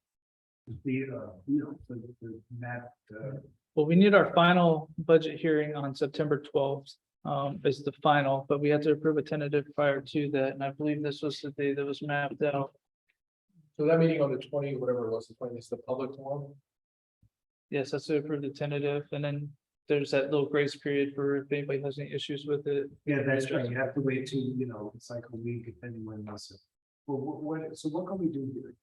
[SPEAKER 3] the, for that,
[SPEAKER 5] Well, we need our final budget hearing on September 12th. Is the final, but we had to approve a tentative prior to that, and I believe this was the day that was mapped out.
[SPEAKER 8] So that meeting on the 20, whatever it was, the 20 is the public one?
[SPEAKER 5] Yes, that's to approve the tentative, and then there's that little grace period for if anybody has any issues with it.
[SPEAKER 3] yeah, that's right. You have to wait till, it's like a week if anyone wants it. Well, so what can we do here?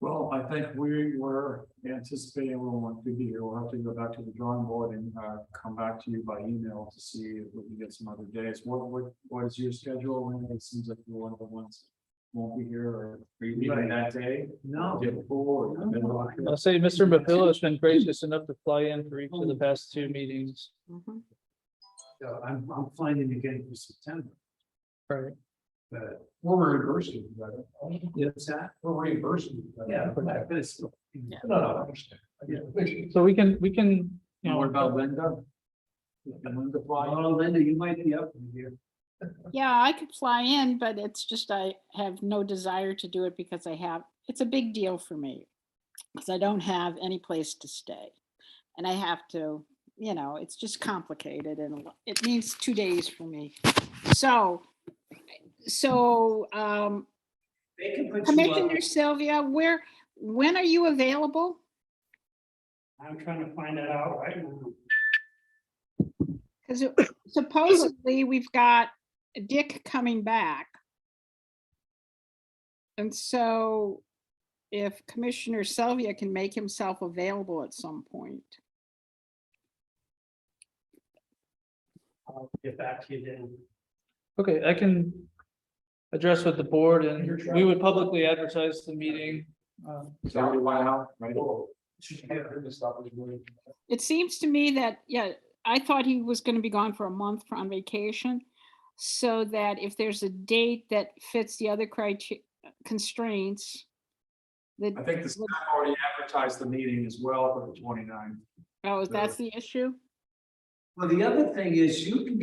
[SPEAKER 10] Well, I think we were anticipating we'll want to be here. We'll have to go back to the drawing board and come back to you by email to see if we can get some other days. What is your schedule? When it seems like you're one of the ones who won't be here, or are you leaving that day?
[SPEAKER 3] No.
[SPEAKER 10] Day before, or the middle of it?
[SPEAKER 5] I'll say Mr. Mapilla has been gracious enough to fly in for each of the past 2 meetings.
[SPEAKER 3] So I'm finding again for September,
[SPEAKER 5] Right.
[SPEAKER 3] but
[SPEAKER 8] We're reimbursing, right?
[SPEAKER 3] what's that?
[SPEAKER 8] We're reimbursing.
[SPEAKER 3] Yeah, but it's still.
[SPEAKER 8] No, I understand. I get it.
[SPEAKER 5] So we can,
[SPEAKER 10] What about Linda? Can Linda fly?
[SPEAKER 3] Oh, Linda, you might be up in here.
[SPEAKER 4] yeah, I could fly in, but it's just, I have no desire to do it because it's a big deal for me. Because I don't have any place to stay. And I have to, it's just complicated and it means 2 days for me. So,
[SPEAKER 3] They can put you up.
[SPEAKER 4] Commissioner Sylvia, when are you available?
[SPEAKER 1] I'm trying to find that out right now.
[SPEAKER 4] Because supposedly we've got Dick coming back. And so if Commissioner Sylvia can make himself available at some point.
[SPEAKER 1] I'll get back to you then.
[SPEAKER 5] okay, I can address with the board, and we would publicly advertise the meeting.
[SPEAKER 10] Is that what you want out, right?
[SPEAKER 4] It seems to me that, yeah, I thought he was going to be gone for a month on vacation. So that if there's a date that fits the other constraints. That,
[SPEAKER 10] I think the staff already advertised the meeting as well for the 29th.
[SPEAKER 4] oh, that's the issue?
[SPEAKER 3] Well, the other thing is you can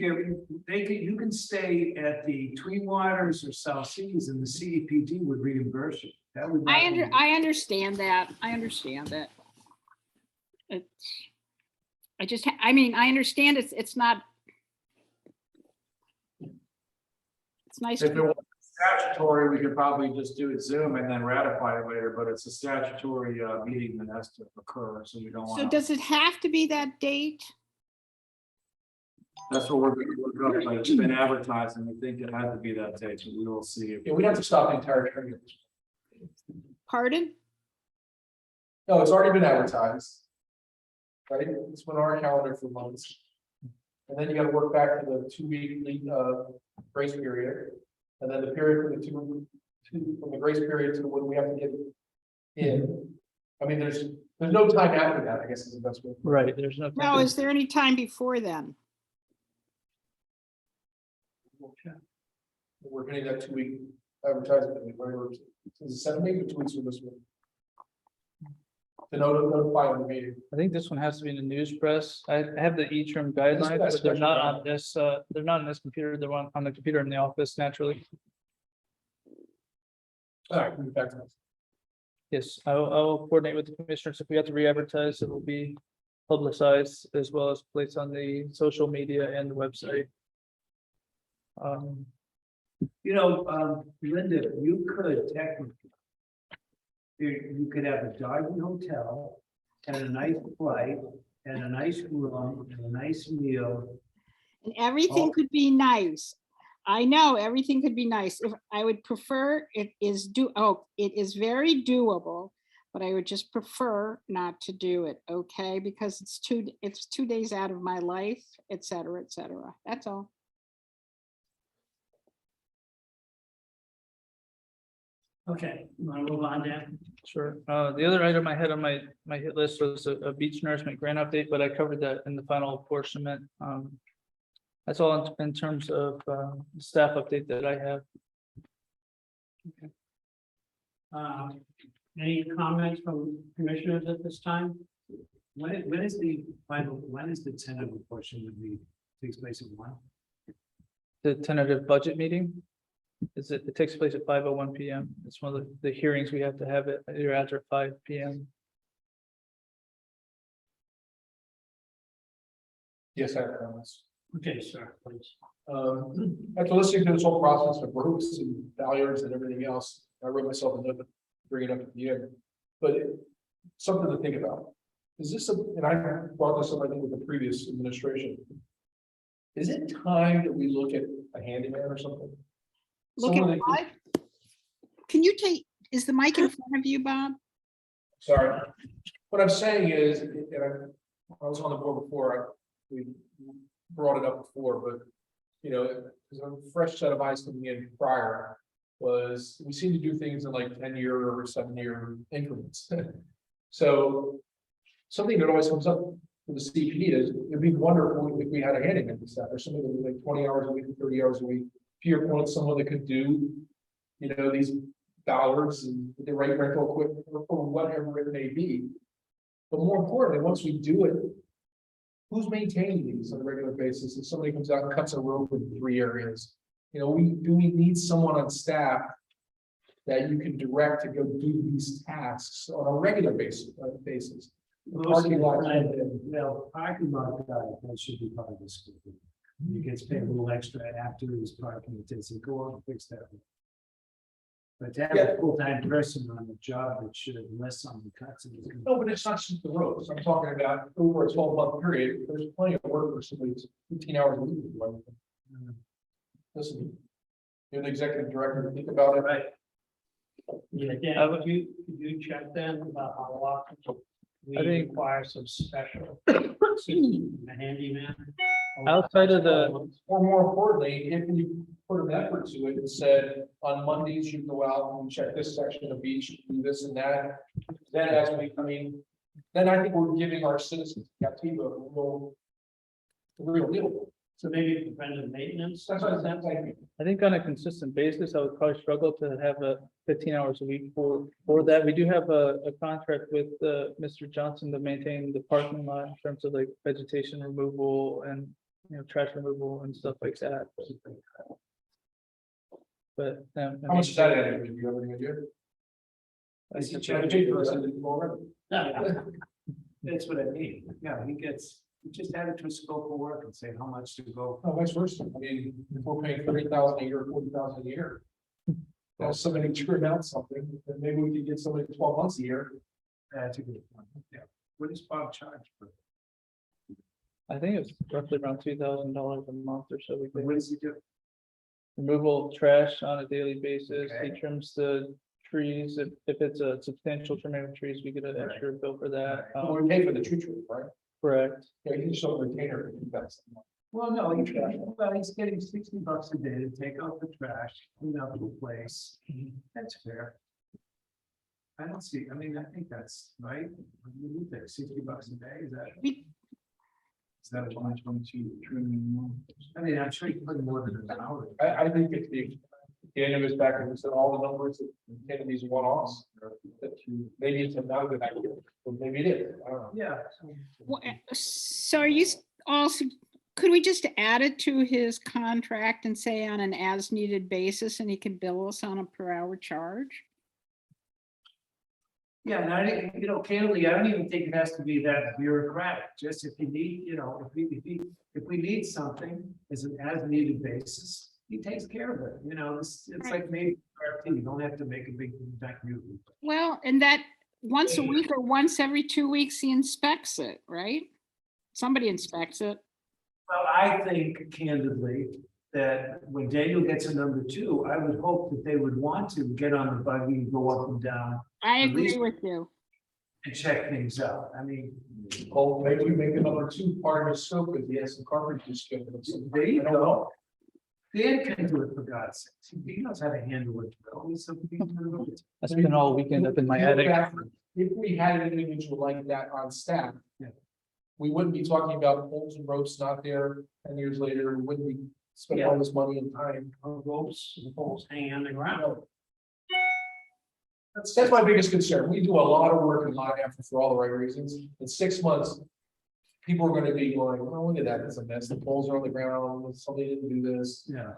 [SPEAKER 3] you can stay at the Tweed Waters or South Seas and the CEPD would reimburse you. That would. not be-
[SPEAKER 4] I understand that. I understand that. I mean, I understand it's not. It's nice.
[SPEAKER 10] If it was statutory, we could probably just do it Zoom and then ratify it later, but it's a statutory meeting that has to occur, so you don't
[SPEAKER 4] So
[SPEAKER 10] want.
[SPEAKER 4] does it have to be that date?
[SPEAKER 10] That's what we're going to look up, but it's been advertised and we think it had to be that date, so we will see.
[SPEAKER 8] Yeah, we'd have to stop the entire training.
[SPEAKER 4] Pardon?
[SPEAKER 8] No, it's already been advertised. Right, it's been on our calendar for months. And then you gotta work back to the 2-week grace period. And then the period for the from the grace period to when we have to get in. I mean, there's no time after that, I guess is the best way.
[SPEAKER 5] Right, there's no.
[SPEAKER 4] No, is there any time before then?
[SPEAKER 8] We're getting that 2-week advertisement. Is it 7 days or 2 weeks from this one? To notify the meeting.
[SPEAKER 5] I think this one has to be in the news press. I have the E-term guidelines,
[SPEAKER 8] That's
[SPEAKER 5] but they're not
[SPEAKER 8] special
[SPEAKER 5] on this, they're not on this computer. They're on the computer in the office naturally.
[SPEAKER 8] All right, we'll get back to that.
[SPEAKER 5] Yes, I'll coordinate with the commissioners. If we have to re-advertise, it will be publicized as well as placed on the social media and the website.
[SPEAKER 3] You know, Linda, you could technically. You could have a Darby hotel and a nice flight and a nice room and a nice meal.
[SPEAKER 4] And everything could be nice. I know everything could be nice. If I would prefer, it is very doable, but I would just prefer not to do it, okay? Because it's 2 days out of my life, et cetera, et cetera. That's all.
[SPEAKER 1] Okay, you want to move on Dan?
[SPEAKER 5] Sure. The other item I had on my hit list was a beach nourishment grant update, but I covered that in the final apportionment. That's all in terms of the staff update that I have.
[SPEAKER 1] Any comments from commissioners at this time?
[SPEAKER 3] When is the tentative portion would be takes place at 1?
[SPEAKER 5] The tentative budget meeting. It takes place at 5:01 p.m. It's one of the hearings we have to have it either after 5 p.m.
[SPEAKER 8] Yes, I have comments.
[SPEAKER 1] Okay, sir, please.
[SPEAKER 8] After listening to this whole process of groups and values and everything else, I wrote myself a note to bring it up at the end. But something to think about. Is this and I brought this up, I think, with the previous administration. Is it time that we look at a handyman or something?
[SPEAKER 4] Look at what? Can you is the mic in front of you, Bob?
[SPEAKER 8] Sorry. What I'm saying is, and I was on the board before, we brought it up before, but you know, there's a fresh set of eyes coming in prior was we seem to do things in like 10-year or 7-year increments. So something that always comes up with the CEPD is it'd be wonderful if we had a handyman staff or something that was like 20 hours a week, 30 hours a week. To your point, someone that could do, you know, these dollars and the right rental equipment or whatever it may be. But more importantly, once we do it, who's maintaining these on a regular basis? If somebody comes out and cuts a road in 3 areas, you know, do we need someone on staff that you can direct to go do these tasks on a regular basis? Parking lot.
[SPEAKER 3] Parking lot guy, that should be part of this. He gets paid a little extra after his parking, it says, go on and fix that. But to have a full-time person on the job that should have less on the cuts.
[SPEAKER 8] No, but it's not just the roads. I'm talking about over a 12-month period. There's plenty of work for somebody 15 hours a week. Listen, you're the executive director, think about it.
[SPEAKER 1] Right. Yeah, Dan, could you check then about how often we
[SPEAKER 5] I think-
[SPEAKER 1] require some special assistance from a handyman?
[SPEAKER 5] outside of the,
[SPEAKER 8] Or more importantly, if you put an effort to it and said, on Mondays, you go out and check this section of the beach, do this and that. Then as we, I mean, then I think we're giving our citizens, Captiva, a real deal.
[SPEAKER 1] So maybe preventive maintenance.
[SPEAKER 8] That's what I'm saying.
[SPEAKER 5] I think on a consistent basis, I would probably struggle to have a 15 hours a week for that. We do have a contract with Mr. Johnson to maintain the parking lot in terms of like vegetation removal and, you know, trash removal and stuff like that. But
[SPEAKER 8] How much is that adding? Do you have any idea?
[SPEAKER 3] I see
[SPEAKER 8] Chad
[SPEAKER 3] Chad
[SPEAKER 8] Jacobs
[SPEAKER 3] Jacobs.
[SPEAKER 8] said it already.
[SPEAKER 3] That's what I mean. Yeah, he just add it to a scope of work and say how much to go.
[SPEAKER 8] No, vice versa. I mean, if we're paying 30,000 a year, 40,000 a year. Now, somebody churn out something, then maybe we could get somebody 12 months a year.
[SPEAKER 3] That's a good point. Yeah. What does Bob charge for?
[SPEAKER 5] I think it's roughly around $2,000 a month or so. We
[SPEAKER 3] What
[SPEAKER 5] pay.
[SPEAKER 3] does he do?
[SPEAKER 5] Removal of trash on a daily basis.
[SPEAKER 3] Okay.
[SPEAKER 5] He trims the trees. If it's a substantial trimming of trees, we get an extra bill for that.
[SPEAKER 8] We pay for the tree trim, right?
[SPEAKER 5] Correct.
[SPEAKER 8] Yeah, you can show the retainer. That's-
[SPEAKER 3] Well, no, he's getting $60 a day to take out the trash, clean up the place. That's fair. I don't see, I mean, I think that's right. What do you think, $60 a day, is that? Is that a 2022 trimming? I mean, I'm sure you put more than an hour.
[SPEAKER 8] I think if the end of his back, and said all the numbers that these one-offs. That maybe it's not a good idea, but maybe it is. I don't know.
[SPEAKER 3] Yeah.
[SPEAKER 4] So are you also, could we just add it to his contract and say on an as-needed basis and he can bill us on a per hour charge?
[SPEAKER 3] Yeah, and I didn't, candidly, I don't even think it has to be that bureaucratic, just if you need, if we need something as an as-needed basis, he takes care of it, it's like maybe, you don't have to make a big, huge.
[SPEAKER 4] Well, and that once a week or once every 2 weeks, he inspects it, right? Somebody inspects it.
[SPEAKER 3] Well, I think candidly, that when Daniel gets a number 2, I would hope that they would want to get on the buggy and go up and down
[SPEAKER 4] I
[SPEAKER 3] At
[SPEAKER 4] agree
[SPEAKER 3] least-
[SPEAKER 4] with you.
[SPEAKER 3] and check things out. I mean,
[SPEAKER 8] Well, maybe we make another 2 part of his scope if he has some carpentry skill.
[SPEAKER 3] there you go. Dan can do it for God's sake. He knows how to handle it.
[SPEAKER 5] I spent all weekend up in my attic.
[SPEAKER 8] If we had an individual like that on staff.
[SPEAKER 3] Yeah.
[SPEAKER 8] We wouldn't be talking about poles and ropes not there 10 years later, we wouldn't be spending all this money and time.
[SPEAKER 1] Ropes, and poles hanging on the ground.
[SPEAKER 8] That's my biggest concern. We do a lot of work and a lot of effort for all the right reasons. In 6 months. People are gonna be going, oh, look at that, it's a mess. The poles are on the ground, somebody didn't do this.
[SPEAKER 3] Yeah.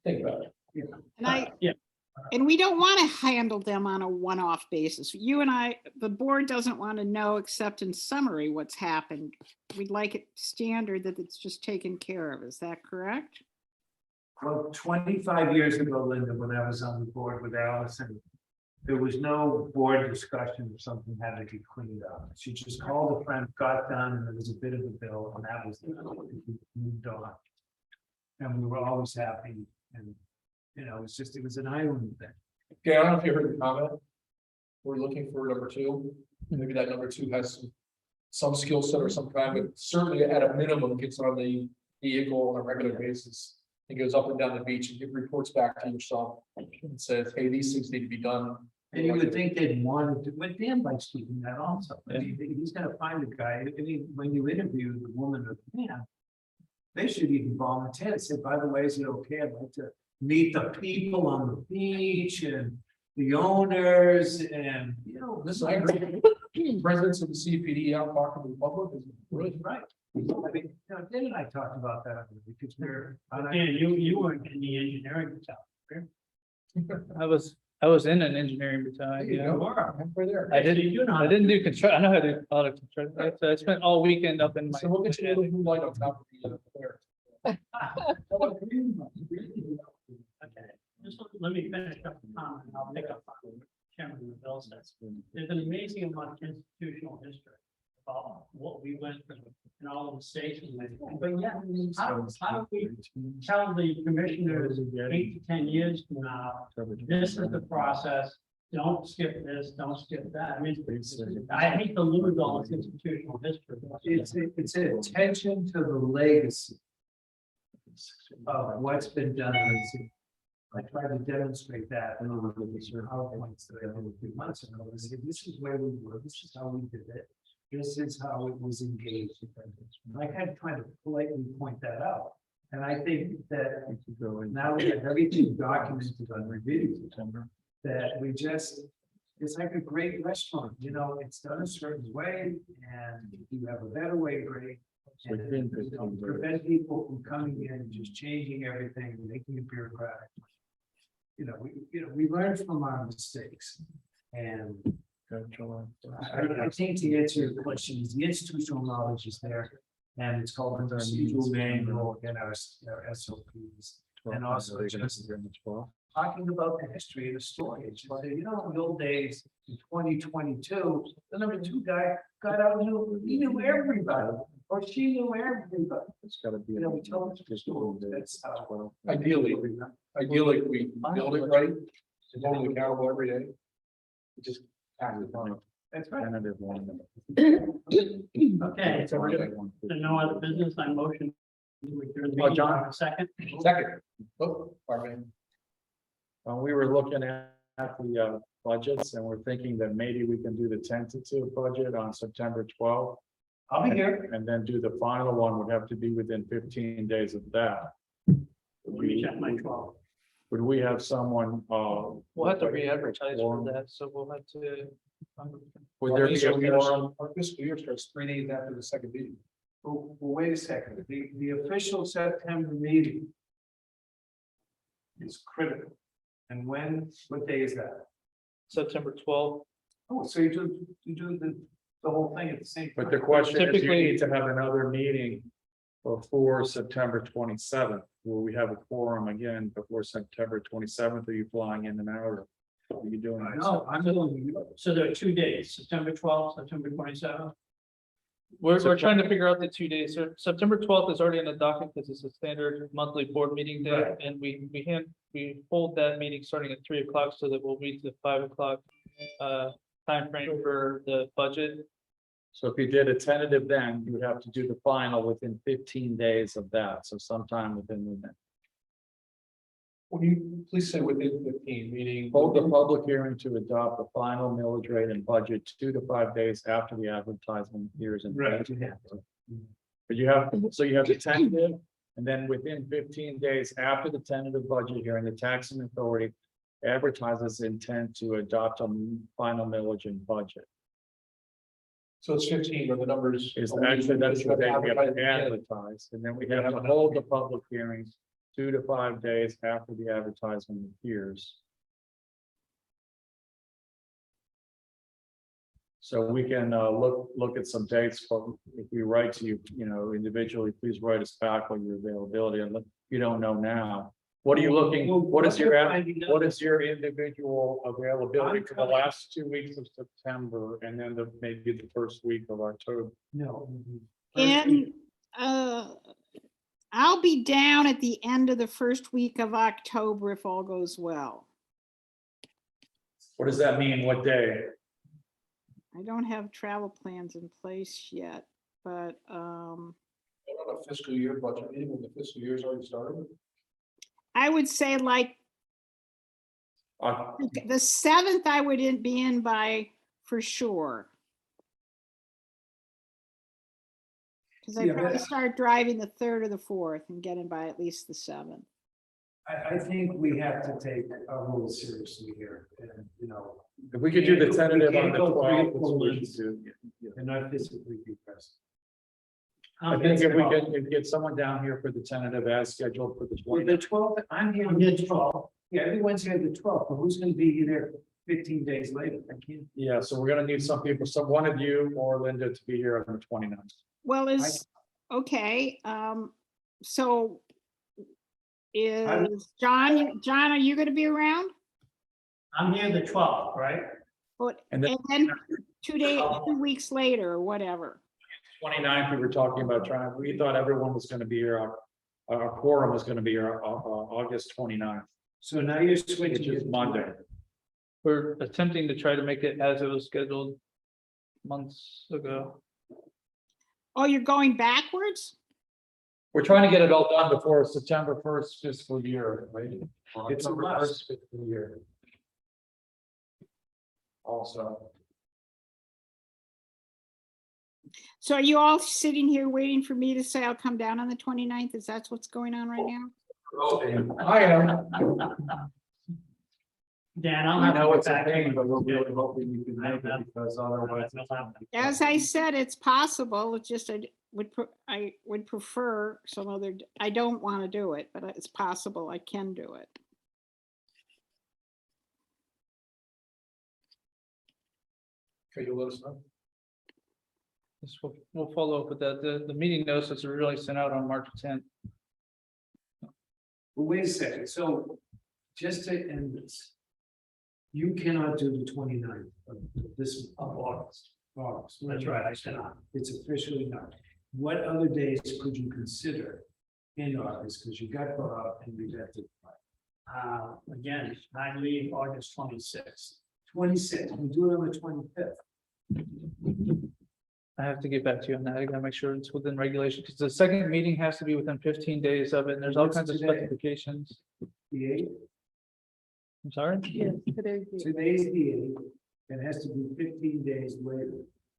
[SPEAKER 8] Think about it.
[SPEAKER 4] And
[SPEAKER 1] Yeah.
[SPEAKER 4] and we don't want to handle them on a one-off basis. You and I, the board doesn't want to know except in summary what's happened. We'd like it standard that it's just taken care of. Is that correct?
[SPEAKER 3] Well, 25 years ago, Linda, when I was on the board with Allison, there was no board discussion if something had to be cleaned up. She just called a friend, got done, and there was a bit of a bill, and that was, moved on. And we were always happy, and, it was an island thing.
[SPEAKER 8] Okay, I don't know if you heard the comment. We're looking for number 2. Maybe that number 2 has some skill set or some kind, but certainly at a minimum gets on the vehicle on a regular basis. It goes up and down the beach and it reports back to yourself and says, hey, these things need to be done.
[SPEAKER 3] And you would think they'd want to, but Dan likes keeping that also. I mean, he's gonna find a guy, I mean, when you interview the woman or the man, they should even volunteer, say, by the way, is it okay, I'd like to meet the people on the beach and the owners and,
[SPEAKER 8] Listen, I agree. Presidents of the CEPD out talking to the public is really
[SPEAKER 3] right. I mean, Dan and I talked about that because we're.
[SPEAKER 1] Dan, you weren't in the engineering town.
[SPEAKER 5] I was in an engineering battalion.
[SPEAKER 8] You are, halfway there.
[SPEAKER 5] I didn't do construction. I know how to do a lot of construction. I spent all weekend up in my.
[SPEAKER 8] So we'll get you a little blue light on top of the there.
[SPEAKER 1] Okay, just let me finish up the comment, and I'll pick up on what Chairman Bill says. There's an amazing amount of institutional history about what we went through and all the mistakes we made. But yeah, how do we tell the commissioners 8 to 10 years from now, this is the process, don't skip this, don't skip that. I mean, I hate to lose all this institutional history.
[SPEAKER 3] It's an attention to the legacy of what's been done. I tried to demonstrate that in a little bit of PowerPoints that I did a few months ago. I said, this is where we were, this is how we did it. This is how it was engaged. And I kind of trying to politely point that out. And I think that now we have everything documented on review, that we just, it's like a great restaurant, you know, it's done a certain way and you have a better way, great. And you know, prevent people from coming in and just changing everything, making it bureaucratic. We learn from our mistakes. And I think to answer your question, is the institutional knowledge is there. And it's called a procedural manual and our SOPs. And also just talking about the history of the story. It's like, you know, in the old days, in 2022, the number 2 guy got out and he knew everybody. Or she knew everybody. It's gotta be. You know, we tell them the story. That's how.
[SPEAKER 8] Ideally, if we build it right, to hold them accountable every day. We just act upon it.
[SPEAKER 3] That's right.
[SPEAKER 1] Okay, so we're gonna, there's no other business, I motion.
[SPEAKER 8] John.
[SPEAKER 1] Second.
[SPEAKER 8] Oh, pardon me.
[SPEAKER 10] We were looking at the budgets and we're thinking that maybe we can do the tentative budget on September 12th.
[SPEAKER 3] I'll be here.
[SPEAKER 10] And then do the final one would have to be within 15 days of that.
[SPEAKER 1] Let me check my 12.
[SPEAKER 10] Would we have someone,
[SPEAKER 5] We'll have to re-advertise for that, so we'll have to.
[SPEAKER 10] would there be a forum?
[SPEAKER 8] Our fiscal year starts 3 days after the second meeting.
[SPEAKER 3] Well, wait a second. The official September meeting is critical. And what day is that?
[SPEAKER 5] September 12th.
[SPEAKER 3] Oh, so you do the whole thing at the same time.
[SPEAKER 10] But the question is, you
[SPEAKER 5] Typically-
[SPEAKER 10] need to have another meeting before September 27th. Will we have a quorum again before September 27th? Are you flying in and out? Or what are you doing?
[SPEAKER 3] No, I'm doing.
[SPEAKER 1] So there are 2 days, September 12th, September 27th.
[SPEAKER 5] We're trying to figure out the 2 days. So September 12th is already in the docket because it's a standard monthly board meeting day.
[SPEAKER 3] Right.
[SPEAKER 5] And we hold that meeting starting at 3 o'clock so that we'll meet the 5 o'clock timeframe for the budget.
[SPEAKER 10] So if you did a tentative, then you would have to do the final within 15 days of that. So sometime within the.
[SPEAKER 8] Will you please say within 15, meaning?
[SPEAKER 10] Hold the public hearing to adopt the final millage rate and budget 2 to 5 days after the advertisement appears in.
[SPEAKER 3] Right.
[SPEAKER 10] But you have, so you have the tentative, and then within 15 days after the tentative budget hearing, the taxing authority advertises intent to adopt a final millage and budget.
[SPEAKER 8] So it's 15, or the numbers.
[SPEAKER 10] Is actually, that's what they have to advertise, and then we have to hold the public hearings 2 to 5 days after the advertisement appears. So we can look at some dates, but if we write to you, individually, please write us back on your availability, and you don't know now. What are you looking, what is your individual availability for the last 2 weeks of September and then maybe the first week of October?
[SPEAKER 3] No.
[SPEAKER 4] And I'll be down at the end of the first week of October if all goes well.
[SPEAKER 10] What does that mean? What day?
[SPEAKER 4] I don't have travel plans in place yet, but
[SPEAKER 8] On a fiscal year budget meeting when the fiscal year's already started.
[SPEAKER 4] I would say like the 7th I would be in by for sure. Because I probably start driving the 3rd or the 4th and get in by at least the 7th.
[SPEAKER 3] I think we have to take a little seriously here, and
[SPEAKER 10] If we could do the tentative on the
[SPEAKER 3] go
[SPEAKER 10] 12th,
[SPEAKER 3] 3 or 4
[SPEAKER 10] we should
[SPEAKER 3] weeks.
[SPEAKER 10] do.
[SPEAKER 3] and not physically be present.
[SPEAKER 10] I think if we could get someone down here for the tentative as scheduled for the
[SPEAKER 3] Well,
[SPEAKER 10] 20th.
[SPEAKER 3] the 12th, I'm here on the 12th. Yeah, everyone's here the 12th, but who's gonna be here 15 days later? I can't.
[SPEAKER 10] Yeah, so we're gonna need some people, one of you or Linda to be here on the 29th.
[SPEAKER 4] Well, okay, so is John, are you gonna be around?
[SPEAKER 1] I'm here the 12th, right?
[SPEAKER 10] And
[SPEAKER 4] And then 2 weeks later or whatever.
[SPEAKER 10] 29th, we were talking about we thought everyone was gonna be here, our quorum was gonna be here August 29th,
[SPEAKER 3] So now you're switching.
[SPEAKER 10] which is
[SPEAKER 3] it to
[SPEAKER 10] Monday.
[SPEAKER 5] we're attempting to try to make it as it was scheduled months ago.
[SPEAKER 4] Oh, you're going backwards?
[SPEAKER 10] We're trying to get it all done before September 1st fiscal year, right? Or
[SPEAKER 3] It's a
[SPEAKER 10] October
[SPEAKER 3] must.
[SPEAKER 10] 1st fiscal year. Also.
[SPEAKER 4] So are you all sitting here waiting for me to say I'll come down on the 29th? Is that what's going on right now?
[SPEAKER 10] I am.
[SPEAKER 1] Dan, I'll
[SPEAKER 10] I
[SPEAKER 1] have to
[SPEAKER 10] know
[SPEAKER 1] get
[SPEAKER 10] it's a
[SPEAKER 1] back to
[SPEAKER 10] pain,
[SPEAKER 1] you.
[SPEAKER 10] but we'll be hoping you can make it because otherwise.
[SPEAKER 4] As I said, it's possible. It's just I would prefer some other, I don't want to do it, but it's possible I can do it.
[SPEAKER 8] Okay, you'll let us know.
[SPEAKER 5] Yes, we'll follow up with that. The meeting notices are really sent out on March 10th.
[SPEAKER 3] Well, wait a second, so just to end this. You cannot do the 29th of this of August.
[SPEAKER 1] That's right, I cannot.
[SPEAKER 3] It's officially not. What other days could you consider in August? Because you got brought up and rejected.
[SPEAKER 1] Again, I leave August 26th.
[SPEAKER 3] 26th, we do it on the 25th.
[SPEAKER 5] I have to get back to you on that. I gotta make sure it's within regulation, because the second meeting has to be within 15 days of it, and there's all
[SPEAKER 3] What's
[SPEAKER 5] kinds of
[SPEAKER 3] today?
[SPEAKER 5] specifications.
[SPEAKER 3] The 8th,
[SPEAKER 5] I'm sorry?
[SPEAKER 3] today's the 8th, it has to be 15 days later.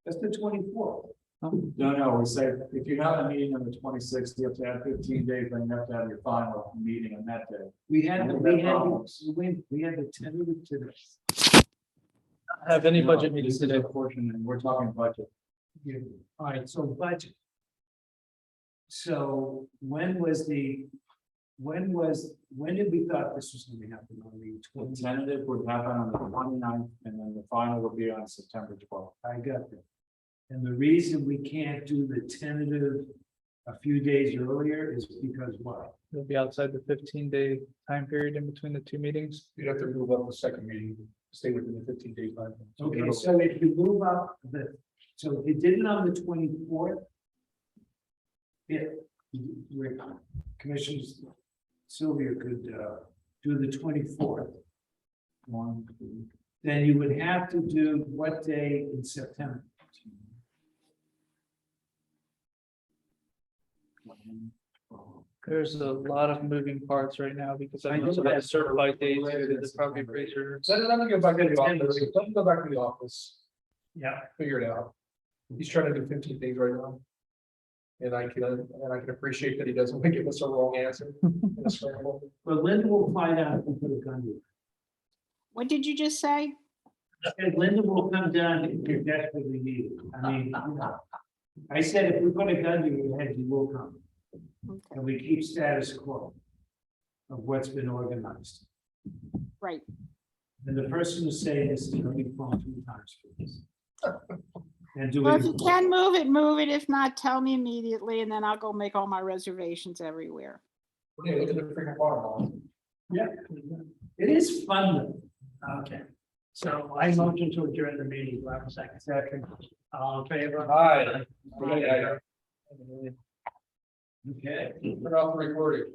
[SPEAKER 3] That's the 24th.
[SPEAKER 10] No, we say if you have a meeting on the 26th, you have to have 15 days, then you have to have your final meeting on that day.
[SPEAKER 3] We had the tentative today.
[SPEAKER 5] Have any
[SPEAKER 10] No,
[SPEAKER 5] budget meetings
[SPEAKER 10] this is
[SPEAKER 5] today?
[SPEAKER 10] a portion, and we're talking budget.
[SPEAKER 3] Yeah. All right, so budget. So when did we thought this was gonna happen on the
[SPEAKER 10] The
[SPEAKER 3] 20th?
[SPEAKER 10] tentative would happen on the 29th, and then the final would be on September 12th.
[SPEAKER 3] I got that. And the reason we can't do the tentative a few days earlier is because what?
[SPEAKER 5] It'll be outside the 15-day time period in between the two meetings.
[SPEAKER 8] You'd have to move up the second meeting, stay within the 15-day time.
[SPEAKER 3] Okay, so if you move up so if you did it on the 24th. Where Commissioner Sylvia could do the 24th. Then you would have to do what day in September?
[SPEAKER 5] There's a lot of moving parts right now because I know I have certified dates to the property appraiser.
[SPEAKER 8] Let me go back to the office. Let me go back to the office.
[SPEAKER 1] Yeah.
[SPEAKER 8] Figure it out. He's trying to do 15 days right now. And I can appreciate that he doesn't want to give us a wrong answer. in a scramble.
[SPEAKER 3] Well, Linda will find out if we put a gun to it.
[SPEAKER 4] What did you just say?
[SPEAKER 3] And Linda will come down if you're desperately needed. I mean, I said if we put a gun to your head, you will come.
[SPEAKER 4] Okay,
[SPEAKER 3] And we keep status quo of what's been organized.
[SPEAKER 4] right.
[SPEAKER 3] And the person who's saying this is going to be phone 2 times for this. And do
[SPEAKER 4] Well, if you
[SPEAKER 3] it.
[SPEAKER 4] can move it. If not, tell me immediately and then I'll go make all my reservations everywhere.
[SPEAKER 8] Yeah, look at the freaking waterfall.
[SPEAKER 3] Yeah. It is fun though.
[SPEAKER 1] Okay. So I motion to adjourn the meeting. Do I have a second?
[SPEAKER 3] Second.
[SPEAKER 1] All in favor?
[SPEAKER 8] Aye.
[SPEAKER 3] Okay.
[SPEAKER 8] Turn off the recording.